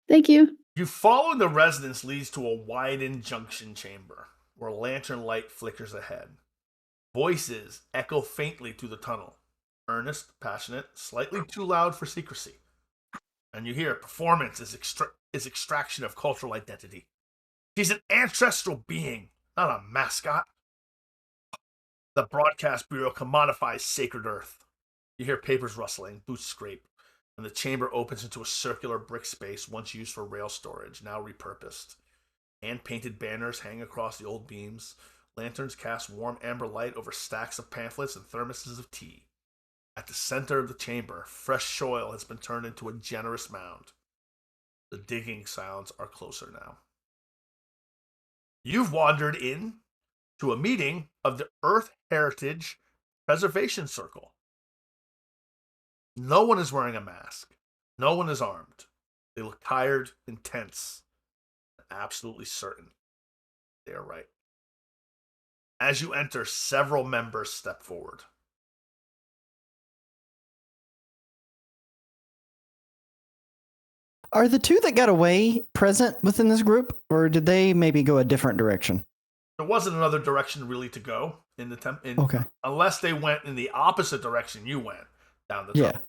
E: Thank you.
A: you follow the residence leads to a widened junction chamber where lantern light flickers ahead. Voices echo faintly through the tunnel. Earnest, passionate, slightly too loud for secrecy. And you hear performance is extraction of cultural identity. She's an ancestral being, not a mascot. The broadcast bureau commodifies sacred earth. You hear papers rustling, boots scrape, and the chamber opens into a circular brick space once used for rail storage, now repurposed. Hand-painted banners hang across the old beams. Lanterns cast warm amber light over stacks of pamphlets and thermoses of tea. At the center of the chamber, fresh soil has been turned into a generous mound. The digging sounds are closer now. You've wandered in to a meeting of the Earth Heritage Preservation Circle. No one is wearing a mask. No one is armed. They look tired, intense, and absolutely certain they are right. As you enter, several members step forward.
C: Are the two that got away present within this group, or did they maybe go a different direction?
A: There wasn't another direction really to go in the
C: Okay.
A: unless they went in the opposite direction you went down the tunnel.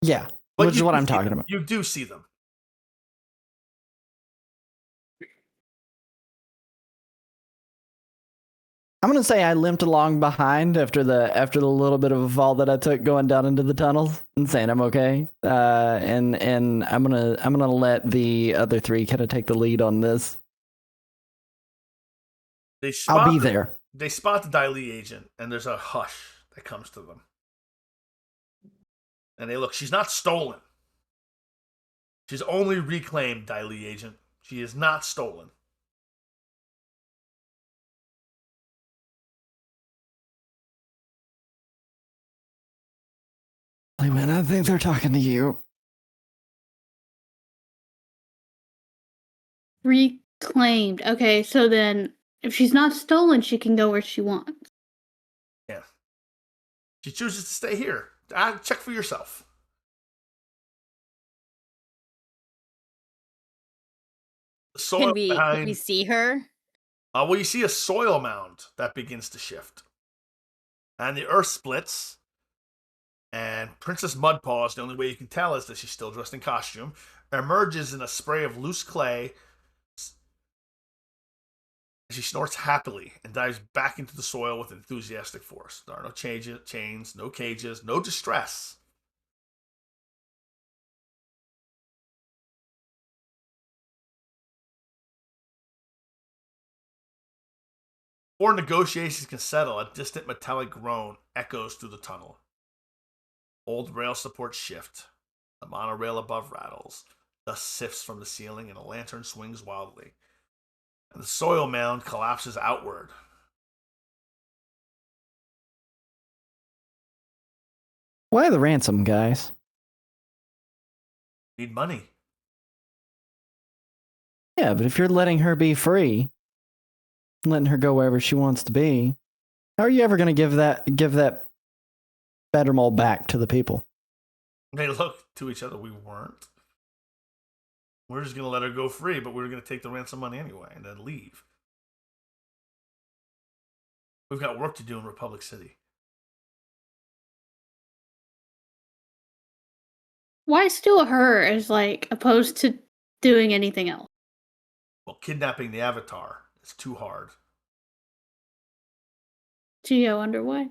C: Yeah.
A: But
C: Which is
A: you
C: what
A: do
C: I'm
A: see
C: talking
A: them.
C: about.
A: You do see them.
C: I'm gonna say I limped along behind after the little bit of a fall that I took going down into the tunnels, and saying I'm okay. And I'm gonna let the other three kind of take the lead on this. I'll be there.
A: They spot the Daily agent, and there's a hush that comes to them. And they look. She's not stolen. She's only reclaimed, Daily agent. She is not stolen.
C: When I think they're talking to you.
E: Reclaimed. Okay, so then if she's not stolen, she can go where she wants.
A: Yeah. She chooses to stay here. Check for yourself. The soil
B: Can we see her?
A: Well, you see a soil mound that begins to shift. And the earth splits. And Princess Mudpaws, the only way you can tell is that she's still dressed in costume, emerges in a spray of loose clay. She snorts happily and dives back into the soil with enthusiastic force. There are no chains, no cages, no distress. Before negotiations can settle, a distant metallic groan echoes through the tunnel. Old rail supports shift. The monorail above rattles. Dust sifts from the ceiling and a lantern swings wildly. And the soil mound collapses outward.
C: Why the ransom, guys?
A: Need money.
C: Yeah, but if you're letting her be free, letting her go wherever she wants to be, how are you ever going to give that better mold back to the people?
A: They look to each other. We weren't. We're just going to let her go free, but we were going to take the ransom money anyway and then leave. We've got work to do in Republic City.
E: Why steal her as opposed to doing anything else?
A: Well, kidnapping the Avatar is too hard.
E: Geo underway.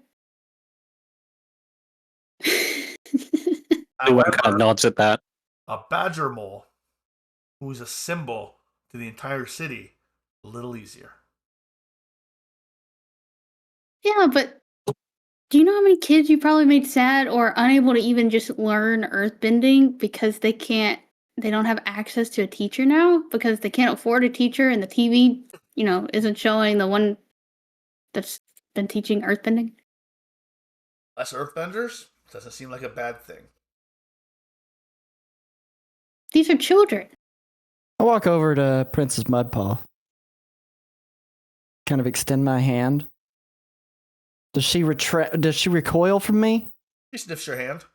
D: Everyone kind of nods at that.
A: A badger mole, who's a symbol to the entire city, a little easier.
E: Yeah, but do you know how many kids you probably made sad or unable to even just learn earthbending because they don't have access to a teacher now because they can't afford a teacher and the TV, isn't showing the one that's been teaching earthbending?
A: Less earthbenders? Doesn't seem like a bad thing.
E: These are children.
C: I walk over to Princess Mudpaw. Kind of extend my hand. Does she recoil from me?
A: She sniffs your hand.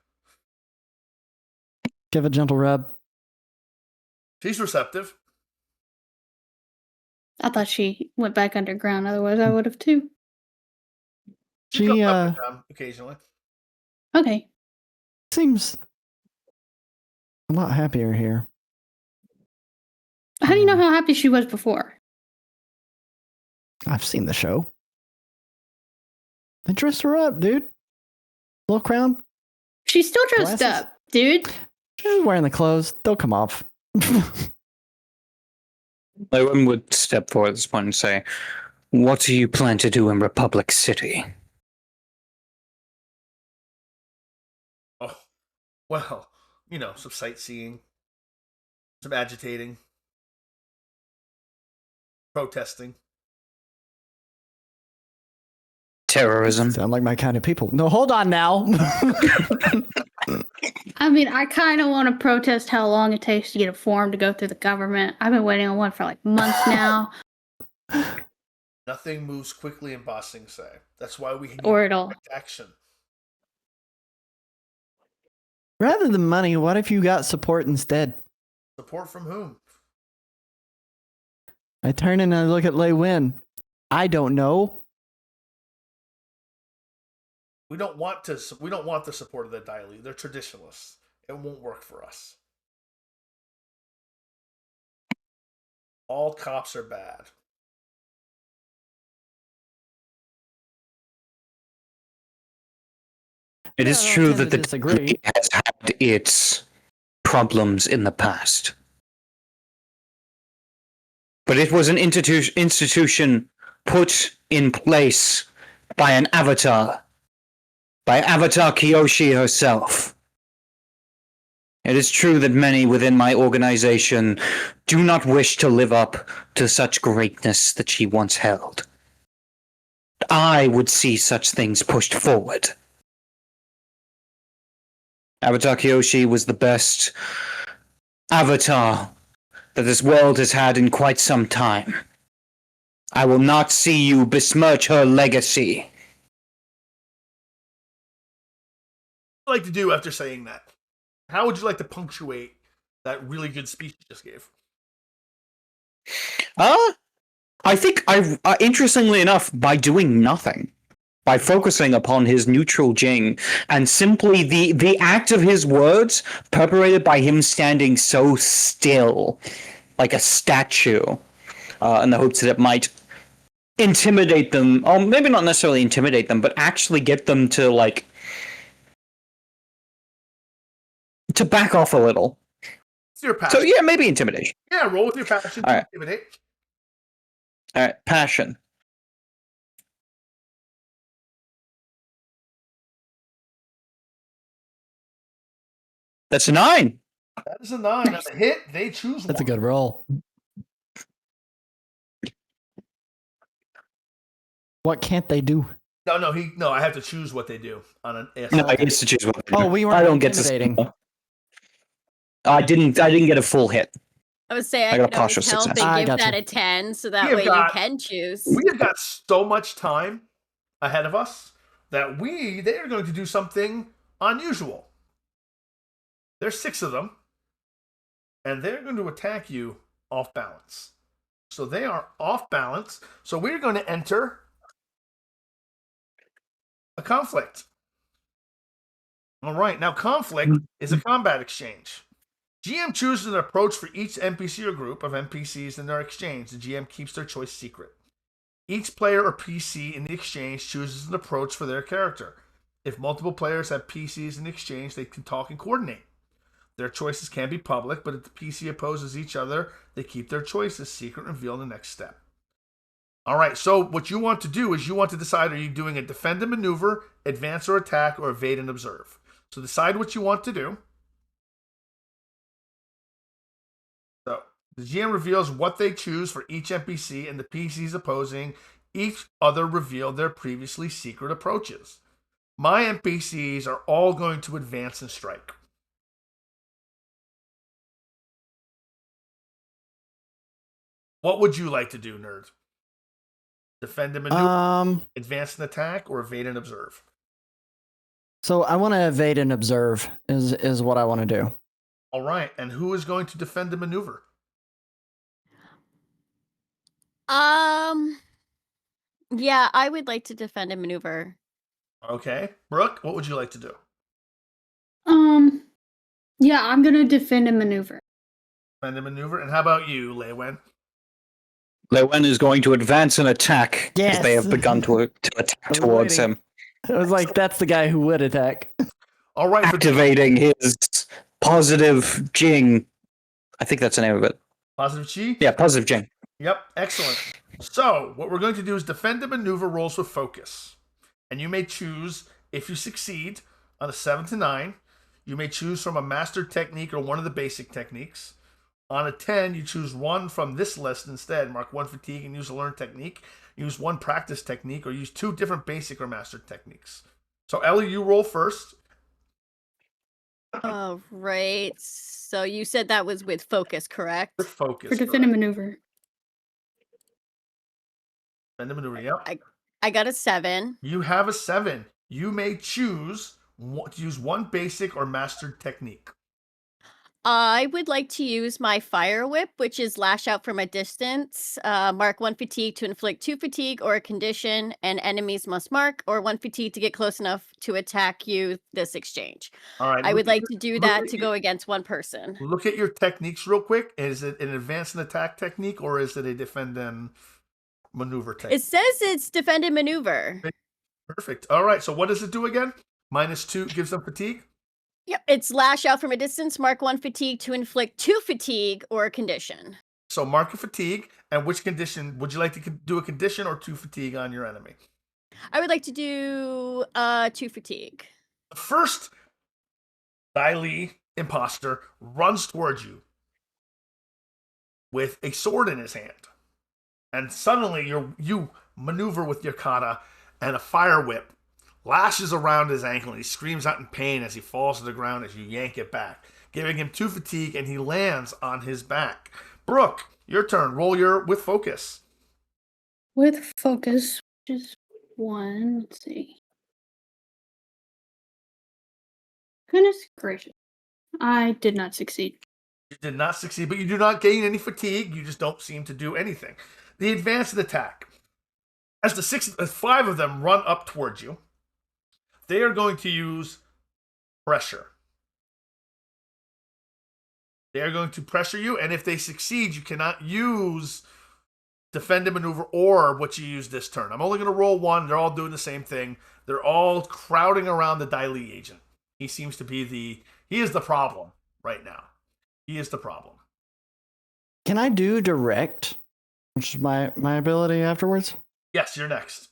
C: Give a gentle rub.
A: She's receptive.
E: I thought she went back underground, otherwise I would have too.
A: She comes up and down occasionally.
E: Okay.
C: Seems a lot happier here.
E: How do you know how happy she was before?
C: I've seen the show. They dressed her up, dude. Little crown.
E: She's still dressed
C: Glasses?
E: up, dude.
C: She's wearing the clothes. They'll come off.
D: One would step forward at this point and say, "What do you plan to do in Republic City?"
A: Oh, well, some sightseeing, some agitating, protesting.
D: Terrorism.
C: Sound like my kind of people. No, hold on now.
E: I mean, I kind of want to protest how long it takes to get a form to go through the government. I've been waiting on one for months now.
A: Nothing moves quickly in Ba Sing Se. That's why we need
E: Or it'll.
A: action.
C: Rather than money, what if you got support instead?
A: Support from whom?
C: I turn and I look at Lei Win. I don't know.
A: We don't want the support of the Dai Li. They're traditionalists. It won't work for us. All cops are bad.
D: It is true that the
C: disagree.
D: DA has had its problems in the past. But it was an institution put in place by an avatar, by Avatar Kyoshi herself. It is true that many within my organization do not wish to live up to such greatness that she once held. I would see such things pushed forward. Avatar Kyoshi was the best avatar that this world has had in quite some time. I will not see you besmirch her legacy.
A: What would you like to do after saying that? How would you like to punctuate that really good speech you just gave?
D: I think interestingly enough, by doing nothing, by focusing upon his neutral Jing, and simply the act of his words, perpetrated by him standing so still, like a statue, in the hopes that it might intimidate them, or maybe not necessarily intimidate them, but actually get them to, like, to back off a little.
A: It's your passion.
D: So yeah, maybe intimidation.
A: Yeah, roll with your passion.
D: All right.
A: Intimidate.
D: All right, passion. That's a 9.
A: That is a 9. That's a hit. They choose
C: That's
A: one.
C: a good roll. What can't they do?
A: No, I have to choose what they do on an S.
D: No, I get to choose what.
C: Oh, we weren't
D: I don't get
C: intimidating.
D: to. I didn't get a full hit.
B: I would say
D: I
B: I
D: got a
B: could always
D: partial
B: help
D: success.
B: and
C: I
B: give
C: got
B: that
C: you.
B: a 10, so
A: We
B: that
A: have
B: way
A: got-
B: you can choose.
A: We have got so much time ahead of us that they are going to do something unusual. There's 6 of them, and they're going to attack you off balance. So they are off balance. So we're going to enter a conflict. All right. Now, conflict is a combat exchange. GM chooses an approach for each NPC or group of NPCs in their exchange. The GM keeps their choice secret. Each player or PC in the exchange chooses an approach for their character. If multiple players have PCs in the exchange, they can talk and coordinate. Their choices can be public, but if the PC opposes each other, they keep their choices secret and reveal in the next step. All right, so what you want to do is you want to decide, are you doing a defend and maneuver, advance or attack, or evade and observe? So decide what you want to do. So the GM reveals what they choose for each NPC, and the PCs opposing each other reveal their previously secret approaches. My NPCs are all going to advance and strike. What would you like to do, nerd? Defend and maneuver, advance and attack, or evade and observe?
C: So I want to evade and observe is what I want to do.
A: All right, and who is going to defend and maneuver?
B: Yeah, I would like to defend and maneuver.
A: Okay, Brooke, what would you like to do?
E: Yeah, I'm gonna defend and maneuver.
A: Defend and maneuver, and how about you, Lei Wen?
D: Lei Wen is going to advance and attack as they have
C: Yes.
D: begun to attack towards
C: waiting.
D: him,
C: I was like, that's the guy who would attack.
A: All right, for
D: activating his positive Jing. I think that's the name of it.
A: positive chi?
D: Yeah, positive Jing.
A: Yep, excellent. So, what we're going to do is defend and maneuver rolls with focus. And you may choose, if you succeed on a 7 to 9, you may choose from a master technique or one of the basic techniques. On a 10, you choose one from this list instead. Mark 1 fatigue and use a learned technique. Use 1 practice technique, or use 2 different basic or master techniques. So, Ellie, you roll first.
B: All right. So you said that was with focus, correct?
A: With focus.
E: For defend and maneuver.
A: Defend and maneuver, yep.
B: I got a 7.
A: You have a 7. You may choose to use 1 basic or mastered technique.
B: I would like to use my Fire Whip, which is lash out from a distance. Mark 1 fatigue to inflict 2 fatigue or a condition, and enemies must mark or 1 fatigue to get close enough to attack you this exchange.
A: All right.
B: I would like to do that to go against one person.
A: Look at your techniques real quick. Is it an advance and attack technique, or is it a defend and maneuver technique?
B: It says it's defend and maneuver.
A: Perfect. All right. So what does it do again? -2 gives them fatigue.
B: Yep, it's lash out from a distance, mark 1 fatigue to inflict 2 fatigue or a condition.
A: So mark a fatigue, and which condition would you like to do? A condition or 2 fatigue on your enemy?
B: I would like to do 2 fatigue.
A: The first Dai imposter runs towards you with a sword in his hand, and suddenly you maneuver with your kata, and a fire whip lashes around his ankle, and he screams out in pain as he falls to the ground as you yank it back, giving him 2 fatigue, and he lands on his back. Brooke, your turn. Roll your with focus.
E: With focus, which is 1. Let's see. Goodness gracious. I did not succeed.
A: You did not succeed, but you do not gain any fatigue. You just don't seem to do anything. The advanced attack. As the 5 of them run up towards you, they are going to use pressure. They are going to pressure you, and if they succeed, you cannot use defend and maneuver or what you use this turn. I'm only going to roll 1. They're all doing the same thing. They're all crowding around the Dai agent. He seems to be he is the problem right now. He is the problem.
C: Can I do direct, which is my ability afterwards?
A: Yes, you're next.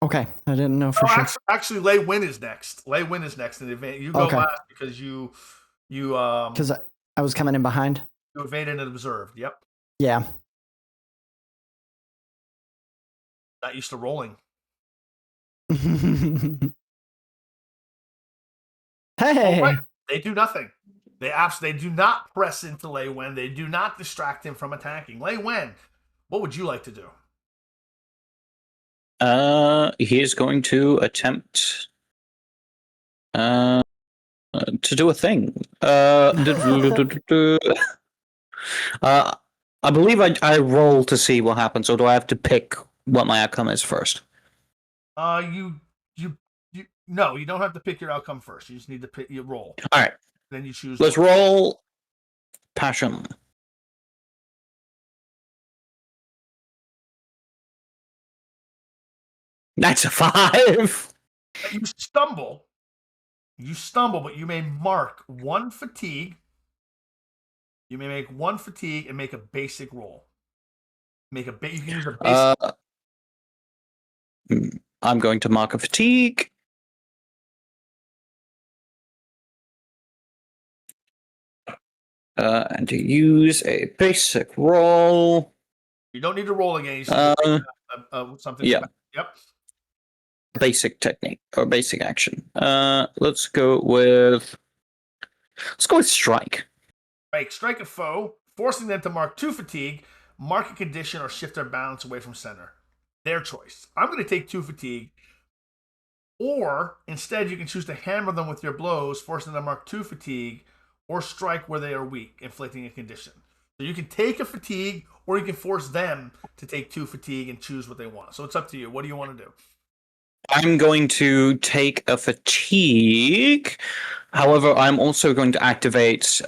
C: Okay, I didn't know for sure.
A: Actually, Lei Win is next. Lei Win is next in advance. You go last because you
C: because I was coming in behind.
A: You evaded and observed. Yep.
C: Yeah.
A: Not used to rolling.
C: Hey.
A: Right. They do nothing. They do not press into Lei Wen. They do not distract him from attacking. Lei Wen, what would you like to do?
D: He is going to attempt to do a thing. I believe I roll to see what happens, or do I have to pick what my outcome is first?
A: No, you don't have to pick your outcome first. You just need to pick your roll.
D: All right.
A: Then you choose.
D: Let's roll passion. That's a 5.
A: You stumble, but you may mark 1 fatigue. You may make 1 fatigue and make a basic roll. You can use a basic.
D: I'm going to mark a fatigue. And to use a basic roll.
A: You don't need to roll again. Something.
D: Yeah.
A: Yep.
D: Basic technique or basic action. Let's go with strike.
A: Strike a foe, forcing them to mark 2 fatigue, mark a condition, or shift their balance away from center. Their choice. I'm going to take 2 fatigue, or instead you can choose to hammer them with your blows, forcing them to mark 2 fatigue, or strike where they are weak, inflicting a condition. So you can take a fatigue, or you can force them to take 2 fatigue and choose what they want. So it's up to you. What do you want to do?
D: I'm going to take a fatigue. However, I'm also going to activate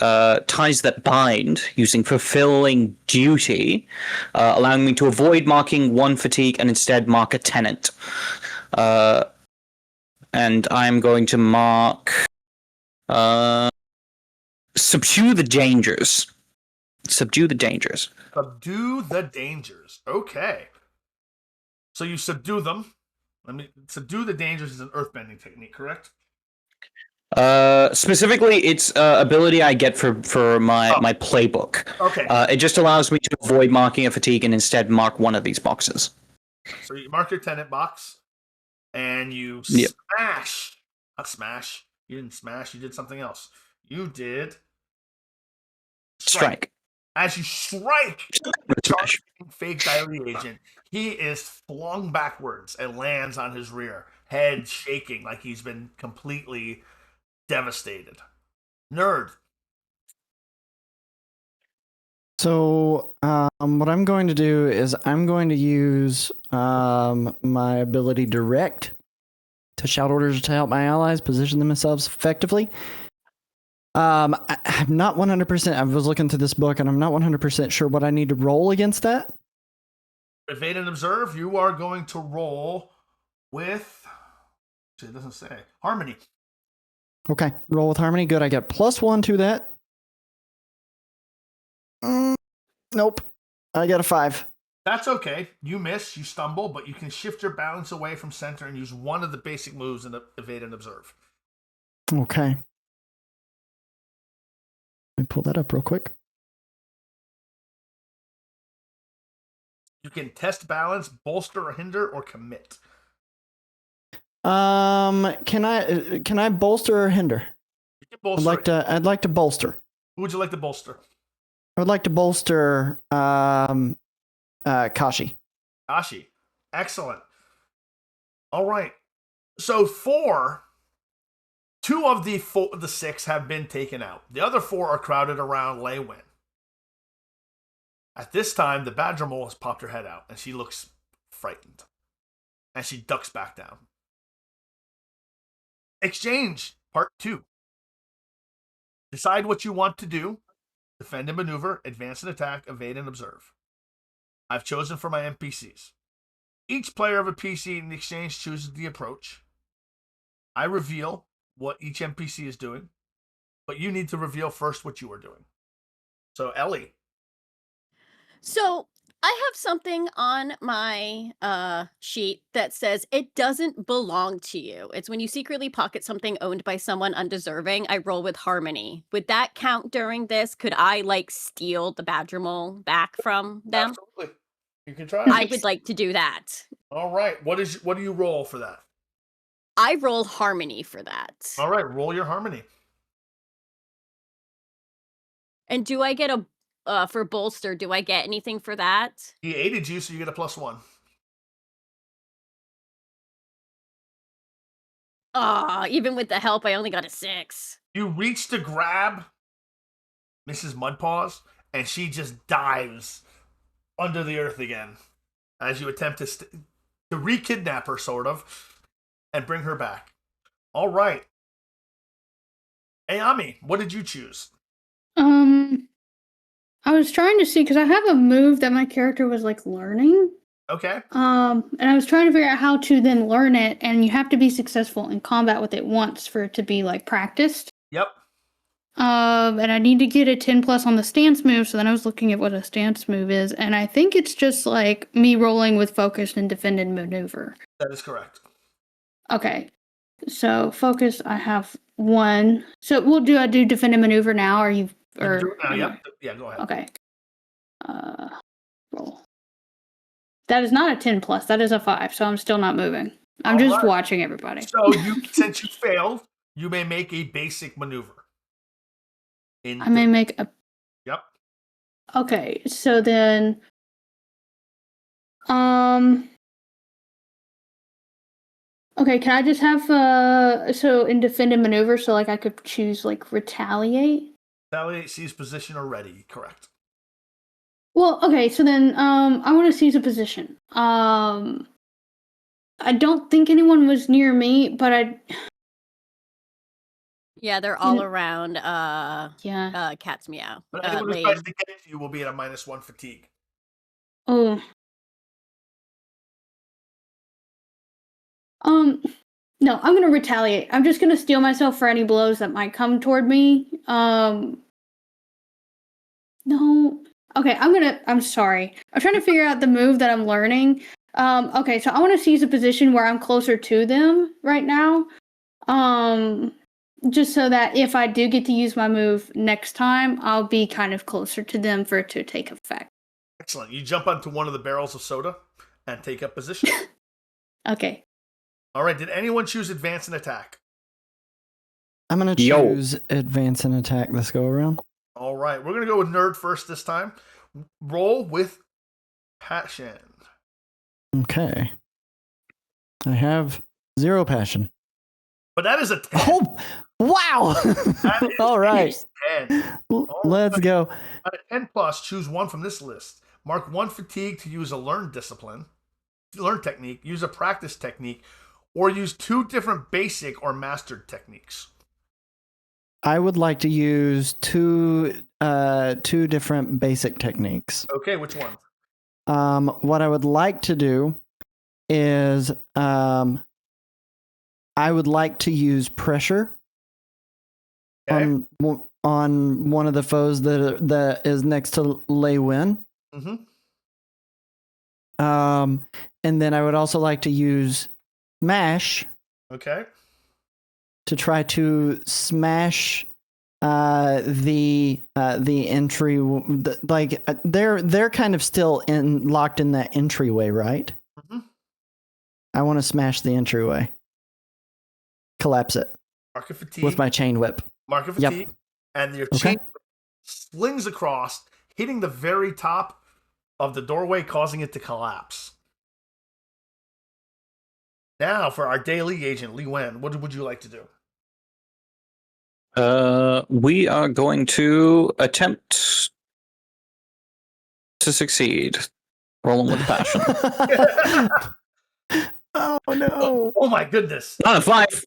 D: Ties That Bind using Fulfilling Duty, allowing me to avoid marking 1 fatigue and instead mark a tenant. And I'm going to mark Subdue the Dangers. Subdue the Dangers.
A: Subdue the Dangers. Okay. So you subdue them. Subdue the Dangers is an earthbending technique, correct?
D: Specifically, it's ability I get for my playbook.
A: Okay.
D: It just allows me to avoid marking a fatigue and instead mark one of these boxes.
A: So you mark your tenant box, and you smash. Not smash. You didn't smash. You did something else. You did
D: Strike.
A: As you strike the fake diary agent, he is flung backwards and lands on his rear, head shaking like he's been completely devastated. Nerd.
C: So what I'm going to do is I'm going to use my ability direct to shout orders to help my allies position themselves effectively. I'm not 100%. I was looking through this book and I'm not 100% sure what I need to roll against that.
A: Evade and observe, you are going to roll with, it doesn't say, harmony.
C: Okay, roll with harmony. Good. I get +1 to that. Nope. I got a 5.
A: That's okay. You miss, you stumble, but you can shift your balance away from center and use one of the basic moves in the evade and observe.
C: Okay. Let me pull that up real quick.
A: You can test balance, bolster or hinder, or commit.
C: Can I bolster or hinder?
A: You can bolster.
C: I'd like to bolster.
A: Who would you like to bolster?
C: I would like to bolster Kashi.
A: Kashi. Excellent. All right. So 2 of the 6 have been taken out. The other 4 are crowded around Lei Wen. At this time, the Badger Mole has popped her head out, and she looks frightened. And she ducks back down. Exchange, part 2. Decide what you want to do. Defend and maneuver, advance and attack, evade and observe. I've chosen for my NPCs. Each player of a PC in the exchange chooses the approach. I reveal what each NPC is doing, but you need to reveal first what you are doing. So, Ellie.
B: So I have something on my sheet that says it doesn't belong to you. It's when you secretly pocket something owned by someone undeserving. I roll with harmony. Would that count during this? Could I steal the Badger Mole back from them?
A: Absolutely. You can try.
B: I would like to do that.
A: All right. What do you roll for that?
B: I roll harmony for that.
A: All right. Roll your harmony.
B: And do I get for bolster, do I get anything for that?
A: He aided you, so you get a +1.
B: Even with the help, I only got a 6.
A: You reach to grab Mrs. Mudpaws, and she just dives under the earth again as you attempt to re-kidnap her, sort of, and bring her back. All right. Ayami, what did you choose?
E: I was trying to see because I have a move that my character was learning.
A: Okay.
E: And I was trying to figure out how to then learn it, and you have to be successful in combat with it once for it to be practiced.
A: Yep.
E: And I need to get a 10+ on the stance move, so then I was looking at what a stance move is, and I think it's just me rolling with focus and defend and maneuver.
A: That is correct.
E: Okay. So focus, I have 1. So do I do defend and maneuver now, or you or
A: Do it now, yep. Yeah, go ahead.
E: Okay. Roll. That is not a 10+. That is a 5. So I'm still not moving. I'm just watching everybody.
A: So since you failed, you may make a basic maneuver.
E: I may make a.
A: Yep.
E: Okay. So then. Okay. Can I just have so in defend and maneuver? So I could choose retaliate.
A: Retaliate, seize position, or ready. Correct.
E: Well, okay, so then I want to seize a position. I don't think anyone was near me, but
B: Yeah, they're all around Cat's Meow.
A: But anyone who tries to get to you will be at a -1 fatigue.
E: Oh. No, I'm gonna retaliate. I'm just gonna steel myself for any blows that might come toward me. No. Okay, I'm sorry. I'm trying to figure out the move that I'm learning. Okay, so I want to seize a position where I'm closer to them right now. Just so that if I do get to use my move next time, I'll be kind of closer to them for it to take effect.
A: Excellent. You jump onto one of the barrels of soda and take up position.
E: Okay.
A: All right, did anyone choose advance and attack?
C: I'm going to choose advance and attack this go around.
A: All right, we're going to go with nerd first this time. Roll with passion.
C: Okay. I have 0 passion.
A: But that is a 10.
C: Oh, wow.
A: That is
C: all right.
A: 10. All
C: Let's go.
A: On a 10 plus, choose one from this list. Mark 1 fatigue to use a learned technique, use a practice technique, or use 2 different basic or mastered techniques.
C: I would like to use two different basic techniques.
A: Okay, which one?
C: What I would like to do is I would like to use pressure on one of the foes that is next to Lei Wen.
A: Mm-hmm.
C: And then I would also like to use Mash.
A: Okay.
C: To try to smash the entry. Like they're kind of still locked in that entryway, right?
A: Mm-hmm.
C: I want to smash the entryway. Collapse it.
A: Mark of fatigue.
C: With my chain whip.
A: Mark of fatigue. Yep. And your chain slings across, hitting the very top of the doorway, causing it to collapse. Now, for our daily agent, Li Wen, what would you like to do?
D: We are going to attempt to succeed. Rolling with passion.
C: Oh no!
A: Oh my goodness!
D: On a 5.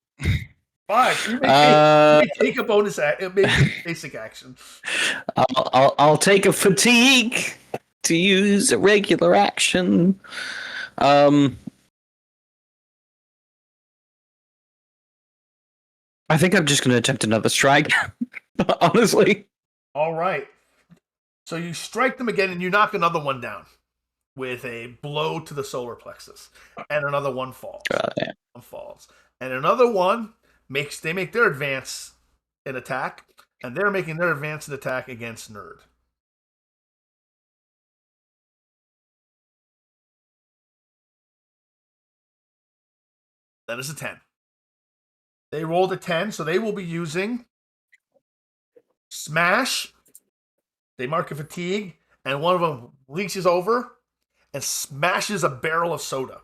A: 5. You may take a bonus basic action.
D: I'll take a fatigue to use a regular action. I think I'm just going to attempt another strike, honestly.
A: All right. So you strike them again, and you knock another one down with a blow to the solar plexus, and another one falls. One falls, and another one make their advance in attack, and they're making their advance in attack against Nerd. That is a 10. They rolled a 10, so they will be using Smash. They mark a fatigue, and one of them reaches over and smashes a barrel of soda.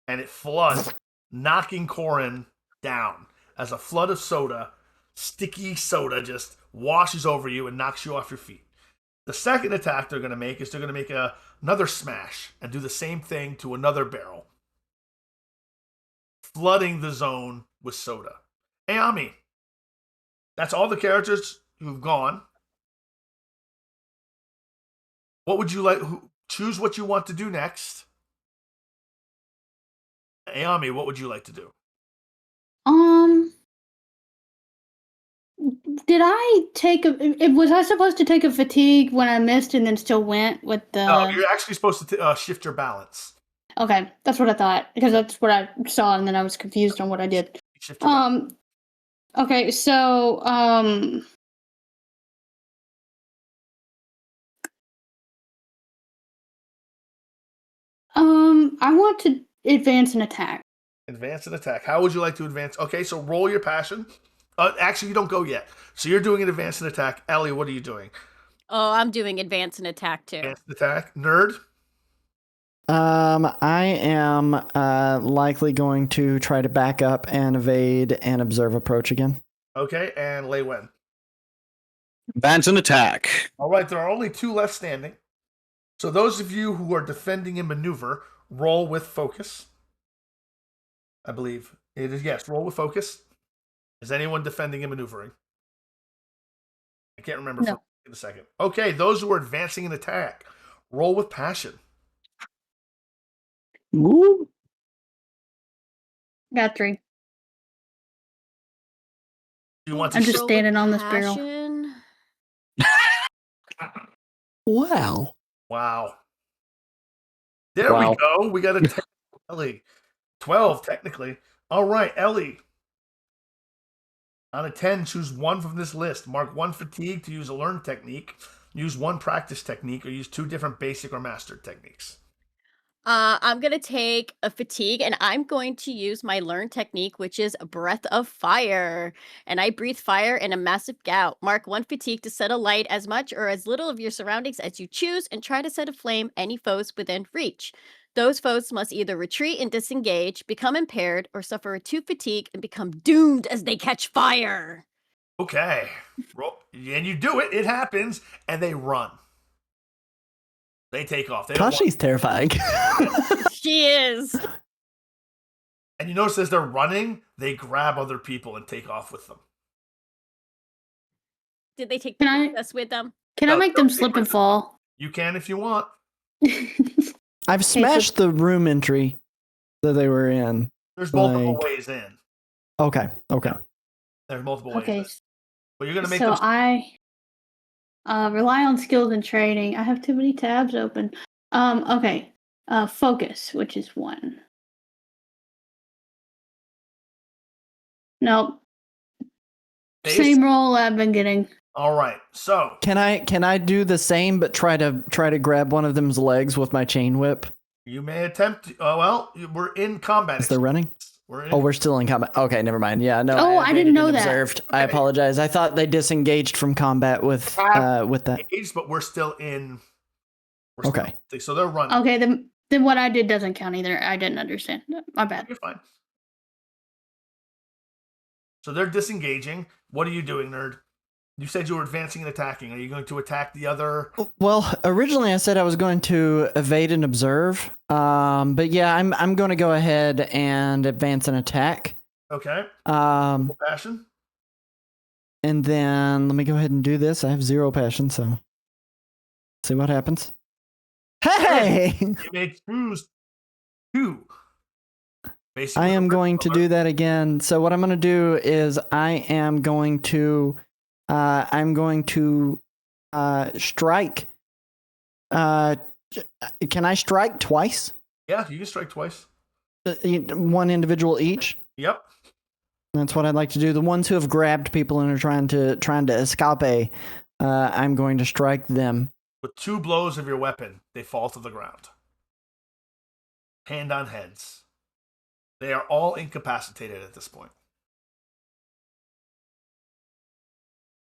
A: And it floods, knocking Corin down as a flood of soda, sticky soda, just washes over you and knocks you off your feet. The second attack they're going to make is they're going to make another smash and do the same thing to another barrel, flooding the zone with soda. Hey, Ami, that's all the characters who've gone. What would you like? Choose what you want to do next. Hey, Ami, what would you like to do?
E: Did I take was I supposed to take a fatigue when I missed and then still went with the...
A: No, you're actually supposed to shift your balance.
E: Okay, that's what I thought, because that's what I saw, and then I was confused on what I did. Okay, so, I want to advance an attack.
A: Advance an attack. How would you like to advance? Okay, so roll your passion. Actually, you don't go yet. So you're doing an advance and attack. Ellie, what are you doing?
B: Oh, I'm doing advance and attack too.
A: Advance and attack. Nerd?
C: I am likely going to try to back up and evade and observe approach again.
A: Okay, and Lei Wen.
D: Advance and attack.
A: All right, there are only 2 left standing. So those of you who are defending and maneuver, roll with focus. I believe it is, yes, roll with focus. Is anyone defending and maneuvering? I can't remember for a second. Okay, those who are advancing an attack, roll with passion.
D: Ooh.
E: Got 3.
A: You want to
E: I'm just standing on this barrel.
C: Wow.
A: There we go. We got a 10. Ellie. 12, technically. All right, Ellie. On a 10, choose one from this list. Mark 1 fatigue to use a learned technique. Use 1 practice technique, or use 2 different basic or mastered techniques.
B: I'm going to take a fatigue, and I'm going to use my learned technique, which is Breath of Fire. And I breathe fire in a massive gout. Mark 1 fatigue to set alight as much or as little of your surroundings as you choose, and try to set aflame any foes within reach. Those foes must either retreat and disengage, become impaired, or suffer a 2 fatigue and become doomed as they catch fire.
A: Okay. And you do it. It happens, and they run. They take off. They don't
C: Kashi's terrifying.
B: She is.
A: And you notice as they're running, they grab other people and take off with them.
B: Did they take
E: Can I-
B: us with them?
E: Can I make them slip and fall?
A: You can if you want.
C: I've smashed the room entry that they were in.
A: There's multiple
C: Like-
A: ways in.
C: Okay.
A: There's multiple ways
E: Okay,
A: in. But you're going to make
E: so
A: them...
E: I rely on skills and training. I have too many tabs open. Okay. Focus, which is 1. Nope.
A: Base?
E: Same roll I've been getting.
A: All right. So,
C: Can I do the same but try to grab one of them's legs with my chain whip
A: you may attempt... well, we're in combat.
C: as they're running? We're still in combat. Okay, never mind. Yeah, no.
E: Oh, I didn't
C: evaded
E: know
C: and
E: that.
C: observed. I apologize. I thought they disengaged from combat with that.
A: Engaged, but we're still in...
C: Okay.
A: So they're running.
E: Okay, then what I did doesn't count either. I didn't understand. My bad.
A: You're fine. So they're disengaging. What are you doing, nerd? You said you were advancing and attacking. Are you going to attack the other?
C: Well, originally I said I was going to evade and observe. But yeah, I'm going to go ahead and advance and attack.
A: Okay.
C: And then let me go ahead and do this. I have 0 passion, so see what happens. Hey!
A: You may choose 2. Basically,
C: I am going to do that again. So what I'm going to do is I am going to strike. Can I strike twice?
A: Yeah, you can strike twice.
C: One individual each.
A: Yep.
C: That's what I'd like to do. The ones who have grabbed people and are trying to escape, I'm going to strike them.
A: With 2 blows of your weapon, they fall to the ground. Hand on heads. They are all incapacitated at this point.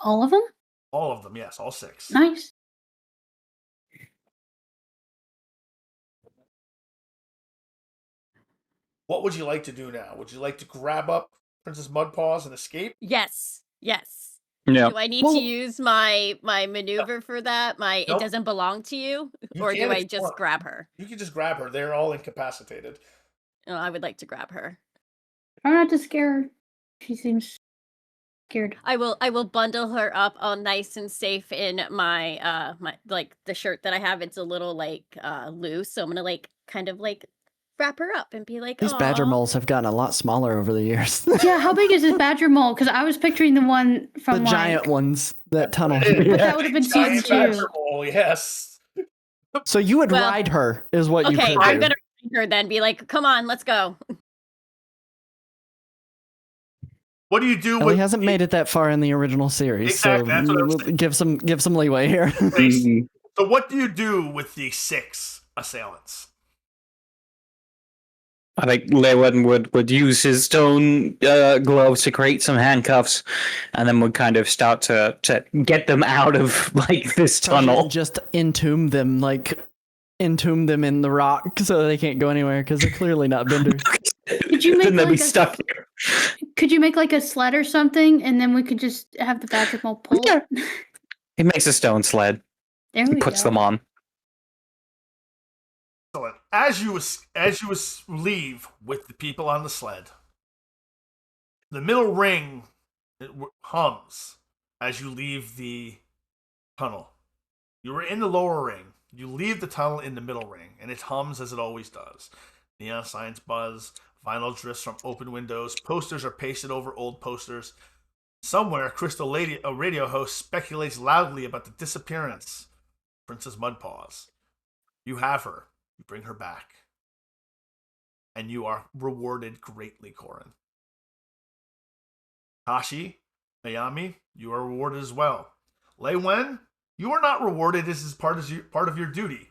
E: All of them?
A: All of them, yes, all 6.
E: Nice.
A: What would you like to do now? Would you like to grab up Princess Mudpaws and escape?
B: Yes.
D: Yeah.
B: Do I need to use my maneuver for that?
A: Nope.
B: It doesn't belong to you?
A: You
B: Or
A: can
B: do
A: if
B: I
A: you
B: just
A: want.
B: grab her?
A: You can just grab her. They're all incapacitated.
B: Oh, I would like to grab her.
E: Try not to scare her. She seems scared.
B: I will bundle her up all nice and safe in my my like the shirt that I have. It's a little like loose, so I'm gonna like kind of like wrap her up and be like,
C: These badger
B: "Aw."
C: moles have gotten a lot smaller over the years.
E: Yeah, how big is this badger mole? Because I was picturing the one
C: The
E: from
C: giant ones that tunnel.
E: But that would have been season
A: Giant
E: 2.
A: badger mole, yes.
C: So you would
B: Well,
C: ride her, is what you
B: Okay,
C: could
B: I'm
C: do.
B: gonna ride her then. Be like, "Come on, let's go."
A: What do you do
C: Ellie
A: with
C: hasn't made it that far in the original series,
A: Exactly, that's what I'm
C: so give some leeway here.
A: So what do you do with the 6 assailants?
D: I think Lewin would use his stone gloves to create some handcuffs, and then would kind of start to get them out of like this tunnel.
C: Just entomb them in the rock so they can't go anywhere because they're clearly not benders.
E: Could you make
D: Then they'll be
E: like
D: stuck here.
E: Could you make like a sled or something, and then we could just have the badger mole pull?
D: Yeah. He makes a stone sled.
E: There
D: He
E: we
D: puts
E: go.
D: them on.
A: Excellent. As you leave with the people on the sled, the middle ring hums as you leave the tunnel. You were in the lower ring. You leave the tunnel in the middle ring, and it hums as it always does. Neon signs buzz, vinyl drifts from open windows, posters are pasted over old posters. Somewhere, a radio host speculates loudly about the disappearance of Princess Mudpaws. You have her. You bring her back. And you are rewarded greatly, Corin. Tashi, Ayami, you are rewarded as well. Lei Wen, you are not rewarded. This is part of your duty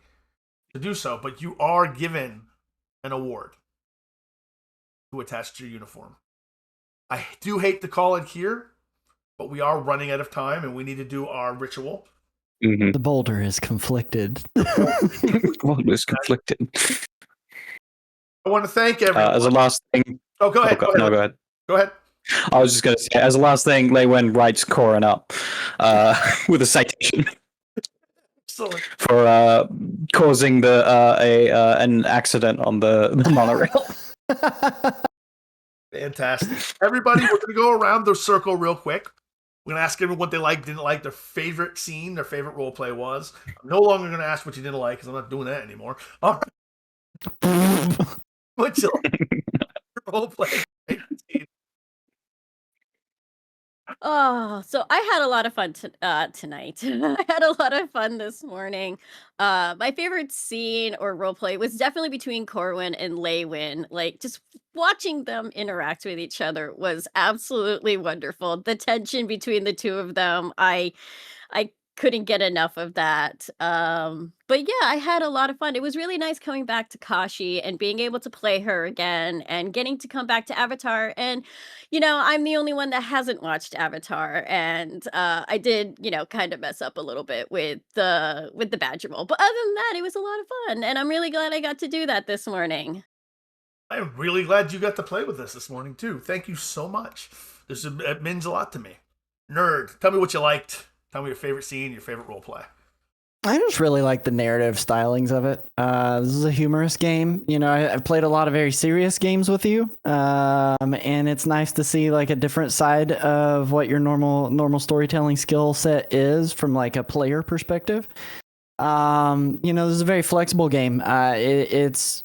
A: to do so, but you are given an award to attach to your uniform. I do hate to call it here, but we are running out of time and we need to do our ritual.
D: Mm-hmm.
C: The boulder is conflicted.
D: Well, it was conflicted.
A: I want to thank everyone.
D: As a last thing,
A: Go ahead.
D: no, go ahead.
A: Go ahead.
D: I was just going to say, as a last thing, Lei Wen writes Koran up with a citation
A: Excellent.
D: for causing an accident on the monorail.
A: Fantastic. Everybody, we're going to go around the circle real quick. We're going to ask everyone what they liked, didn't like, their favorite scene, their favorite role play was. I'm no longer going to ask what you didn't like because I'm not doing that anymore. All right. What you like? Role play. Favorite scene.
B: Oh, so I had a lot of fun tonight. I had a lot of fun this morning. My favorite scene or role play was definitely between Corwin and Lei Win. Like, just watching them interact with each other was absolutely wonderful. The tension between the two of them, I couldn't get enough of that. But yeah, I had a lot of fun. It was really nice coming back to Kashi and being able to play her again and getting to come back to Avatar. And, I'm the only one that hasn't watched Avatar. And I did, kind of mess up a little bit with the badger roll. But other than that, it was a lot of fun. And I'm really glad I got to do that this morning.
A: I'm really glad you got to play with us this morning, too. Thank you so much. It means a lot to me. Nerd, tell me what you liked. Tell me your favorite scene, your favorite role play.
C: I just really like the narrative stylings of it. This is a humorous game. I've played a lot of very serious games with you, and it's nice to see like a different side of what your normal storytelling skill set is from like a player perspective. This is a very flexible game. It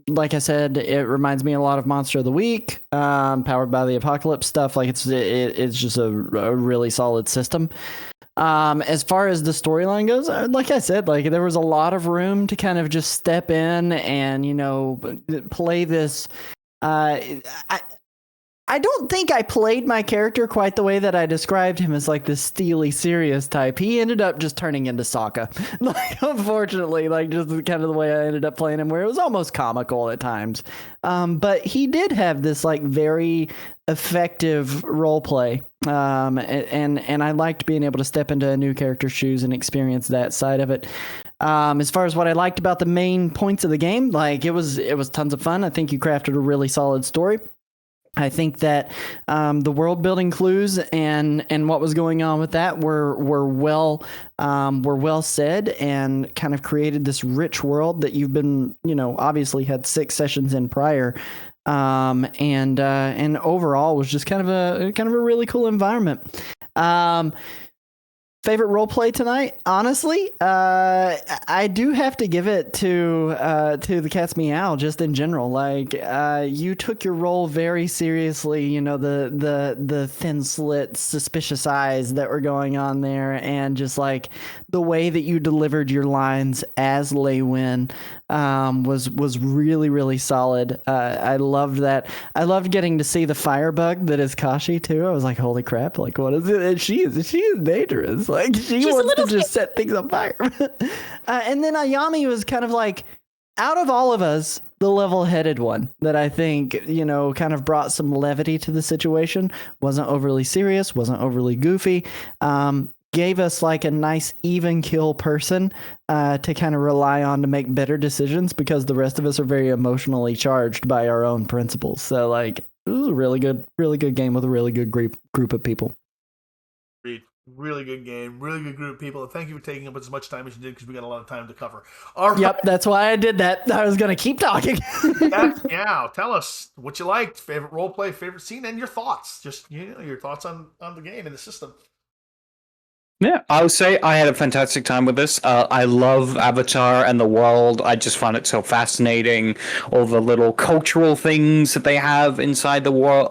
C: like I said, it reminds me a lot of Monster of the Week, powered by the Apocalypse stuff. Like it's just a really solid system. As far as the storyline goes, like I said, like there was a lot of room to kind of just step in and, play this. I don't think I played my character quite the way that I described him as like this steely, serious type. He ended up just turning into Sokka. Like, unfortunately, like just kind of the way I ended up playing him, where it was almost comical at times. But he did have this like very effective role play. And I liked being able to step into a new character's shoes and experience that side of it. As far as what I liked about the main points of the game, like it was tons of fun. I think you crafted a really solid story. I think that the world building clues and what was going on with that were well said and kind of created this rich world that you've been obviously had 6 sessions in prior, and overall was just kind of a really cool environment. Favorite role play tonight? Honestly, I do have to give it to the Cat's Meow just in general. Like, you took your role very seriously. The thin slit, suspicious eyes that were going on there, and just like the way that you delivered your lines as Lei Win was really, really solid. I loved that. I loved getting to see the firebug that is Kashi too. I was like, holy crap! Like, what is it? And she is dangerous. Like she's wants to just set things on fire. And then Ayami was kind of like, out of all of us, the level-headed one that I think, kind of brought some levity to the situation. Wasn't overly serious, wasn't overly goofy. Gave us like a nice even kill person to kind of rely on to make better decisions, because the rest of us are very emotionally charged by our own principles. So like, it was a really good game with a really good group of people.
A: Really good game, really good group of people, and thank you for taking up as much time as you did, because we got a lot of time to cover. All right.
C: Yep, that's why I did that. I was going to keep talking.
A: Yeah, tell us what you liked, favorite role play, favorite scene, and your thoughts. Just your thoughts on the game and the system.
D: Yeah, I would say I had a fantastic time with this. I love Avatar and the world. I just find it so fascinating. All the little cultural things that they have inside the world.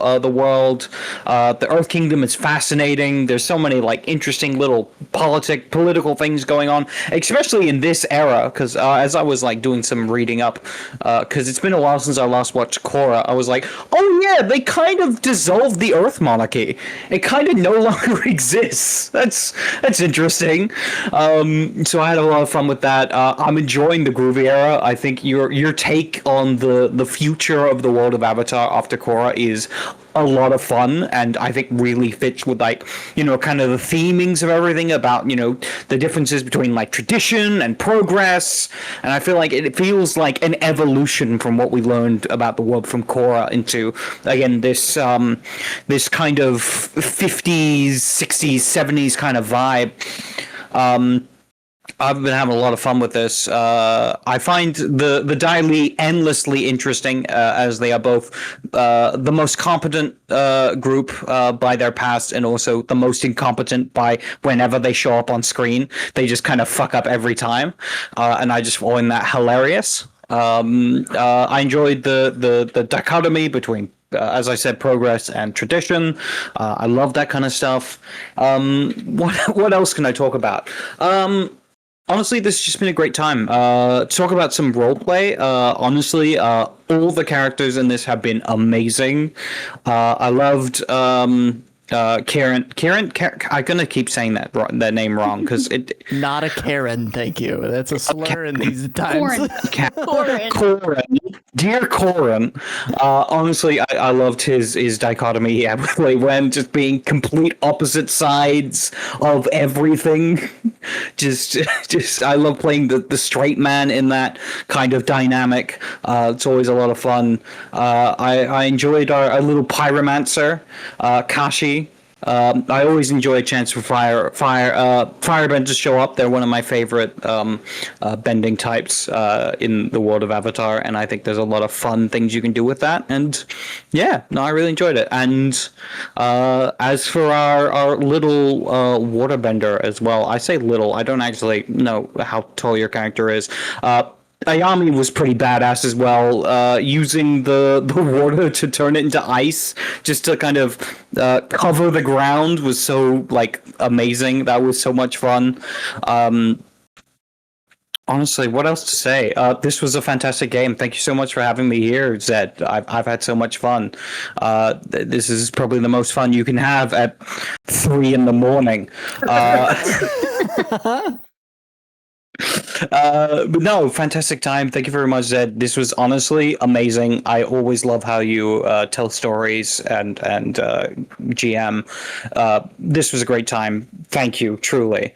D: The Earth Kingdom is fascinating. There's so many like interesting little political things going on, especially in this era. Because as I was like doing some reading up, because it's been a while since I last watched Korra, I was like, oh yeah, they kind of dissolved the Earth monarchy. It kind of no longer exists. That's interesting. So I had a lot of fun with that. I'm enjoying the Groovy era. I think your take on the future of the world of Avatar after Korra is a lot of fun, and I think really fits with like, you know, kind of the themings of everything about, you know, the differences between like tradition and progress. And I feel like it feels like an evolution from what we learned about the world from Korra into, again, this kind of 50s, 60s, 70s kind of vibe. I've been having a lot of fun with this. I find the Dai Li endlessly interesting, as they are both the most competent group by their past, and also the most incompetent by whenever they show up on screen. They just kind of fuck up every time, and I just find that hilarious. I enjoyed the dichotomy between, as I said, progress and tradition. I love that kind of stuff. What else can I talk about? Honestly, this has just been a great time. To talk about some roleplay, honestly, all the characters in this have been amazing. I loved Karen. I'm gonna keep saying that name wrong because it.
C: Not a Karen, thank you. That's a slur in these times.
B: Corin.
D: Corin, dear Corin. Honestly, I loved his dichotomy here when just being complete opposite sides of everything. just I love playing the straight man in that kind of dynamic. It's always a lot of fun. I enjoyed our little pyromancer, Kashi. I always enjoy a chance for firebenders to show up. They're one of my favorite bending types in the world of Avatar, and I think there's a lot of fun things you can do with that. And yeah, no, I really enjoyed it. And as for our little waterbender as well, I say little. I don't actually know how tall your character is. Ayami was pretty badass as well, using the water to turn it into ice, just to kind of cover the ground was so like amazing. That was so much fun. Honestly, what else to say? This was a fantastic game. Thank you so much for having me here, Zed. I've had so much fun. This is probably the most fun you can have at 3 a.m. But no, fantastic time. Thank you very much, Zed. This was honestly amazing. I always love how you tell stories and GM. This was a great time. Thank you, truly.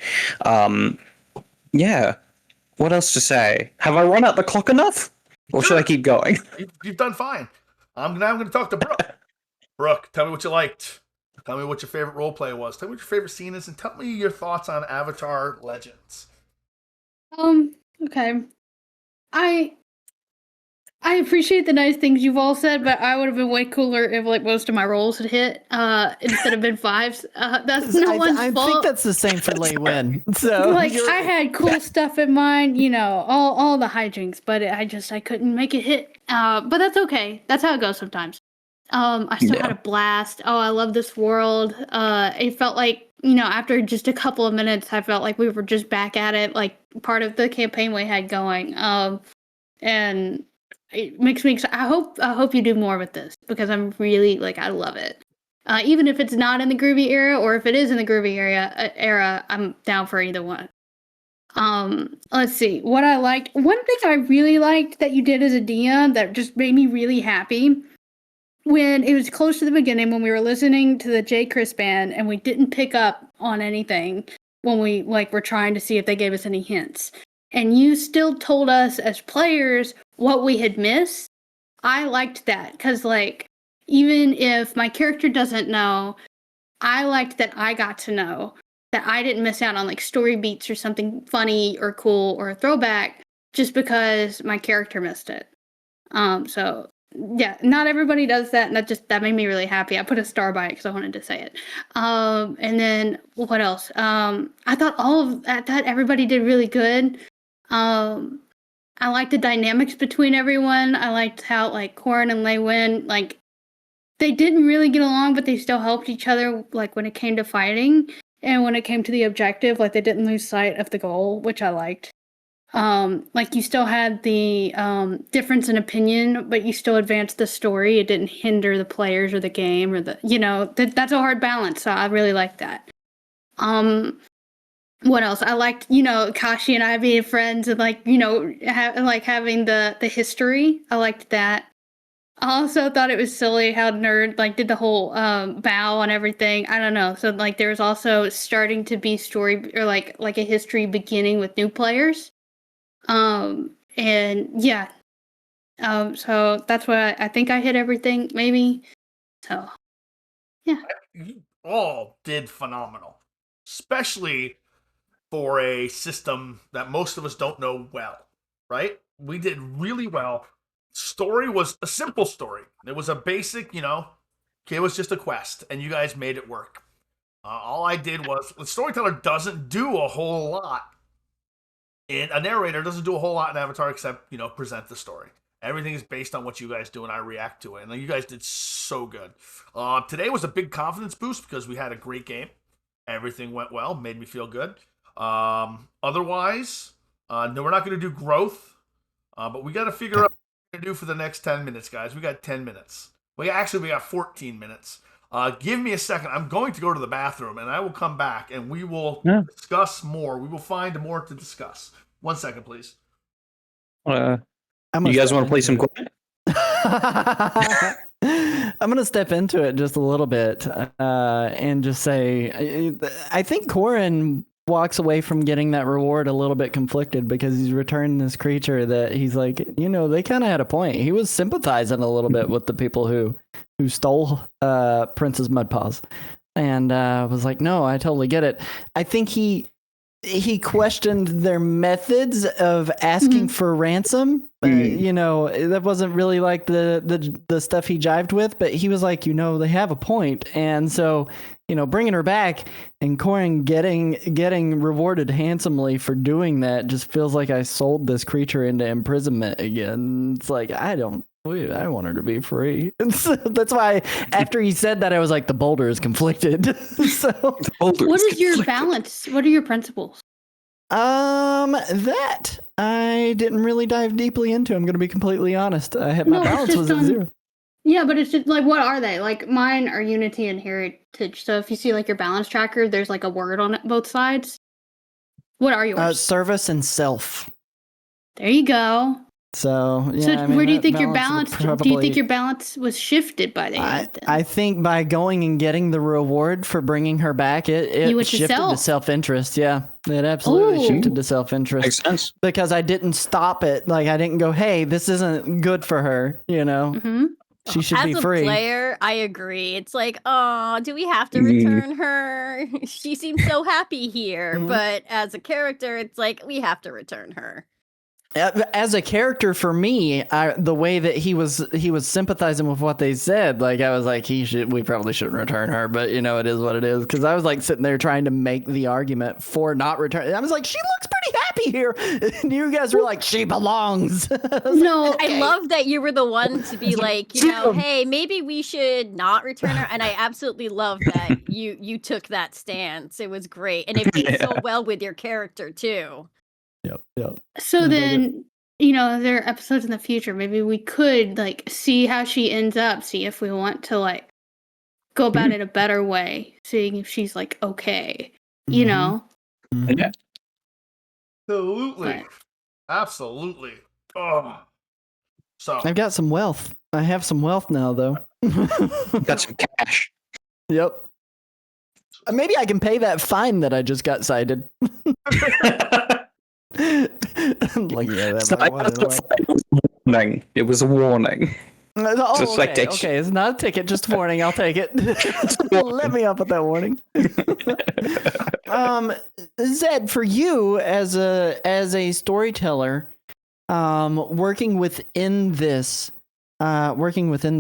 D: Yeah. What else to say? Have I run out the clock enough, or should I keep going?
A: You've done fine. I'm going to talk to Brooke. Brooke, tell me what you liked. Tell me what your favorite roleplay was. Tell me what your favorite scene is, and tell me your thoughts on Avatar Legends.
E: Okay. I appreciate the nice things you've all said, but I would have been way cooler if like most of my rolls had hit instead of been 5s. That's no one's fault.
C: I think that's the same for Lei Win. So
E: like I had cool stuff in mind, you know, all the hijinks, but I couldn't make it hit. But that's okay. That's how it goes sometimes. I still had a blast. Oh, I love this world. It felt like, you know, after just a couple of minutes, I felt like we were just back at it, like part of the campaign we had going. And it makes me excited. I hope you do more with this because I'm really like I love it. Even if it's not in the Groovy era or if it is in the Groovy era, I'm down for either one. Let's see what I liked. One thing I really liked that you did as a DM that just made me really happy. When it was close to the beginning, when we were listening to the J. Chris band and we didn't pick up on anything when we were trying to see if they gave us any hints. And you still told us as players what we had missed. I liked that because even if my character doesn't know, I liked that I got to know that I didn't miss out on story beats or something funny or cool or a throwback just because my character missed it. So yeah, not everybody does that, and that made me really happy. I put a star by it because I wanted to say it. And then what else? I thought everybody did really good. I liked the dynamics between everyone. I liked how Corin and Lei Win, they didn't really get along, but they still helped each other when it came to fighting and when it came to the objective. They didn't lose sight of the goal, which I liked. You still had the difference in opinion, but you still advanced the story. It didn't hinder the players or the game or that's a hard balance. So I really liked that. What else? I liked, Kashi and I being friends and having the history. I liked that. I also thought it was silly how Nerd like did the whole bow and everything. I don't know. So like there's also starting to be story or like a history beginning with new players. And yeah. So that's why I think I hit everything maybe. So yeah.
A: You all did phenomenal, especially for a system that most of us don't know well, right? We did really well. Story was a simple story. It was a basic, it was just a quest, and you guys made it work. All I did was the storyteller doesn't do a whole lot. And a narrator doesn't do a whole lot in Avatar except, present the story. Everything is based on what you guys do, and I react to it. And you guys did so good. Today was a big confidence boost because we had a great game. Everything went well, made me feel good. Otherwise, no, we're not going to do growth, but we got to figure out what we're going to do for the next 10 minutes, guys. We got 10 minutes. We got 14 minutes. Give me a second. I'm going to go to the bathroom, and I will come back, and we will discuss more. We will find more to discuss. 1 second, please.
D: You guys want to play some Gwent?
C: I'm going to step into it just a little bit and just say, I think Corin walks away from getting that reward a little bit conflicted because he's returned this creature that he's like, they kind of had a point. He was sympathizing a little bit with the people who stole Princess Mudpaws, and was like, no, I totally get it. I think he questioned their methods of asking for ransom. That wasn't really like the stuff he jived with, but he was like, they have a point. And so, bringing her back and Corin getting rewarded handsomely for doing that just feels like I sold this creature into imprisonment again. It's like, I want her to be free. And so that's why after he said that, I was like, the boulder is conflicted.
E: What is your balance? What are your principles?
C: That I didn't really dive deeply into. I'm going to be completely honest. My balance was at 0.
E: Yeah, but it's just like, what are they? Like mine are Unity and Heritage. So if you see like your balance tracker, there's like a word on both sides. What are yours?
C: Service and self.
E: There you go.
C: So yeah.
E: So where do you think your balance? Do you think your balance was shifted by the end?
C: I think by going and getting the reward for bringing her back, it shifted to self-interest. Yeah, it absolutely shifted to self-interest.
D: Makes sense.
C: Because I didn't stop it. Like I didn't go, hey, this isn't good for her.
E: Mm-hmm.
C: She should be free.
B: As a player, I agree. It's like, oh, do we have to return her? She seems so happy here. But as a character, it's like, we have to return her.
C: As a character, for me, the way that he was sympathizing with what they said, like I was like, we probably shouldn't return her, but it is what it is. Because I was like sitting there trying to make the argument for not returning. I was like, she looks pretty happy here, and you guys were like, she belongs.
B: I love that you were the one to be like, hey, maybe we should not return her. And I absolutely love that you took that stance. It was great, and it fit so well with your character too.
C: Yep.
E: So then, there are episodes in the future. Maybe we could see how she ends up. See if we want to go about it a better way. Seeing if she's okay.
A: Yeah.
C: Absolutely.
A: Oh. So
C: I've got some wealth. I have some wealth now, though.
D: Got some cash.
C: Yep. Maybe I can pay that fine that I just got cited.
D: It was a warning.
C: Okay, it's not a ticket, just a warning. I'll take it. Let me up with that warning. Zed, for you as a storyteller, working within this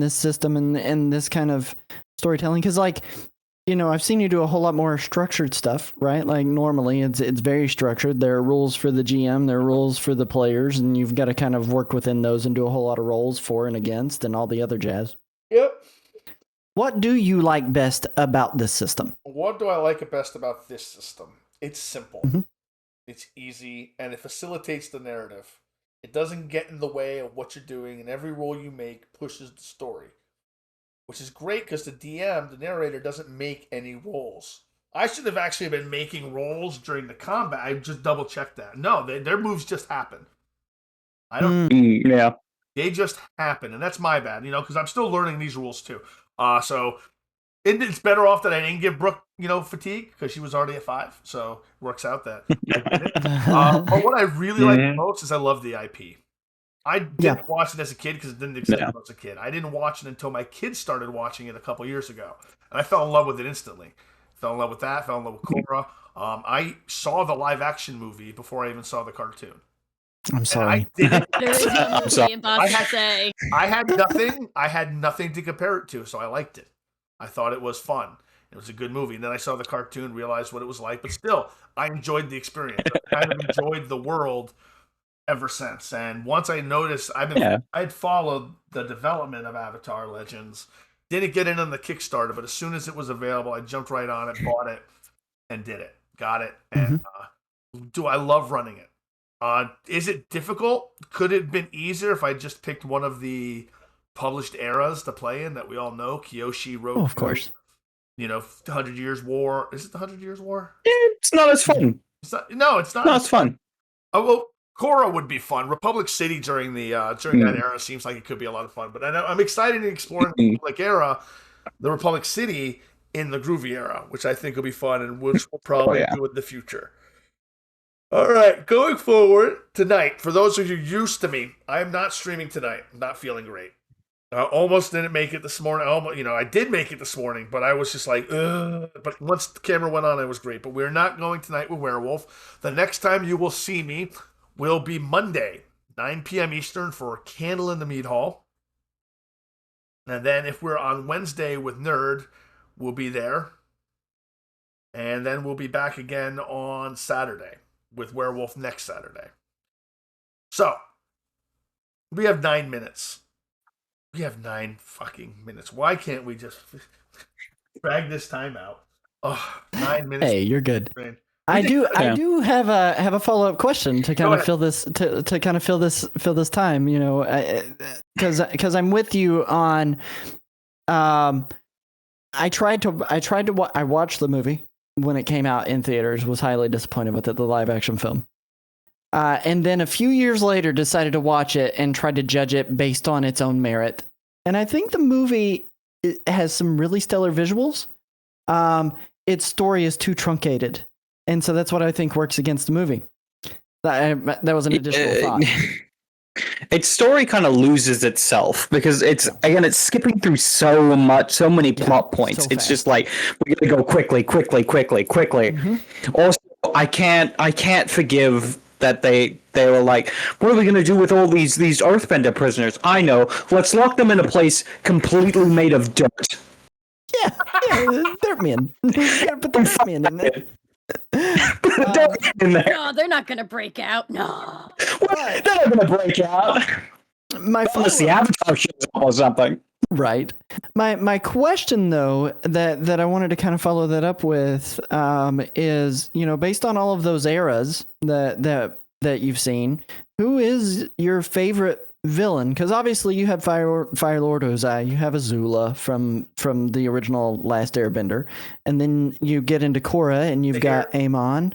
C: system and this kind of storytelling, because I've seen you do a whole lot more structured stuff, right? Like normally it's very structured. There are rules for the GM, there are rules for the players, and you've got to kind of work within those and do a whole lot of roles for and against and all the other jazz.
A: Yep.
C: What do you like best about this system?
A: What do I like best about this system? It's simple.
C: Mm-hmm.
A: It's easy, and it facilitates the narrative. It doesn't get in the way of what you're doing, and every role you make pushes the story. Which is great because the DM, the narrator, doesn't make any rolls. I should have actually been making rolls during the combat. I just double checked that. No, their moves just happen. I don't.
D: Yeah.
A: They just happen, and that's my bad, because I'm still learning these rules too. So it's better off that I didn't give Brooke, fatigue because she was already at 5. So it works out that I did it. But what I really like the most is I love the IP. I didn't watch it as a kid because it didn't excite me as a kid. I didn't watch it until my kids started watching it a couple years ago, and I fell in love with it instantly. Fell in love with that. Fell in love with Korra. I saw the live action movie before I even saw the cartoon.
C: I'm sorry.
B: There is no movie in Boston say.
A: I had nothing to compare it to, so I liked it. I thought it was fun. It was a good movie. And then I saw the cartoon, realized what it was like, but still, I enjoyed the experience. I kind of enjoyed the world ever since. And once I noticed, I'd followed the development of Avatar Legends. Didn't get in on the Kickstarter, but as soon as it was available, I jumped right on it, bought it, and did it. Got it. And do I love running it? Is it difficult? Could it have been easier if I just picked one of the published eras to play in that we all know? Kyoshi Roku.
C: Oh, of course.
A: 100 Years War. Is it the 100 Years War?
D: It's not as fun.
A: It's not. No, it's not.
D: No, it's fun.
A: Oh, well, Korra would be fun. Republic City during that era seems like it could be a lot of fun. But I'm excited to explore the Republic era, the Republic City in the Groovy era, which I think will be fun and which we'll probably do in the future. All right, going forward tonight, for those of you used to me, I am not streaming tonight. I'm not feeling great. I almost didn't make it this morning. I did make it this morning, but I was just like, ugh. But once the camera went on, it was great. But we're not going tonight with Werewolf. The next time you will see me will be Monday, 9 p.m. Eastern for Candle in the Mead Hall. And then if we're on Wednesday with Nerd, we'll be there. And then we'll be back again on Saturday with Werewolf next Saturday. So, we have 9 minutes. We have 9 fucking minutes. Why can't we just drag this time out? Oh, 9 minutes.
C: Hey, you're good. I do have a follow-up question to kind of fill this to kind of fill this time, because I'm with you on. I watched the movie when it came out in theaters, was highly disappointed with it, the live action film. And then a few years later decided to watch it and tried to judge it based on its own merit. And I think the movie has some really stellar visuals. Its story is too truncated. And so that's what I think works against the movie. That was an additional thought.
D: Its story kind of loses itself because it's skipping through so many plot points. It's just like, we gotta go quickly. Also, I can't forgive that they were like, what are we gonna do with all these Earthbender prisoners? I know, let's lock them in a place completely made of dirt.
C: Yeah, dirt men. Put the dirt men in there.
B: No, they're not gonna break out. No,
D: they're not gonna break out. Unless the Avatar shows up or something.
C: Right. My question though that I wanted to kind of follow that up with is, based on all of those eras that you've seen, who is your favorite villain? Because obviously you have Fire Lord Ozai, you have Azula from the original Last Airbender, and then you get into Korra and you've got Amon.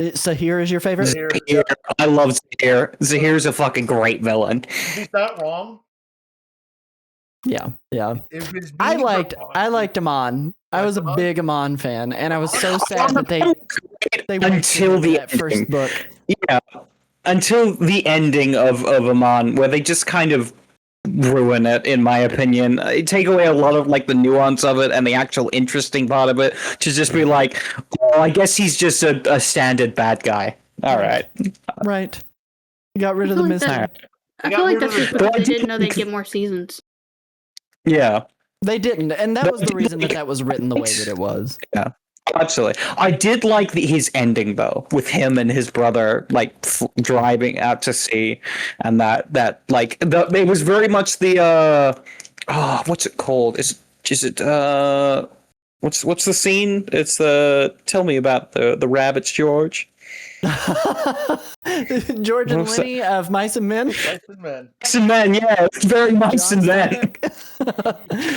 C: Sahir is your favorite?
D: Zahir. I love Zahir. Zahir's a fucking great villain.
A: He's not wrong.
C: Yeah. I liked Amon. I was a big Amon fan, and I was so sad that they
D: until the
C: first book.
D: Yeah. Until the ending of Amon, where they just kind of ruin it, in my opinion. Take away a lot of the nuance of it and the actual interesting part of it to just be like, oh, I guess he's just a standard bad guy. All right.
C: Right. You got rid of the mystery.
E: I feel like that's just because they didn't know they'd get more seasons.
D: Yeah.
C: They didn't, and that was the reason that was written the way that it was.
D: Yeah. Absolutely. I did like his ending though, with him and his brother driving out to sea, and it was very much the what's it called? Is it what's the scene? It's tell me about the rabbits, George.
C: George and Lenny of Mice and Men.
A: Mice and Men,
D: yeah, it's very Mice and Men.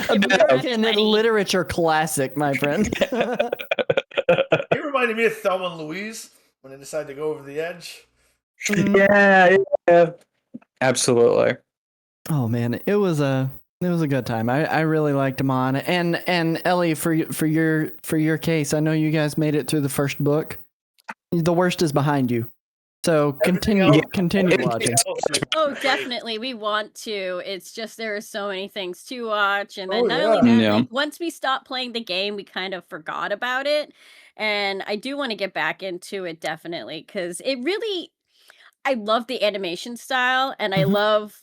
C: American literature classic, my friend.
A: It reminded me of Thelma and Louise when they decided to go over the edge.
D: Yeah. Absolutely.
C: Oh man, it was a good time. I really liked him on, and Ellie, for your case, I know you guys made it through the first book. The worst is behind you, so
A: Everything
C: continue
A: else-
C: watching.
B: Oh,
A: Great.
B: definitely. We want to. It's just there are so many things to watch. And then
A: Oh,
B: not
A: yeah.
B: only that,
D: Yeah.
B: like once we stopped playing the game, we kind of forgot about it. And I do want to get back into it definitely because it really I love the animation style and I
C: Mhm.
B: love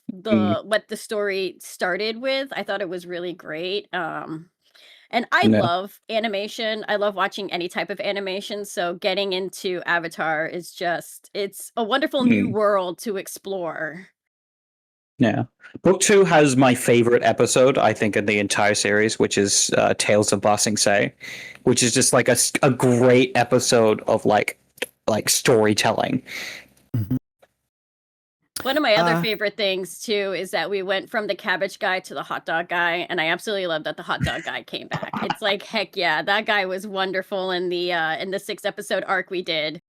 B: what the story started with. I thought it was really great. And I
D: Yeah.
B: love animation. I love watching any type of animation. So getting into Avatar is just it's a wonderful new world to explore.
D: Yeah. Book 2 has my favorite episode, I think, in the entire series, which is Tales of Ba Sing Se, which is just like a great episode of like storytelling.
B: One of my other
C: Uh,
B: favorite things too is that we went from the cabbage guy to the hot dog guy, and I absolutely love that the hot dog guy came back. It's like heck yeah, that guy was wonderful in the 6 episode arc we did.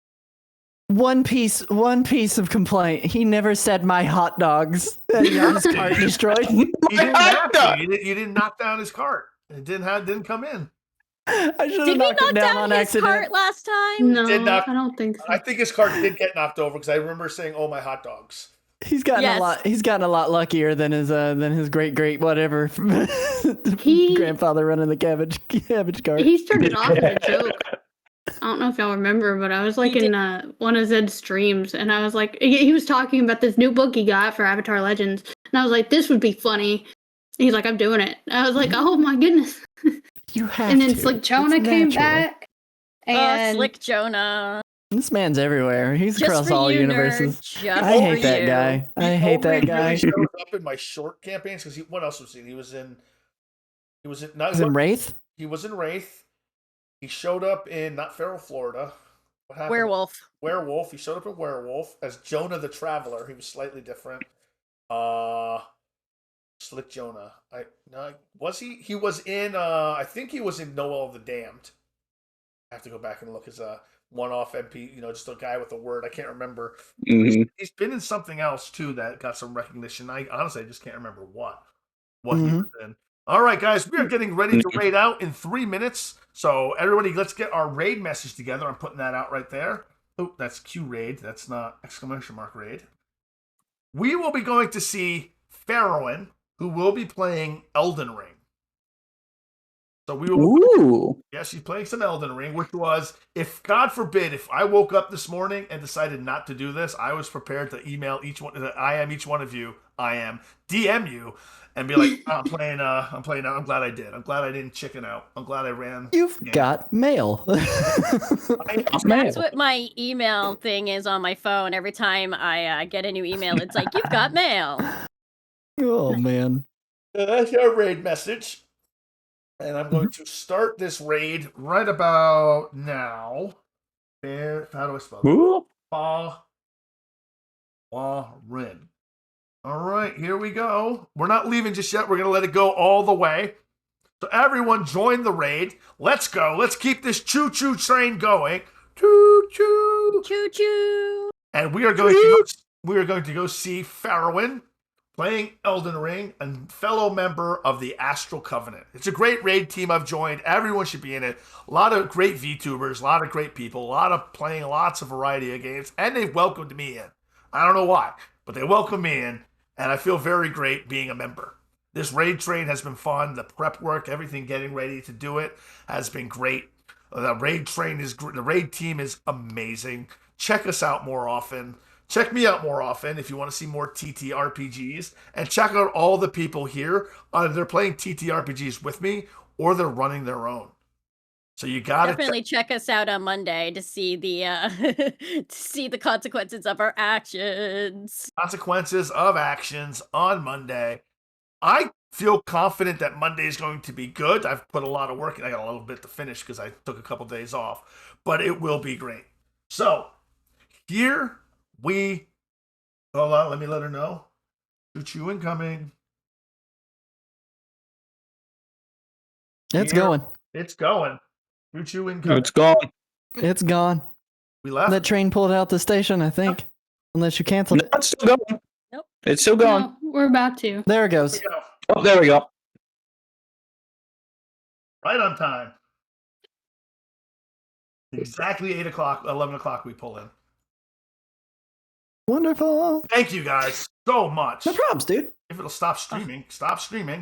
C: One piece of complaint. He never said my hot dogs. And he got his cart destroyed.
A: He didn't have to. You didn't knock down his cart. It didn't come in.
C: I should have
B: Did we
C: knocked it
B: knock
C: down
B: down
C: on
B: his
C: accident.
B: cart last time?
E: No,
A: Did not-
E: I don't think so.
A: I think his cart did get knocked over because I remember saying, "Oh, my hot dogs."
C: He's gotten
B: Yes.
C: a lot. He's gotten a lot luckier than his great whatever
E: He-
C: grandfather running the cabbage cart.
E: He started off as a joke. I don't know if y'all remember, but I was like
B: He
E: in one of Zed's streams, and I was like, he was talking about this new book he got for Avatar Legends, and I was like, this would be funny. And he's like, I'm doing it. And I was like, oh my goodness.
C: You have
E: And then
C: to.
E: Slick Jonah
C: It's
E: came
C: natural.
E: back, and
B: Slick Jonah.
C: This man's everywhere. He's
B: Just
C: across
B: for
C: all
B: you,
C: universes.
B: nerd. Just
C: I hate
B: for
C: that
B: you.
C: guy. I
A: He
C: hate that
A: only
C: guy.
A: really showed up in my short campaigns because what else was he? He was in. No,
C: Is it Wraith?
A: He was in Wraith. He showed up in not Feral, Florida. What happened?
B: Werewolf.
A: Werewolf. He showed up in Werewolf as Jonah the Traveler. He was slightly different. Slick Jonah. Was he? He was in. I think he was in Noel the Damned. I have to go back and look as a one-off MP. Just a guy with a word. I can't remember.
D: Mhm.
A: He's been in something else too that got some recognition. I honestly just can't remember what he
C: Mhm.
A: was in. All right, guys, we are getting ready to raid out in 3 minutes. So everybody, let's get our raid message together. I'm putting that out right there. Oh, that's Q raid. That's not exclamation mark raid. We will be going to see Farrowin, who will be playing Elden Ring. So we will.
D: Ooh.
A: Yes, she's playing some Elden Ring, which was, if God forbid, if I woke up this morning and decided not to do this, I was prepared to email each one of you, DM you, and be like, I'm playing out. I'm glad I did. I'm glad I didn't chicken out. I'm glad I ran.
C: You've got mail.
B: That's what my email thing is on my phone. Every time I get a new email, it's like, you've got mail.
C: Oh man.
A: That's our raid message. And I'm going to start this raid right about now. How do I spell it?
D: Ooh.
A: Rin. All right, here we go. We're not leaving just yet. We're going to let it go all the way. So everyone join the raid. Let's go. Let's keep this choo-choo train going. Choo-choo.
B: Choo-choo.
A: And we are going to go see Farrowin playing Elden Ring and fellow member of the Astral Covenant. It's a great raid team I've joined. Everyone should be in it. A lot of great VTubers, a lot of great people, a lot of playing lots of variety of games, and they've welcomed me in. I don't know why, but they welcomed me in, and I feel very great being a member. This raid train has been fun. The prep work, everything getting ready to do it has been great. The raid team is amazing. Check us out more often. Check me out more often if you want to see more TTRPGs. And check out all the people here. They're playing TTRPGs with me, or they're running their own. So you got to
B: definitely check us out on Monday to see the to see the consequences of our actions.
A: Consequences of actions on Monday. I feel confident that Monday is going to be good. I've put a lot of work in. I got a little bit to finish because I took a couple days off, but it will be great. So here we hold on. Let me let her know. Choo-choo incoming.
C: It's
A: Here.
C: going.
A: It's going. Choo-choo incoming.
D: It's gone.
C: It's gone.
A: We left.
C: That train pulled out the station, I think. Unless you canceled
D: No,
C: it.
D: it's still going.
B: Nope.
D: It's still going.
E: No, we're about to.
C: There it
A: Here
C: goes.
A: we go.
D: Oh, there we go.
A: Right on time. Exactly 8 o'clock, 11 o'clock we pull in.
C: Wonderful.
A: Thank you guys so much.
C: No problems, dude.
A: If it'll stop streaming, stop streaming.